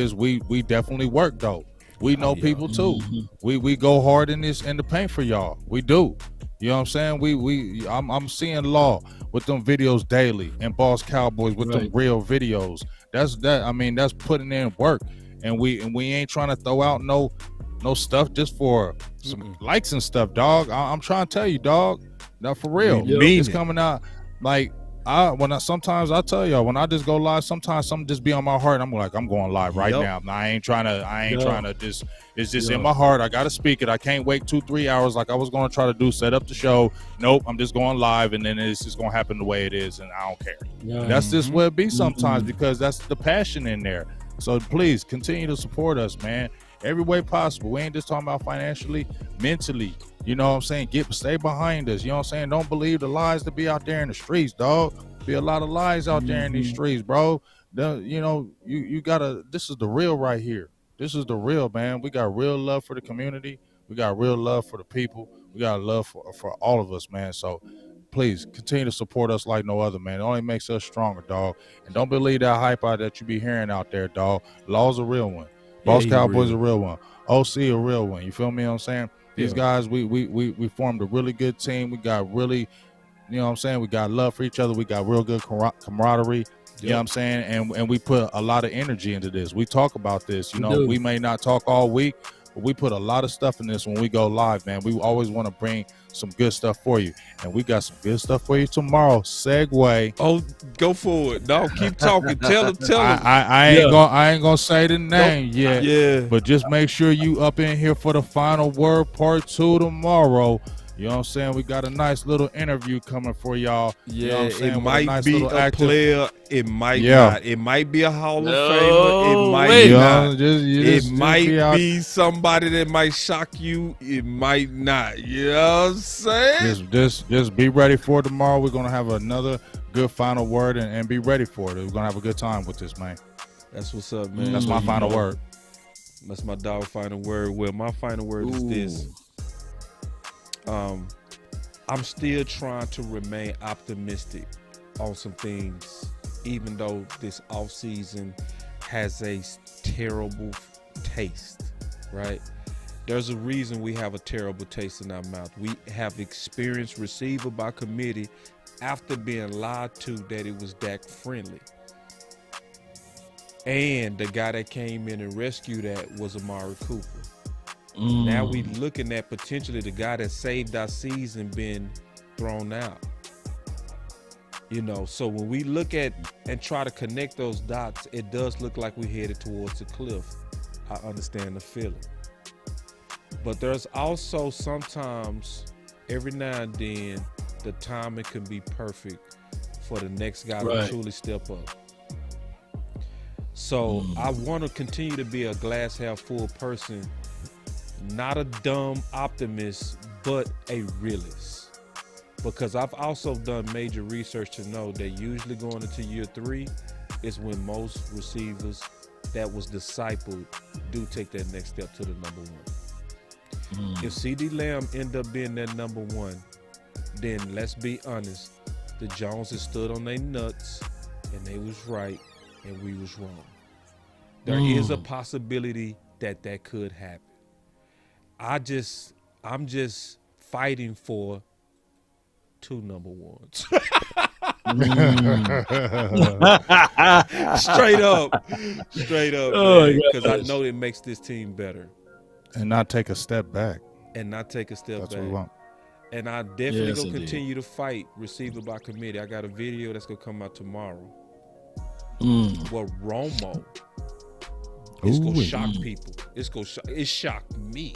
definitely work, though. We know people, too. We go hard in the paint for y'all. We do. You know what I'm saying? I'm seeing Law with them videos daily and Boss Cowboys with them real videos. That's putting in work. And we ain't trying to throw out no stuff just for some likes and stuff, dog. I'm trying to tell you, dog. Now for real, it's coming out like sometimes I tell y'all when I just go live, sometimes something just be on my heart. I'm like, I'm going live right now. I ain't trying to just. It's just in my heart. I gotta speak it. I can't wait 2-3 hours like I was gonna try to do. Set up the show. Nope, I'm just going live, and then it's just gonna happen the way it is, and I don't care. That's just what it be sometimes because that's the passion in there. So please continue to support us, man. Every way possible. We ain't just talking about financially, mentally. You know what I'm saying? Stay behind us. You know what I'm saying? Don't believe the lies that be out there in the streets, dog. Be a lot of lies out there in these streets, bro. You gotta. This is the real right here. This is the real, man. We got real love for the community. We got real love for the people. We got love for all of us, man. So please continue to support us like no other, man. It only makes us stronger, dog. And don't believe that hype out that you be hearing out there, dog. Law's a real one. Boss Cowboys a real one. OC a real one. You feel me? What I'm saying? These guys, we formed a really good team. We got really, you know what I'm saying? We got love for each other. We got real good camaraderie. You know what I'm saying? And we put a lot of energy into this. We talk about this. You know, we may not talk all week, but we put a lot of stuff in this when we go live, man. We always want to bring some good stuff for you. And we got some good stuff for you tomorrow. Segue. Oh, go for it. No, keep talking. Tell them. I ain't gonna say the name yet. Yeah. But just make sure you up in here for the final word part 2 tomorrow. You know what I'm saying? We got a nice little interview coming for y'all. Yeah, you know what I'm saying? It might be a player. It might not. It might be a Hall of Famer. It might not. It might be somebody that might shock you. It might not. You know what I'm saying? Just be ready for it tomorrow. We're going to have another good final word and be ready for it. We're going to have a good time with this, man. That's what's up, man. That's my final word. That's my dog final word. Well, my final word is this. I'm still trying to remain optimistic on some things, even though this offseason has a terrible taste, right? There's a reason we have a terrible taste in our mouth. We have experienced receiver by committee after being lied to that it was Dak friendly. And the guy that came in and rescued that was Amari Cooper. Now we looking at potentially the guy that saved our season being thrown out. You know, so when we look at and try to connect those dots, it does look like we're headed towards a cliff. I understand the feeling. But there's also sometimes, every now and then, the timing can be perfect for the next guy to truly step up. So I want to continue to be a glass half full person, not a dumb optimist, but a realist. Because I've also done major research to know that usually going into year 3 is when most receivers that was discipled do take that next step to the number 1. If CeeDee Lamb end up being that number 1, then let's be honest, the Joneses stood on their nuts and they was right and we was wrong. There is a possibility that could happen. I'm just fighting for 2 number 1s. Straight up, because I know it makes this team better. And not take a step back. That's what we want. And I definitely gonna continue to fight receiver by committee. I got a video that's gonna come out tomorrow. Well, Romo, it's gonna shock people. It shocked me.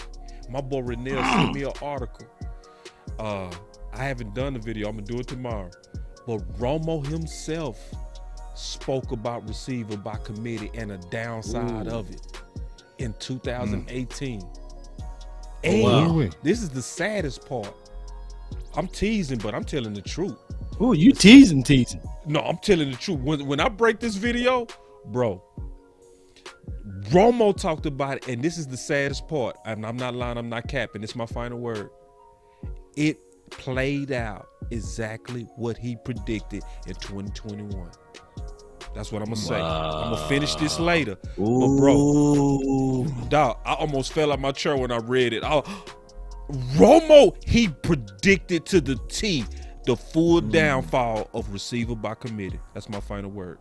My boy Renell sent me an article. I haven't done the video. I'm gonna do it tomorrow. But Romo himself spoke about receiver by committee and a downside of it in 2018. And this is the saddest part. I'm teasing, but I'm telling the truth. Oh, you teasing. No, I'm telling the truth. When I break this video, bro, Romo talked about it, and this is the saddest part. And I'm not lying, I'm not capping. It's my final word. It played out exactly what he predicted in 2021. That's what I'm gonna say. I'm gonna finish this later. But bro, dog, I almost fell out my chair when I read it. Romo, he predicted to the T the full downfall of receiver by committee. That's my final word.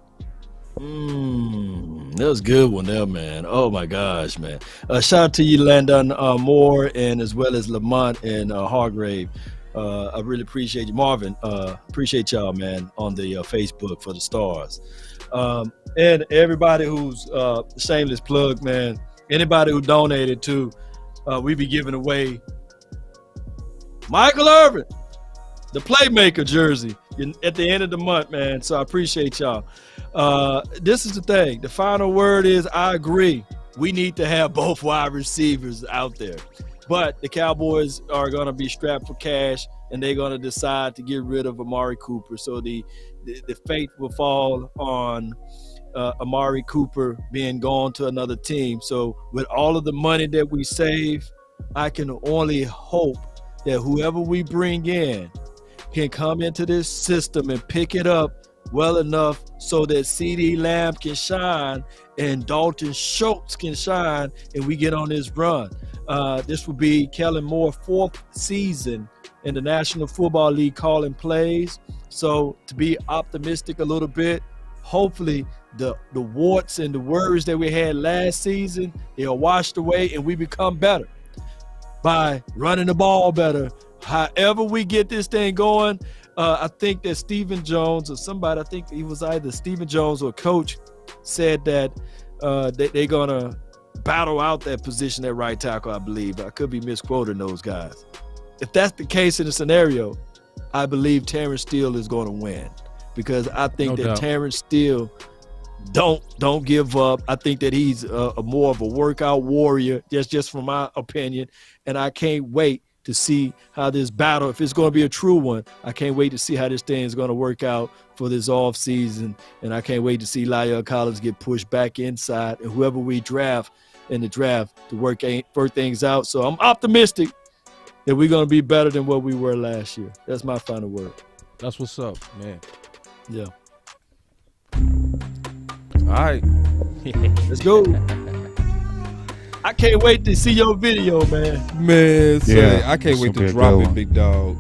That was a good one there, man. Oh my gosh, man. Shout out to you, Landon Moore, and as well as Lamont and Hargrave. I really appreciate you, Marvin. Appreciate y'all, man, on the Facebook for the stars. And everybody who's shameless plug, man. Anybody who donated to, we be giving away Michael Irvin, the playmaker jersey at the end of the month, man. So I appreciate y'all. This is the thing. The final word is I agree. We need to have both wide receivers out there. But the Cowboys are going to be strapped for cash, and they're going to decide to get rid of Amari Cooper. So the fate will fall on Amari Cooper being gone to another team. So with all of the money that we save, I can only hope that whoever we bring in can come into this system and pick it up well enough so that CeeDee Lamb can shine and Dalton Schultz can shine, and we get on this run. This will be Kellen Moore's 4th season in the National Football League calling plays. So to be optimistic a little bit, hopefully the warts and the worries that we had last season, they are washed away and we become better by running the ball better. However we get this thing going, I think that Stephen Jones or somebody, I think it was either Stephen Jones or coach, said that they're going to battle out that position at right tackle, I believe. I could be misquoting those guys. If that's the case in the scenario, I believe Terrence Steele is going to win, because I think that Terrence Steele don't give up. I think that he's a more of a workout warrior, just from my opinion, and I can't wait to see how this battle, if it's going to be a true one, I can't wait to see how this thing is going to work out for this off season, and I can't wait to see La'el Collins get pushed back inside and whoever we draft in the draft to work things out. So I'm optimistic that we're going to be better than what we were last year. That's my final word. That's what's up, man. Yeah. All right. Let's go. I can't wait to see your video, man. Man, say, I can't wait to drop it, big dog.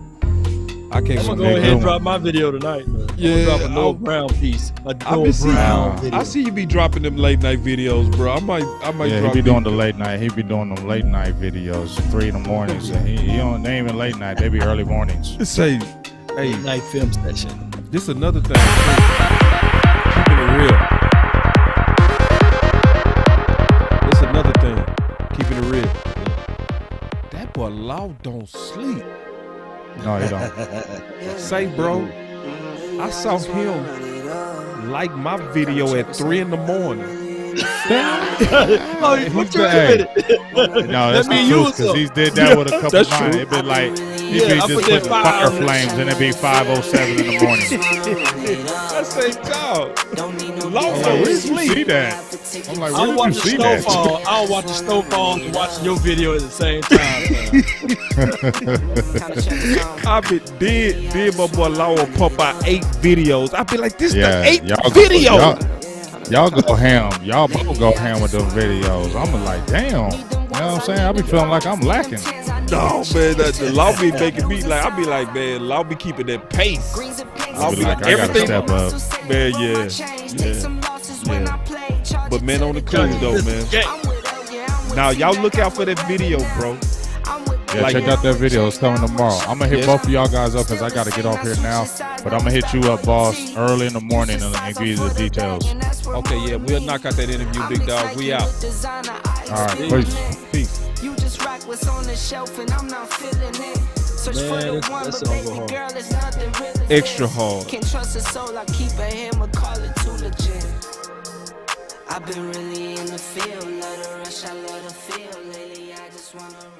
I can't wait. I'm going to go ahead and drop my video tonight, man. Yeah. Drop a Noah Brown piece. I see you be dropping them late night videos, bro. I might yeah, drop he be doing the late night. He be doing them late night videos, 3 in the mornings. And he don't, they ain't even late night. They be early mornings. Say, hey, night film session. This another thing. Keeping it real. This another thing. Keeping it real. That boy Law don't sleep. No, he don't. Say, bro, I saw him like my video at 3 in the morning. Oh, what you did? No, that's the truth, because he did that with a couple of mine. It'd be like, he'd be just putting fire flames, and it'd be 5:07 in the morning. I say, dog, I'm like, where did you see that? I'm like, where did you see that? I'll watch the snowfall and watch your video at the same time. I be did my boy Law pump out 8 videos. I be like, this the 8th video. Y'all go ham. Y'all both go ham with them videos. I'm like, damn. You know what I'm saying? I be feeling like I'm lacking. No, man, the Law be making me like, I be like, man, Law be keeping that pace. I'll be like, I gotta step up. Man, yeah. But man, on the cool though, man. Now y'all look out for that video, bro. Yeah, like, check out that video. It's coming tomorrow. I'm going to hit both of y'all guys up because I got to get off here now. But I'm going to hit you up, boss, early in the morning and give you the details. Okay, yeah. We'll knock out that interview, big dog. We out. All right. Peace. You just rock what's on the shelf and I'm not feeling it. Search for the one, but baby girl, it's nothing really. Extra hard. Can't trust a soul, I keep a hammer, call it too legit. I've been really in the field, love the rush, I love the feel. Lately, I just wanna run.